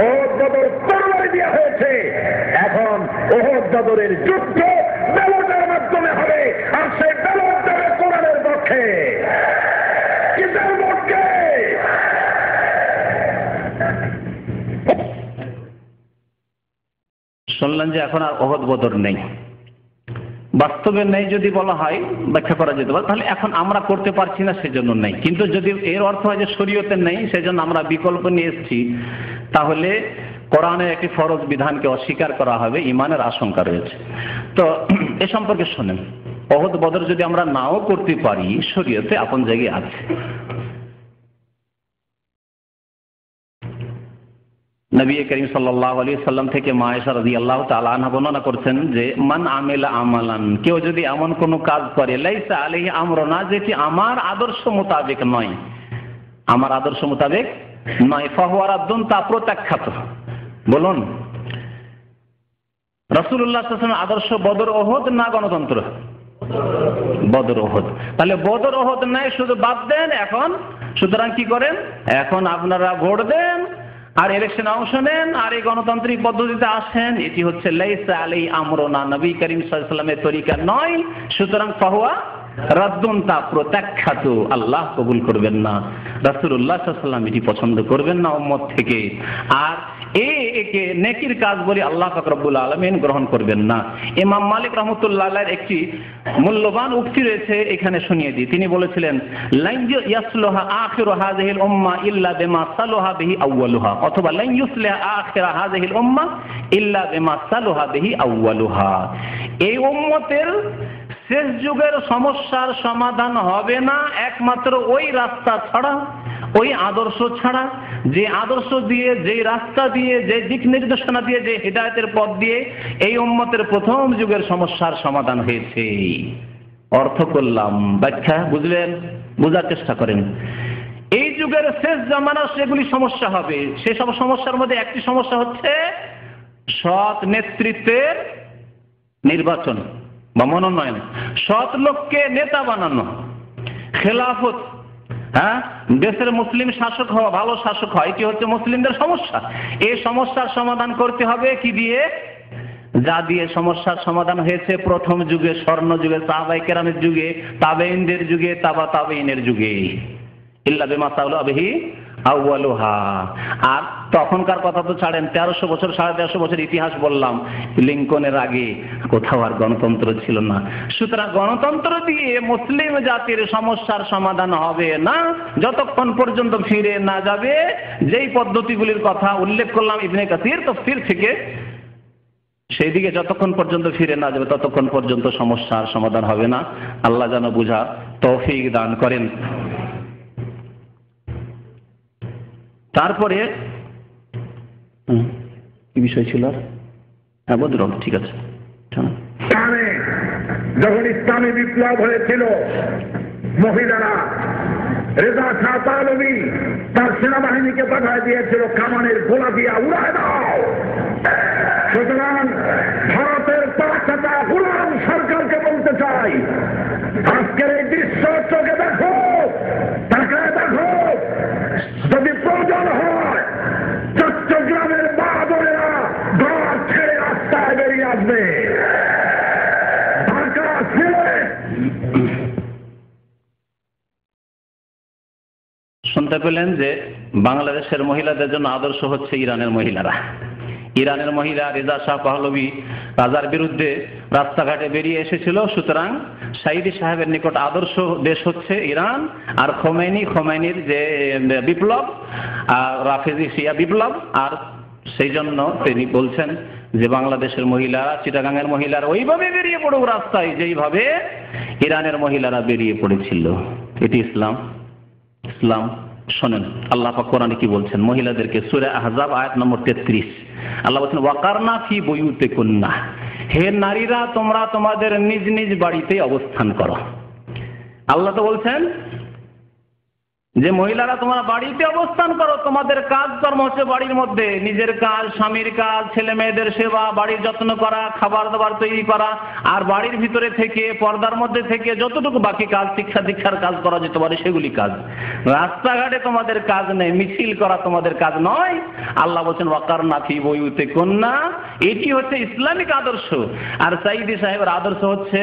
ওহদ বদর তরবারি দেওয়া হয়েছে। এখন ওহদ বদরের যুদ্ধ ব্যালটের মাধ্যমে হবে, আর সেই ব্যালট দেবে কোরআনের পক্ষে। কিসের পক্ষে? শুনলেন যে এখন আর ওহদ বদর নেই, বাস্তবে নেই যদি বলা হয় ব্যাখ্যা করা যেতে পারে, তাহলে এখন আমরা করতে পারছি না সেজন্য নেই। কিন্তু যদি এর অর্থ হয় যে শরীয়তে নেই সেজন্য আমরা বিকল্প নিয়ে এসেছি, তাহলে কোরআনের একটি ফরজ বিধানকে অস্বীকার করা হবে, ঈমানের আশঙ্কা রয়েছে। তো এ সম্পর্কে শোনেন, ওহদ বদর যদি আমরা নাও করতে পারি শরীয়তে আপন জায়গায় আছে। নবী করিম সাল্লাল্লাহু আলাইহি সাল্লাম থেকে মা আয়েশা রাদিয়াল্লাহু তাআলা আনহা বর্ণনা করছেন যে মান আমিলা আমালান, কেউ যদি এমন কোনো কাজ করে লাইসা আলাইহি আমরুনা, যেটি আমার আদর্শ মোতাবেক নয়, আমার আদর্শ মোতাবেক নয়, ফাহুয়া রাদ্দুন, তা প্রত্যাখ্যাত। বলুন রাসূলুল্লাহ সাল্লাল্লাহু আলাইহি ওয়াসাল্লাম আদর্শ বদর ওহদ না গণতন্ত্র? বদর ওহদ। তাহলে বদর ওহদ নাই, শুধু বাদ দেন এখন। সুতরাং কি করেন? এখন আপনারা ভোট দেন আর ইলেকশনে অংশ নেন আর এই গণতান্ত্রিক পদ্ধতিতে আসেন। এটি হচ্ছে লাইসা আলাইহি আমরুনা, নবী করিম সাল্লাল্লাহু আলাইহি ওয়াসাল্লামের তরিকা নয়, সুতরাং ফাহুয়া রাদ্দুন, তা প্রত্যাখ্যাত, আল্লাহ কবুল করবেন না, রাসূলুল্লাহ সাল্লাল্লাহু আলাইহি ওয়াসাল্লাম এটি পছন্দ করবেন না উম্মত থেকে। আর একে নেকির কাজ বলে আল্লাহ পাক রব্বুল আলামিন গ্রহণ করবেন না। ইমাম মালিক রাহমাতুল্লাহ আলাইহির একটি মূল্যবান উক্তি রয়েছে, এখানে শুনিয়ে দিই। তিনি বলেছিলেন লান ইয়াসলুহা আখিরু হাযিহিল উম্মাহ ইল্লা বিমা সালাহা বিহি আউয়ালুহা, অথবা লান ইউসলিহা আখিরা হাযিহিল উম্মাহ ইল্লা বিমা সালাহা বিহি আউয়ালুহা। এই উম্মতের শেষ যুগের সমস্যার সমাধান হবে না একমাত্র ওই রাস্তা ছাড়া, ওই আদর্শ ছাড়া, যে আদর্শ দিয়ে, যে রাস্তা দিয়ে, যে দিক নির্দেশনা দিয়ে, যে হিদায়াতের পথ দিয়ে এই উম্মতের প্রথম যুগের সমস্যার সমাধান হয়েছে। অর্থ করলাম, ব্যাখ্যা বুঝলেন? বোঝার চেষ্টা করেন। এই যুগের শেষ জামানা সেগুলি সমস্যা হবে। সেসব সমস্যার মধ্যে একটি সমস্যা হচ্ছে সৎ নেতৃত্বের নির্বাচন বা মনোনয়ন, সৎ লোককে নেতা বানানো, খেলাফত, দেশের মুসলিম শাসক হওয়া, ভালো শাসক হয়, এটি হচ্ছে মুসলিমদের সমস্যা। এই সমস্যার সমাধান করতে হবে কি দিয়ে? যা দিয়ে সমস্যার সমাধান হয়েছে প্রথম যুগে, স্বর্ণ যুগে, সাহাবায়ে কেরামের যুগে, তাবেঈনদের যুগে, তাবেঈনের যুগে, ইল্লা বিমা সালাহা বিহি আউয়ালুহা। আর তখনকার কথা তো ছাড়েন, 1300 বছর 1350 বছর ইতিহাস বললাম, লিঙ্কনের আগে কোথাও আর গণতন্ত্র ছিল না। সুতরাং গণতন্ত্র দিয়ে মুসলিম জাতির সমস্যার সমাধান হবে না যতক্ষণ পর্যন্ত ফিরে না যাবে যেই পদ্ধতিগুলির কথা উল্লেখ করলাম ইবনে কাসির তাফসীর থেকে, সেই দিকে যতক্ষণ পর্যন্ত ফিরে না যাবে ততক্ষণ পর্যন্ত সমস্যার সমাধান হবে না। আল্লাহ যেন বুঝা তৌফিক দান করেন। তারপরে কি বিষয় ছিল? বদর, ঠিক আছে। যখন ইসলামী বিপ্লব হয়েছিল, মহিলারা রেজা শাহ পাহলভী তার সেনাবাহিনীকে পাঠায় দিয়েছিল কামানের গোলা দিয়া উড়ায় দাও। সুতরাং ভারতের পাঁচটা গোলাম সরকারকে বলতে চাই, আজকের এই দৃশ্য চোখে দেখো, তাকায় দেখো, যদি প্রয়োজন হয় চট্টগ্রামের মা বোনেরা ঘর ছেড়ে রাস্তায় বেরিয়ে আসবে। ঢাকা, সিলেট। শুনতে পেলেন যে বাংলাদেশের মহিলাদের জন্য আদর্শ হচ্ছে ইরানের মহিলারা। ইরানের মহিলা রেজা শাহ পাহলভি রাজার বিরুদ্ধে রাস্তাঘাটে বেরিয়ে এসেছিল। সুতরাং সাইদি সাহেবের নিকট আদর্শ দেশ হচ্ছে ইরান, আর খোমেনির যে বিপ্লব, রাফেজি শিয়া বিপ্লব। আর সেই জন্য তিনি বলছেন যে বাংলাদেশের মহিলারা, চিটাগাংয়ের মহিলারা ওইভাবে বেরিয়ে পড়ুক রাস্তায় যেইভাবে ইরানের মহিলারা বেরিয়ে পড়েছিল। এটি ইসলাম? ইসলাম শোনেন আল্লাহ পাক কোরআনে কি বলছেন মহিলাদেরকে, সূরা আহজাব আয়াত নম্বর 33। আল্লাহ বলছেন ওয়াকারনা ফি বুয়ুতিকুন্না, হে নারীরা তোমরা তোমাদের নিজ নিজ বাড়িতে অবস্থান করো। আল্লাহ তো বলছেন যে মহিলারা তোমরা বাড়িতে অবস্থান করো, তোমাদের কাজকর্ম হচ্ছে বাড়ির মধ্যে নিজের কাজ, স্বামীর কাজ, ছেলে মেয়েদের সেবা, বাড়ির যত্ন করা, খাবার দাবার তৈরি করা, আর বাড়ির ভিতরে থেকে পর্দার মধ্যে থেকে যতটুকু বাকি কাজ, শিক্ষা দীক্ষার কাজ করা যেতে পারে সেগুলি কাজ। রাস্তাঘাটে তোমাদের কাজ নেই, মিছিল করা তোমাদের কাজ নয়। আল্লাহ বলছেন ওয়াকারনা ফি বুয়ুতিকুন্না, এটি হচ্ছে ইসলামিক আদর্শ। আর সাইদি সাহেবের আদর্শ হচ্ছে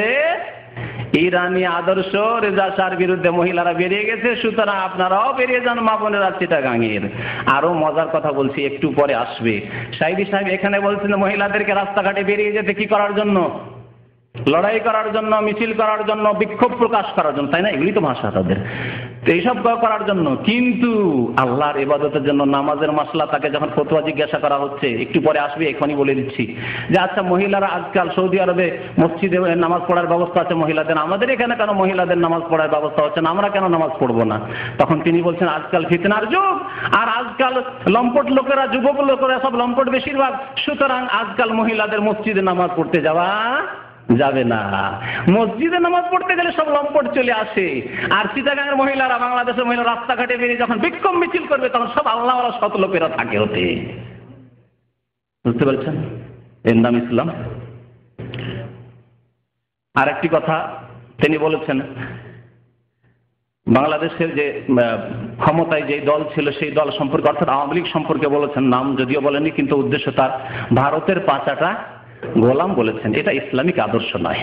ইরানি আদর্শ। রেজা শাহর বিরুদ্ধে মহিলারা বেরিয়ে গেছে, সুতরাং আপনারাও বেরিয়ে যান মা বোনেরা চিটাগাংয়ের। আরো মজার কথা বলছি, একটু পরে আসবে। সাইদি সাহেব এখানে বলছেন মহিলাদেরকে রাস্তাঘাটে বেরিয়ে যেতে কি করার জন্য? লড়াই করার জন্য, মিছিল করার জন্য, বিক্ষোভ প্রকাশ করার জন্য, তাই না? এগুলি তো ভাষা তাদের, এইসব করার জন্য। কিন্তু আল্লাহর ইবাদতের জন্য নামাজের মাসলা তাকে যখন ফতোয়া জিজ্ঞাসা করা হচ্ছে, একটু পরে আসবে, এখনই বলে দিচ্ছি যে আচ্ছা মহিলারা আজকাল সৌদি আরবে মসজিদে নামাজ পড়ার ব্যবস্থা আছে মহিলাদের, আমাদের এখানে কেন মহিলাদের নামাজ পড়ার ব্যবস্থা হচ্ছে না, আমরা কেন নামাজ পড়বো না? তখন তিনি বলছেন আজকাল ফিতনার যুগ, আর আজকাল লম্পট লোকেরা, যুবক লোকেরা সব লম্পট বেশিরভাগ, সুতরাং আজকাল মহিলাদের মসজিদে নামাজ পড়তে যাওয়া যাবে না। মসজিদে নামাজ পড়তে গেলে সব লম্পট চলে আসে। আর চিটাগাংয়ের মহিলারা, বাংলাদেশের মহিলা রাস্তাঘাটে বেরিয়ে যখন বিক্ষোভ মিছিল করবে তখন সব আল্লাহওয়ালা সৎ লোকেরা থাকে হতে। বুঝতে পারছেন? এর নাম ইসলাম। আর একটি কথা তিনি বলেছেন, বাংলাদেশের যে ক্ষমতায় যে দল ছিল সেই দল সম্পর্কে, অর্থাৎ আওয়ামী লীগ সম্পর্কে বলেছেন, নাম যদিও বলেনি কিন্তু উদ্দেশ্য তার ভারতের পাঁচাটা গোলাম বলেছেন। এটা ইসলামিক আদর্শ নয়।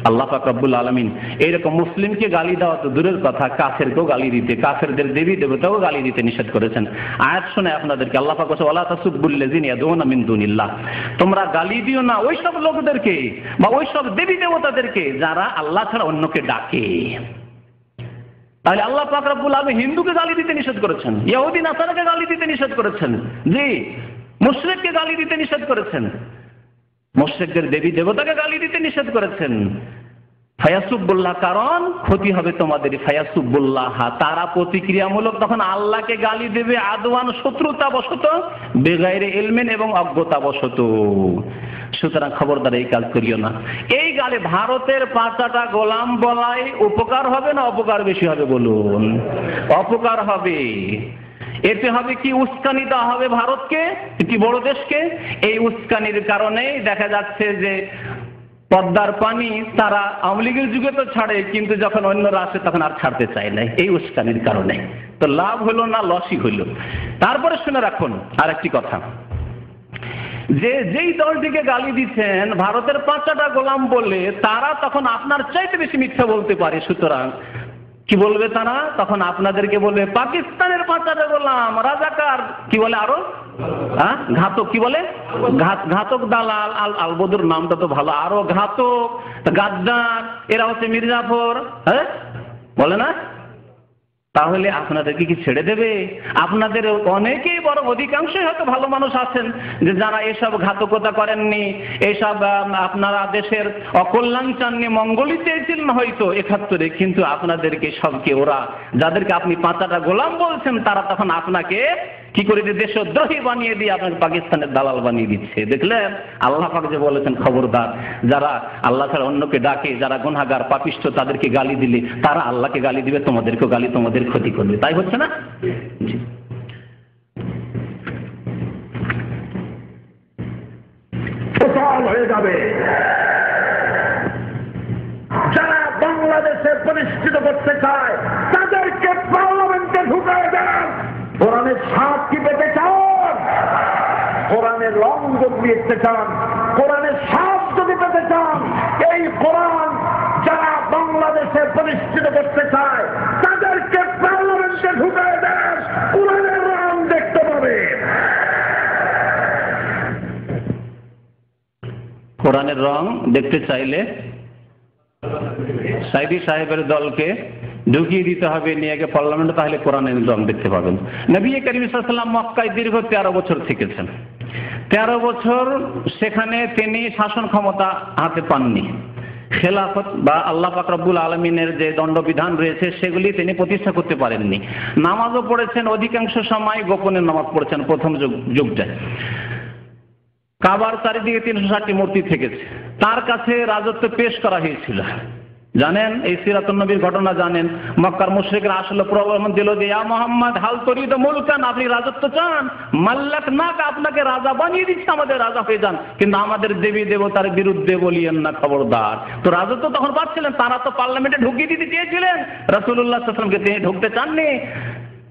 আল্লাহ পাক রব্বুল আলামিন এইরকম মুসলিমকে গালি দেওয়া তো দূরের কথা, কাফেরকেও গালি দিতে, কাফেরদের দেবী দেবতাও গালি দিতে নিষেধ করেছেন। আয়াত শুনে আপনাদেরকে আল্লাহ পাক বলেছে ওয়ালা তাসুব্বুল্লাযিনা ইয়াদউনা মিন দুনিল্লাহ, তোমরা গালি দিও না ওইসব লোকদেরকে বা ওইসব দেবী দেবতাদেরকে যারা আল্লাহ ছাড়া অন্যকে ডাকে। তাহলে আল্লাহ পাক রব্বুল আলামিন হিন্দুকে গালি দিতে নিষেধ করেছেন, ইহুদি নাসারাকে গালি দিতে নিষেধ করেছেন, জি মুশরিককে গালি দিতে নিষেধ করেছেন, মুশরিকদের দেবী দেবতাকে গালি দিতে নিষেধ করেছেন। ফায়াসুবুল্লাহ, কারণ ক্ষতি হবে তোমাদের। ফায়াসুবুল্লাহ, তারা প্রতিক্রিয়ামূলক তখন আল্লাহকে গালি দেবে আদওয়ান, শত্রুতা বশত, বেগাইরে ইলমিন, এবং অজ্ঞতা বশত। সুতরাং খবরদার এই কাজ করিও না। এই গালে ভারতের পাঁচাটা গোলাম বলাই উপকার হবে না অপকার বেশি হবে বলুন? অপকার হবে। এতে হবে কি, উস্কানি দেওয়া হবে ভারতকে, একটি বড় দেশকে। এই উস্কানির কারণেই দেখা যাচ্ছে যে পদ্মার পানি তারা আওয়ামী লীগের যুগে তো ছাড়ে, কিন্তু যখন অন্যরা আসে তখন আর ছাড়তে চায় না, এই উস্কানির কারণে। তো লাভ হলো না লসই হইল। তারপরে শুনে রাখুন আর একটি কথা, যে যেই দলটিকে গালি দিচ্ছেন ভারতের পাঁচটা গোলাম বলে, তারা তখন আপনার চাইতে বেশি মিথ্যা বলতে পারে। সুতরাং কি বলবে তারা? তখন আপনাদেরকে বলবে পাকিস্তানের পাঁচটা গোলাম, রাজাকার, কি বলে আরো ঘাতক, কি বলে ঘাতক দালাল। আল বদর নামটা তো ভালো, আরো ঘাতক, গাদ্দার, এরা হচ্ছে মির্জাফর, হ্যাঁ বলে না? তাহলে আপনাদেরকে কি ছেড়ে দেবে? আপনাদের অনেকেই, বড় অধিকাংশই হয়তো ভালো মানুষ আছেন যে যারা এসব ঘাতকতা করেননি, এসব আপনারা দেশের অকল্যাণ চাননি, মঙ্গলই চেয়েছিলেন হয়তো ৭১, কিন্তু আপনাদেরকে সবকে, ওরা যাদেরকে আপনি পাঁচাটা গোলাম বলছেন, তারা তখন আপনাকে কি করে দেশদ্রোহী বানিয়ে দিয়ে আপনাকে পাকিস্তানের দালাল বানিয়ে দিচ্ছে। দেখলেন আল্লাহ পাক যে বলেছেন খবরদার, যারা আল্লাহ ছাড়া অন্যকে ডাকে, যারা গুনাহগার পাপিষ্ঠ, তাদেরকে গালি দিলে তারা আল্লাহকে গালি দিবে, তোমাদেরকেও গালি, তোমাদের ক্ষতি করবে। তাই হচ্ছে না? হয়ে যাবে। যারা বাংলাদেশে প্রতিষ্ঠিত করতে চায় তাদেরকে পার্লামেন্টে ঢুকায় দেন। কোরআনের স্বাদ কি পেতে চান? কোরআনের রং যদি দেখতে চান, কোরআনের স্বাদ যদি পেতে চান, এই কোরআন যারা বাংলাদেশে প্রতিষ্ঠিত করতে চায় তাদেরকে পার্লামেন্টে ঢুকায় দেন, কোরআনের রং দেখতে পাবে। কোরআনের রং দেখতে চাইলে সাইদি সাহেবের দলকে ঢুকিয়ে দিতে হবে, নিয়ে গিয়ে পার্লামেন্টে, তাহলে কোরআনের রং দেখতে পাবেন। নবী করিম সাল্লাল্লাহু আলাইহি ওয়াসাল্লাম মক্কায় দীর্ঘ 13 বছর থেকেছেন। 13 বছর সেখানে তিনি শাসন ক্ষমতা হাতে পাননি। খেলাফত বা আল্লাহ পাক রব্বুল আলামিনের যে দণ্ডবিধান রয়েছে সেগুলি তিনি প্রতিষ্ঠা করতে পারেননি। নামাজও পড়েছেন, অধিকাংশ সময় গোপনে নামাজ পড়েছেন প্রথম যুগটায়। কাবার চারিদিকে 360টি মূর্তি থেকেছে। তার কাছে রাজত্ব পেশ করা হয়েছিল। জানেন, এই সিরাতুন নবীর ঘটনা জানেন। মক্কার মুশরিকরা আসলে প্রলোভন দিল যে ইয়া মুহাম্মদ হাল তরিদ মুলকান, আপনি রাজত্ব চান, মাল্লাকনাকা, আপনাকে রাজা বানিয়ে দিচ্ছে, আমাদের রাজা হয়ে যান, কিন্তু আমাদের দেবী দেবতার বিরুদ্ধে বলিয়েন না, খবরদার। তো রাজত্ব তখন পাচ্ছিলেন, তারা তো পার্লামেন্টে ঢুকিয়ে দিতে চেয়েছিলেন, রাসূলুল্লাহ সাল্লাল্লাহু আলাইহি ওয়াসাল্লামকে তিনি ঢুকতে চাননি।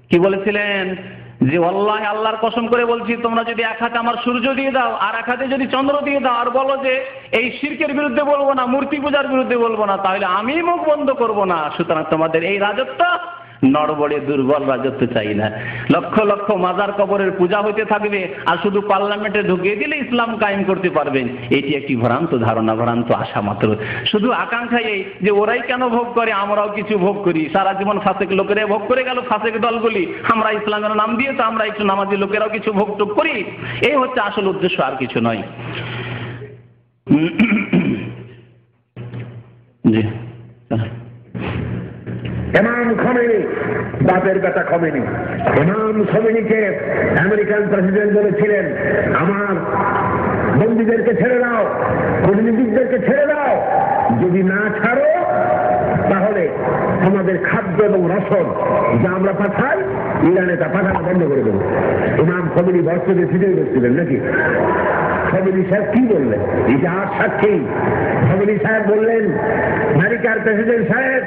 কি বলেছিলেন যে ওয়াল্লাহি, আল্লাহর কসম করে বলছি, তোমরা যদি এক হাতে আমার সূর্য দিয়ে দাও আর এক হাতে যদি চন্দ্র দিয়ে দাও আর বলো যে এই শিরকের বিরুদ্ধে বলবো না, মূর্তি পূজার বিরুদ্ধে বলবো না, তাহলে আমি মুখ বন্ধ করবো না। সুতরাং তোমাদের এই রাজত্ব নড়বড়ে দুর্বল রাজত্ব চাই না। লক্ষ লক্ষ মাজার কবরের পূজা হইতে থাকবে আর শুধু পার্লামেন্টে ঢুকিয়ে দিলে ইসলাম কায়েম করতে পারবেন, এটি একটি ভ্রান্ত ধারণা, ভ্রান্ত আশা মাত্র। শুধু আকাঙ্ক্ষা এই যে ওরাই কেন ভোগ করে, আমরাও কিছু ভোগ করি। সারা জীবন ফাসেক লোকেরা ভোগ করে গেল, ফাসেক দলগুলি, আমরা ইসলামের নাম দিয়ে তো আমরা একটু নামাজি লোকেরাও কিছু ভোগ টোগ করি। এই হচ্ছে আসল উদ্দেশ্য, আর কিছু নয়। জি, ইমাম খোমেনি, বাপের বেটা খোমেনি। ইমাম খোমেনিকে আমেরিকান প্রেসিডেন্ট বলেছিলেন, আমার বন্দীদেরকে ছেড়ে দাও, কূটনীতিকদেরকে ছেড়ে দাও, যদি না ছাড়ো তাহলে আমাদের খাদ্য এবং রসদ যা আমরা পাঠাই ইরানে তা পাঠানো বন্ধ করে দেবো। ইমাম খোমেনি বর্ষে ফিরে গেছিলেন নাকি? খোমেনি সাহেব কি বললেন? ইতিহাস সাক্ষী। খোমেনি সাহেব বললেন, আমেরিকার প্রেসিডেন্ট সাহেব,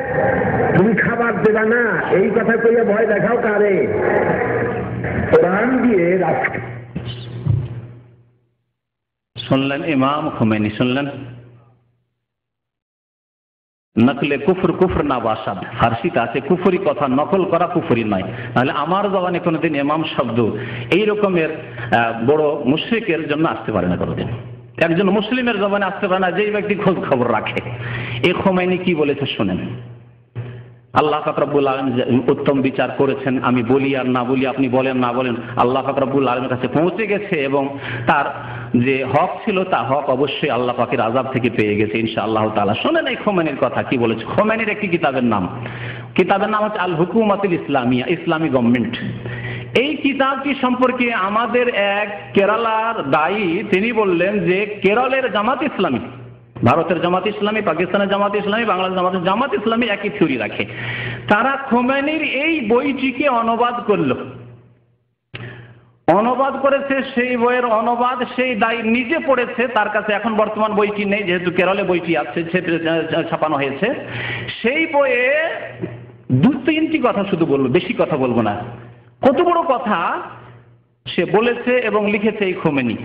তুমি খাবার দেবা না, এই কথা কইয়া ভয় দেখাও কারে? কোরআন দিয়ে রাখতে। শুনলেন ইমাম খোমেনি, শুনলেন? নকলে কুফর, কুফর না বাসাদ, ফার্সিতে আছে কুফরি কথা নকল করা কুফরি নয়। তাহলে আমার জবানে কোনোদিন ইমাম শব্দ এই রকমের বড় মুশরিকের জন্য আসতে পারে না কোনোদিন। একজন মুসলিমের জবানে আসতে পারে না যেই ব্যক্তি খোঁজ খবর রাখে। এই খোমেনি কি বলেছে শুনেন। আল্লাহ পাক রব্বুল আলামিন উত্তম বিচার করেছেন, আমি বলি আর না বলি, আপনি বলেন না বলেন, আল্লাহ পাক রব্বুল আলামিনের কাছে পৌঁছে গেছে এবং তার যে হক ছিল তা হক অবশ্যই আল্লাহ পাকের আযাব থেকে পেয়ে গেছে ইনশাআল্লাহ তাআলা। শুনেন এই খোমেনির কথা কি বলেছে। খোমেনির একটি কিতাবের নাম হচ্ছে আল হুকুমাতুল ইসলামিয়া, ইসলামী গভর্নমেন্ট। এই কিতাবটি সম্পর্কে আমাদের এক কেরালার দায়ী তিনি বললেন যে কেরলের জামাত ইসলামী, ভারতের জামাত ইসলামী, পাকিস্তানের জামাত ইসলামী, বাংলাদেশের জামাত ইসলামী একই থিওরি রাখে। তারা খোমেনির এই বইটিকে অনুবাদ করল, অনুবাদ করেছে। সেই বইয়ের অনুবাদ সেই দায়ী নিজে পড়েছে, তার কাছে এখন বর্তমান বইটি নেই, যেহেতু কেরলে বইটি আছে, ছাপানো হয়েছে। সেই বইয়ে 2-3টি কথা শুধু বলবো, বেশি কথা বলবো না। কত বড় কথা সে বলেছে এবং লিখেছে এই খোমেনি।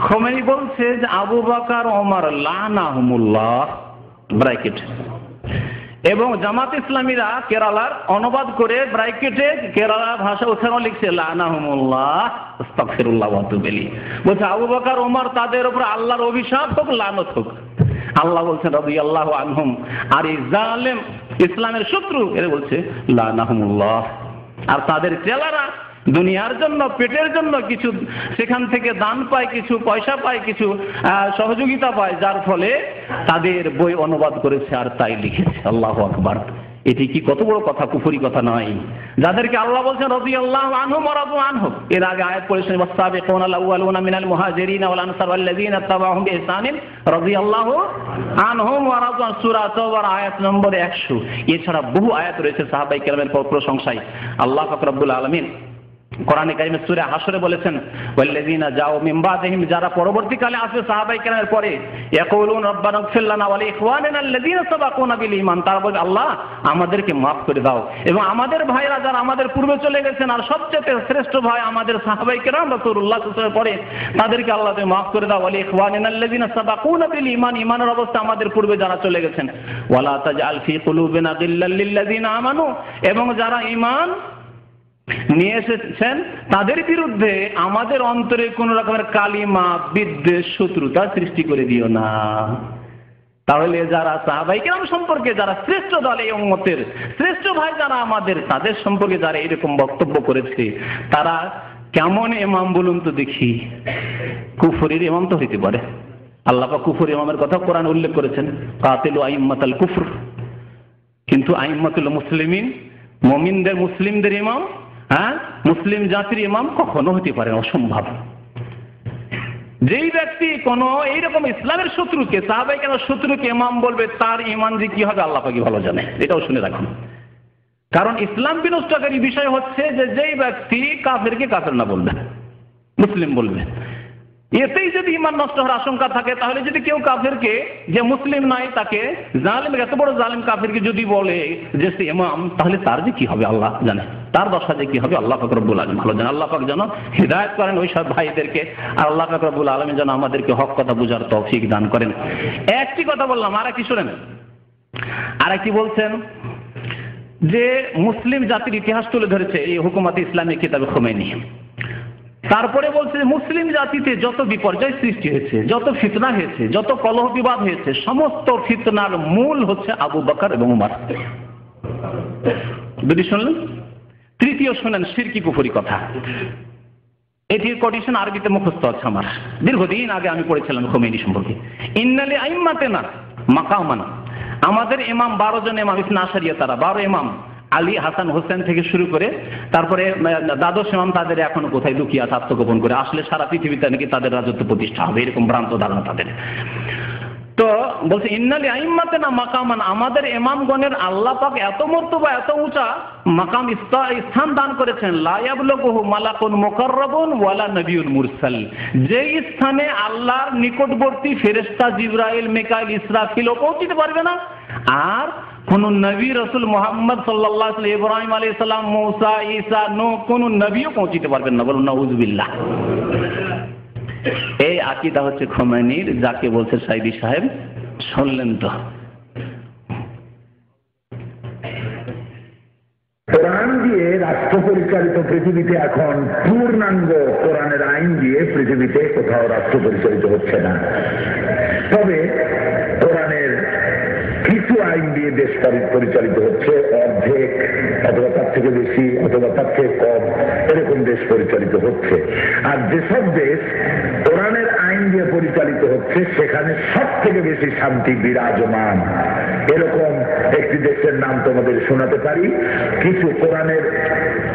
খোমেনি বলছে যে আবু বকর ওমর লানাহুমুল্লাহ ব্র্যাকেট, এবং জামাত ইসলামীরা কেরালার অনুবাদ করে ব্র্যাকেটে কেরালা ভাষা ওখানেও লিখছে লানাহুমুল্লাহ আস্তাগফিরুল্লাহ ওয়া আতুবু ইলাইহি। বলছে আবু বকর ওমর তাদের উপর আল্লাহর অভিশাপ হোক, লানত হোক। আল্লাহ বলছেন রাদিয়াল্লাহু আনহুম, আর এই জালেম ইসলামের শত্রু এরা বলছে লানাহুমুল্লাহ। আর তাদের চেলারা দুনিয়ার জন্য, পেটের জন্য কিছু সেখান থেকে দান পায়, কিছু পয়সা পায়, কিছু সহযোগিতা পায়, যার ফলে তাদের বই অনুবাদ করেছে আর তাই লিখেছে। আল্লাহু আকবার। এটি কি কত বড় কথা, কুফরি কথা নয়? যাদেরকে আল্লাহ বলছেন রাদিয়াল্লাহু আনহুম ওয়া রাদু আনহু। এর আগে আয়াত পড়েছেন ওয়াসাবিকুনা আল-আউওয়ালুনা মিনাল মুহাজিরিন ওয়াল আনসার ওয়াল্লাযিনা তাবাউহুম বিইহসানিন রাদিয়াল্লাহু আনহুম ওয়া রাদু আন। সূরা তাওবার আয়াত নম্বর 100। এছাড়া বহু আয়াত রয়েছে সাহাবায়ে কেরামের প্রশংসায়। আল্লাহ পাক রব্বুল আলামিন কোরআনে কারিমে সূরা হাশরে বলেছেন ওয়াল্লাযিনা জাউ মিন বাদিহিম, যারা পরবর্তীকালে আসবে সাহাবায়ে কেরামের পরে, ইয়াকুলুন রাব্বানা ইগফির লানা ওয়া লিইখওয়ানিনা আল্লাযিনা সাবাকুনা বিল ঈমান, তারা বলে আল্লাহ আমাদেরকে মাফ করে দাও এবং আমাদের ভাইরা যারা আমাদের পূর্বে চলে গেছেন, আর সবচেয়ে শ্রেষ্ঠ ভাই আমাদের সাহাবায়ে কেরাম রাসূলুল্লাহ সাল্লাল্লাহু আলাইহি ওয়াসাল্লামের পরে, তাদেরকে আল্লাহ তুমি মাফ করে দাও। ওয়া লিইখওয়ানিনা আল্লাযিনা সাবাকুনা বিল ঈমান, ঈমানের অবস্থা আমাদের পূর্বে যারা চলে গেছেন। ওয়ালা তাজআল ফি কুলুবিনা গিল্লাল লিল্লাযিনা আমানু, এবং যারা ঈমান নিয়ে এসেছেন, তাদের বিরুদ্ধে আমাদের অন্তরে কোন রকমের কালিমা, বিদ্বেষ, শত্রুতা সৃষ্টি করে দিও না। তাহলে যারা সাহাবায়ে কেরাম সম্পর্কে যারা শ্রেষ্ঠ দল, এই উম্মতের শ্রেষ্ঠ ভাই যারা আমাদের, তাদের সম্পর্কে যারা এরকম বক্তব্য করেছে, তারা কেমন ইমাম বলুন তো দেখি? কুফরের ইমাম তো হইতে পারে। আল্লাহ পাক কুফর ইমামের কথা কোরআন উল্লেখ করেছেন, কাতিলু আইম্মাতাল কুফর। কিন্তু আইম্মাতুল মুসলিমিন, মুমিনদের মুসলিমদের ইমাম, মুসলিম জাতির ইমাম কখনো হতে পারে না, অসম্ভব। যেই ব্যক্তি কোন এইরকম ইসলামের শত্রুকে, সাহাবায়ে কেরামের শত্রুকে ইমাম বলবে, তার ঈমান যে কি হবে আল্লাহ পাকই ভালো জানে। এটাও শুনে রাখুন। কারণ ইসলাম বিনষ্টকারী বিষয় হচ্ছে যে যেই ব্যক্তি কাফেরকে কাফের না বলবে, মুসলিম বলবে, এতেই যদি ঈমান নষ্ট হওয়ার আশঙ্কা থাকে, তাহলে যদি কেউ কাফেরকে, যে মুসলিম নাই, তাকে জালিম, এত বড় জালিম কাফেরকে যদি বলে যে সে ইমাম, তাহলে তার যে কি হবে আল্লাহ জানে, তার দশা যে কি হবে আল্লাহ পাক রব্বুল আলামিন ভালো জানে। আল্লাহ পাক যেন হিদায়াত করেন ওই সব ভাইদেরকে, আর আল্লাহ পাক রব্বুল আলামিন যেন আমাদেরকে হক কথা বুঝার তৌফিক দান করেন। একটি কথা বললাম, আর একটি শুনেন। আর একটি বলছেন যে মুসলিম জাতির ইতিহাস তুলে ধরেছে এই হুকুমতে ইসলামী কিতাবে খোমেনি। তারপরে বলছে মুসলিম জাতিতে যত বিপর্যয় সৃষ্টি হয়েছে, যত ফিতনা হয়েছে, যত কলহ বিবাদ হয়েছে, সমস্ত ফিতনার মূল হচ্ছে আবু বকর এবং উমর। দুটি শুনলেন। তৃতীয় শুনেন শিরকি কুফরি কথা। এটির কোটেশন আরবিতে মুখস্থ আছে আমার, দীর্ঘদিন আগে আমি পড়েছিলাম খোমেনি সম্পর্কে। ইন্নালি আইম্মাতিনা মাকামান, আমাদের ইমাম 12 জন ইমাম ইসনা আশারিয়া, তারা 12 ইমাম, আলী, হাসান, হোসেন থেকে শুরু করে তারপরে দ্বাদশ ইমাম, তাদের এখনো কোথায় লুকিয়ে আছে আত্মগোপন করে, আসলে সারা পৃথিবীতে নাকি তাদের রাজত্ব প্রতিষ্ঠা হবে, এরকম ভ্রান্ত ধারণা তাদের। তো বলছে ইন্নালি আইম্মাতিনা মাকামান, আমাদের ইমামগণের আল্লাহ পাক এত মর্তবা, এত উঁচা মাকাম, স্থান দান করেছেন, লা ইয়াবলুগুহু মালাকুন মুকাররাবুন ওয়ালা নবিয়্যুন মুরসাল, যেই স্থানে আল্লাহর নিকটবর্তী ফেরেশতা জিবরাইল, মিকাইল, ইসরাফিলও পৌঁছতে পারবে না, আর কোন নবী রাসূল মুহাম্মদ সাল্লাল্লাহু আলাইহি, ইব্রাহিম আলাইহিস সালাম, মূসা, ঈসা, নূহ, কোন নবীও পৌঁছতে পারবেন না। বলুন নাউযুবিল্লাহ। এই আকীদা হচ্ছে খোমেনির, যাকে বলছে সাইদি সাহেব। শুনলেন তো? কোরআন দিয়ে রাষ্ট্র পরিচালিত পৃথিবীতে এখন পূর্ণাঙ্গ কোরআনের আইন দিয়ে পৃথিবীতে কোথাও রাষ্ট্র পরিচালিত হচ্ছে না। তবে কোরআনের কিছু আইন দিয়ে দেশ পরিচালিত হচ্ছে, অর্ধেক অথবা তার থেকে বেশি অথবা তার থেকে কম, এরকম দেশ পরিচালিত হচ্ছে। আর যেসব দেশ কোরআনের আইন দিয়ে পরিচালিত হচ্ছে, সেখানে সব থেকে বেশি শান্তি বিরাজমান। এরকম একটি দেশের নাম তোমাদের শোনাতে পারি। কোরআনের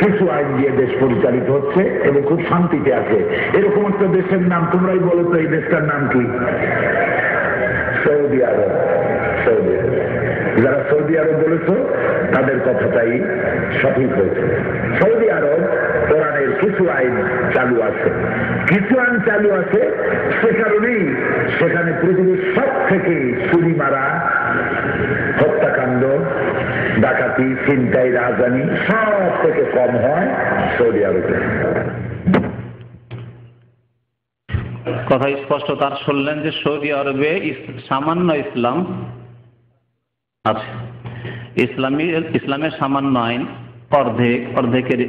কিছু আইন দিয়ে দেশ পরিচালিত হচ্ছে এবং খুব শান্তিতে আছে, এরকম একটা দেশের নাম তোমরাই বলো তো, এই দেশটার নাম কি? সৌদি আরব। সৌদি আরব। যারা সৌদি আরব বলেছ তাদের কথাটাই সঠিক হয়েছে। সৌদি আরব কোরআনের কিছু আইন চালু আছে, কিছু আইন চালু আছে, সে কারণেই সেখানে পৃথিবীর সব থেকে চুরি মারা, হত্যাকাণ্ড, ডাকাতি, ছিনতাই, রাজধানী সব থেকে কম হয় সৌদি আরবে। কথা স্পষ্ট তার শুনলেন যে সৌদি আরবে সামান্য ইসলাম আছে, ইসলামের সামান্য আইন অর্ধেকের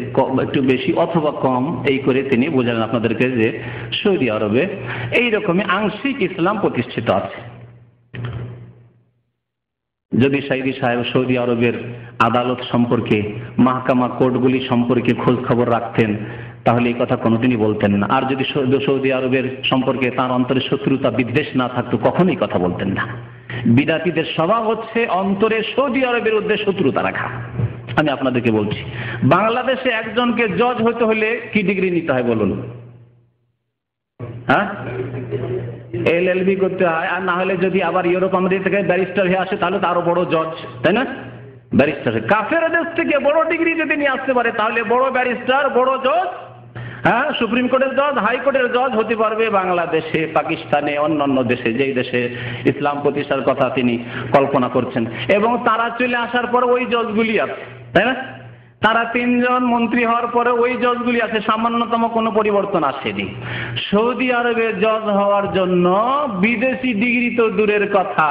একটু বেশি অথবা কম, এই করে তিনি বোঝালেন আপনাদেরকে যে সৌদি আরবে এইরকমই আংশিক ইসলাম প্রতিষ্ঠিত আছে। যদি সাইদি সাহেব সৌদি আরবের আদালত সম্পর্কে, মাহকামা কোর্টগুলি সম্পর্কে খোঁজ খবর রাখতেন, তাহলে এই কথা কোনোদিনই বলতেন না। আর যদি সৌদি আরবের সম্পর্কে তার অন্তরে শত্রুতা, বিদ্বেষ না থাকতো, কখনোই কথা বলতেন না। বিদাতীদের স্বভাব হচ্ছে অন্তরে সৌদি আরবের উদ্দেশ্যে শত্রুতা রাখা। আমি আপনাদেরকে বলছি, বাংলাদেশে একজনকে জজ হতে হলে কি ডিগ্রি নিতে হয় বলুন? হ্যাঁ, LLB করতে হয়, আর না হলে যদি আবার ইউরোপ আমেরিকা থেকে ব্যারিস্টার হয়ে আসে তাহলে তো আরো বড় জজ, তাই না? ব্যারিস্টার কাফের দেশ থেকে বড় ডিগ্রি যদি নিয়ে আসতে পারে তাহলে বড় ব্যারিস্টার, বড় জজ, হ্যাঁ, সুপ্রিম কোর্টের জজ, হাইকোর্টের জজ হতে পারবে বাংলাদেশে, পাকিস্তানে, অন্যান্য দেশে, যেই দেশে ইসলাম প্রতিষ্ঠার কথা তিনি কল্পনা করছেন। এবং তারা চলে আসার পর ওই জজগুলি আছে, তাই না? তারা 3 জন মন্ত্রী হওয়ার পরে ওই জজগুলি আছে, সামান্যতম কোনো পরিবর্তন আসেনি। সৌদি আরবে জজ হওয়ার জন্য বিদেশি ডিগ্রি তো দূরের কথা,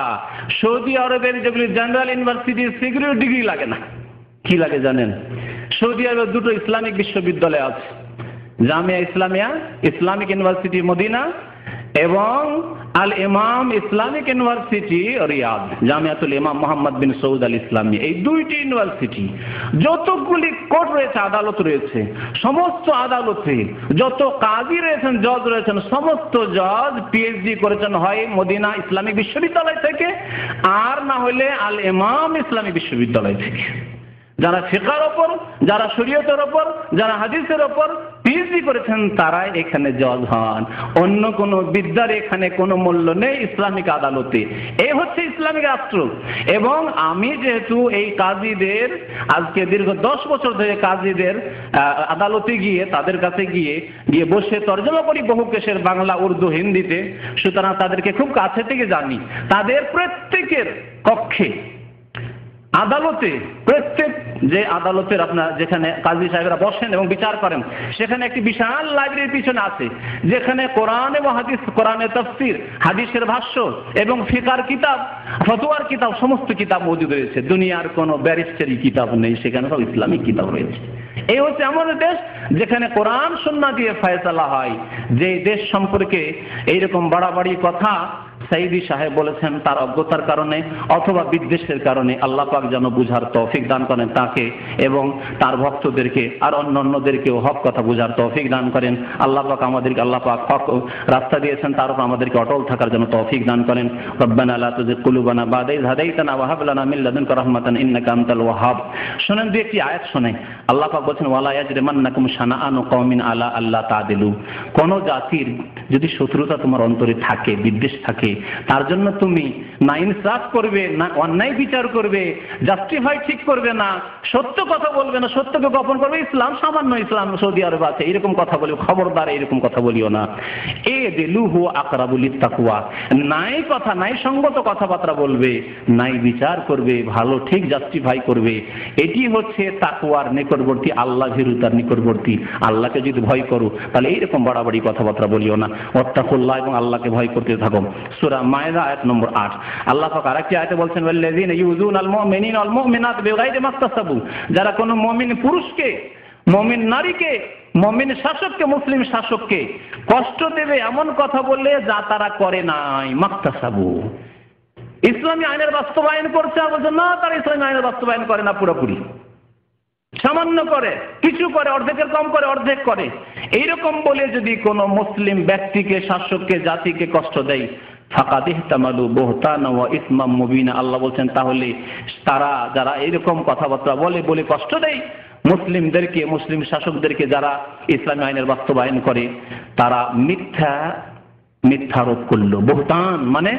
সৌদি আরবের যেগুলি জেনারেল ইউনিভার্সিটি, সেগুলির ডিগ্রি লাগে না। কি লাগে জানেন? সৌদি আরবে দুটো ইসলামিক বিশ্ববিদ্যালয় আছে, Jamia Islamia Islamic University Medina এবং আল ইমাম ইসলামিক ইউনিভার্সিটি রিয়াদ, জামিয়াতুল ইমাম মোহাম্মদ বিন সৌদ আল ইসলামী। এই দুইটি ইউনিভার্সিটি যতগুলি কোর্ট রয়েছে, আদালত রয়েছে, সমস্ত আদালতে যত কাজী রয়েছেন, জজ রয়েছেন, সমস্ত জজ পিএইচডি করেছেন হয় মদিনা ইসলামিক বিশ্ববিদ্যালয় থেকে, আর না হলে আল ইমাম ইসলামিক বিশ্ববিদ্যালয় থেকে। যারা ফিকার ওপর, যারা শরীয়তের ওপর, যারা হাদিসের ওপর পিএইচডি করেছেন তারাই এখানে জজ হন। অন্য কোনো বিদ্যার এখানে কোনো মূল্য নেই ইসলামিক আদালতে। এই হচ্ছে ইসলামিক রাষ্ট্র। এবং আমি যেহেতু এই কাজীদের আজকে দীর্ঘ 10 বছর ধরে কাজীদের আদালতে গিয়ে তাদের কাছে গিয়ে বসে তর্জমা করি বহু কেসের বাংলা, উর্দু, হিন্দিতে, সুতরাং তাদেরকে খুব কাছে থেকে জানি। তাদের প্রত্যেকের কক্ষে আদালতে, প্রত্যেক যে আদালতের আপনার যেখানে কাজী সাহেবরা বসেন এবং বিচার করেন, সেখানে একটি বিশাল লাইব্রেরির পিছনে আছে, যেখানে কোরআন এবং হাদিস, কোরআনের তাফসীর, হাদিসের ভাষ্য এবং ফিকার কিতাব, ফতোয়ার কিতাব, সমস্ত কিতাব মজুদ রয়েছে। দুনিয়ার কোনো ব্যারিস্টারি কিতাব নেই, সেখানে সব ইসলামিক কিতাব রয়েছে। এই হচ্ছে এমন দেশ যেখানে কোরআন সুন্নাহ দিয়ে ফয়সালা হয়। যে দেশ সম্পর্কে এইরকম বাড়াবাড়ি কথা সাইদি সাহেব বলেছেন, তার অজ্ঞতার কারণে অথবা বিদ্বেষের কারণে আল্লাহ পাক যেন বুঝার তৌফিক দান করেন তাকে এবং তার ভক্তদেরকে, আর অন্যান্যদেরকেও হক কথা বুঝার তৌফিক দান করেন। আল্লাহ পাক আমাদেরকে, আল্লাহ পাক হক রাস্তা দিয়েছেন, তার উপর আমাদেরকে অটল থাকার জন্য তৌফিক দান করেন। রব্বানা লা তুযিগ কুলুবানা বা'দা ইয হাদাইতানা ওয়া হাব লানা মিন লাদুনকা রাহমাতান ইন্নাকা আনতাল ওয়াহ্হাব। শুনেন দুই একটি আয়াত শুনেন। আল্লাহ পাক বলেছেন, ওয়ালা ইয়াজরিমান্নাকুম শানাআনু কওমিন আলা আল্লা তা'দিলু। কোন জাতির যদি শত্রুতা তোমার অন্তরে থাকে, বিদ্বেষ থাকে, তার জন্য তুমি না ইনসাফ করবে, না অন্যায় বিচার করবে, জাস্টিফাই ঠিক করবে না, সত্য কথা বলবে না, সত্যকে গোপন করবে, ইসলাম সামান্য ইসলাম সৌদি আরব আছে, এরকম কথা বলিও, খবরদার এরকম কথা বলিও না। এ দিলুহু আকরাবু লিত্তাকওয়া। নাই কথা, নাই সঙ্গত কথাবার্তা বলবে, নাই বিচার করবে, ভালো ঠিক জাস্টিফাই করবে। এটি হচ্ছে তাকওয়ার নিকটবর্তী, আল্লাহ ভীরুতার নিকটবর্তী। আল্লাহকে যদি ভয় করো তাহলে এইরকম বাড়াবাড়ি কথাবার্তা বলিও না। ওয়াত্তাকুল্লাহ, এবং আল্লাহকে ভয় করতে থাকো। সূরা মায়েদা আয়াত নম্বর 8। আল্লাহ পাক আরেকটি আয়াতে বলছেন, ওয়াল্লাযীনা ইউযুনাল মুমিনিনা ওয়াল মুমিনাত বিগাইরি মাকতাসাবু। যারা কোনো মুমিন পুরুষকে, মুমিন নারীকে, মুমিন শাসককে, মুসলিম শাসককে কষ্ট দেবে এমন কথা বললে যা তারা করে নাই, মাকতাসাবু। ইসলামী আইনের বাস্তবায়ন করছে, আর বলছে না তারা ইসলামী আইনের বাস্তবায়ন করে না, পুরোপুরি সামান্য করে, কিছু করে, অর্ধেকের কম করে, অর্ধেক করে। এইরকম বলে যদি কোনো মুসলিম ব্যক্তিকে, শাসককে, জাতিকে কষ্ট দেয়, ফাকাদ ইহতামালু বুহতানা ওয়া ইসমাম মুবিনা। আল্লাহ বলছেন তাহলে তারা যারা এরকম কথাবার্তা বলে কষ্ট দেয় মুসলিমদেরকে, মুসলিম শাসকদেরকে, যারা ইসলামী আইনের বাস্তবায়ন করে, তারা মিথ্যারোপ করলো। বুহতান মানে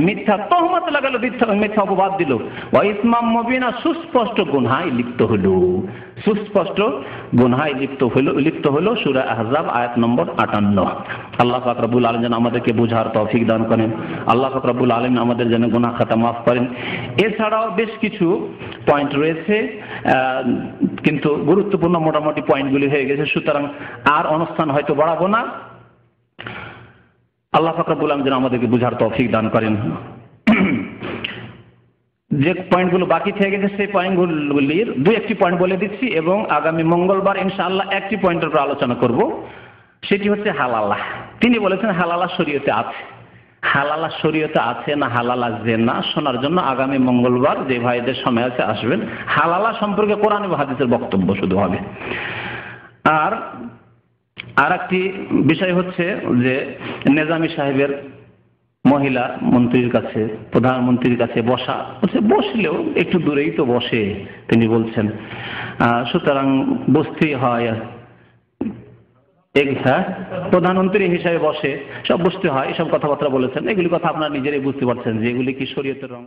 মিথ্যা তহমত লাগালো, মিথ্যা অপবাদ দিল। ওয়া ইসমাম মুবিনা, সুস্পষ্ট গুনাহে লিপ্ত হলো, সুস্পষ্ট গুনাহে লিপ্ত হলো। সূরা আহজাব আয়াত নম্বর 58। আল্লাহ পাক রব্বুল আলামিন যেন আমাদেরকে বুঝার তৌফিক দান করেন। আল্লাহ পাক রব্বুল আলামিন আমাদের যেন গুনাহ খাতা মাফ করেন। এছাড়াও বেশ কিছু পয়েন্ট রয়েছে, কিন্তু গুরুত্বপূর্ণ মোটামুটি পয়েন্টগুলি হয়ে গেছে, সুতরাং আর অনুষ্ঠান হয়তো বাড়াবো না। আল্লাহ পাক রব্বুল আলামিন যেন আমাদেরকে বুঝার তৌফিক দান করেন। যে পয়েন্টগুলো বাকি থেকে গেছে সেই পয়েন্টগুলির দুই একটি পয়েন্ট বলে দিচ্ছি, এবং আগামী মঙ্গলবার ইনশাআল্লাহ একটি পয়েন্টের উপর আলোচনা করব। সেটি হচ্ছে হালালা। তিনি বলেছেন হালালা শরীয়তে আছে। হালালা শরীয়তে আছে না হালালা জেনা, শোনার জন্য আগামী মঙ্গলবার যে ভাইদের সময় আছে আসবেন। হালালা সম্পর্কে কোরআন এবং হাদিসের বক্তব্য শুধু হবে। আর একটি বিষয় হচ্ছে যে নিজামী সাহেবের মহিলা মন্ত্রীর কাছে, প্রধানমন্ত্রীর কাছে বসা, বসলেও একটু দূরেই তো বসে তিনি বলছেন, সুতরাং বসতেই হয়। প্রধানমন্ত্রী হিসাবে বসে, সব বসতে হয়, এসব কথাবার্তা বলেছেন। এগুলি কথা আপনারা নিজেরাই বুঝতে পারছেন যে এগুলি কি শরীয়তের রং।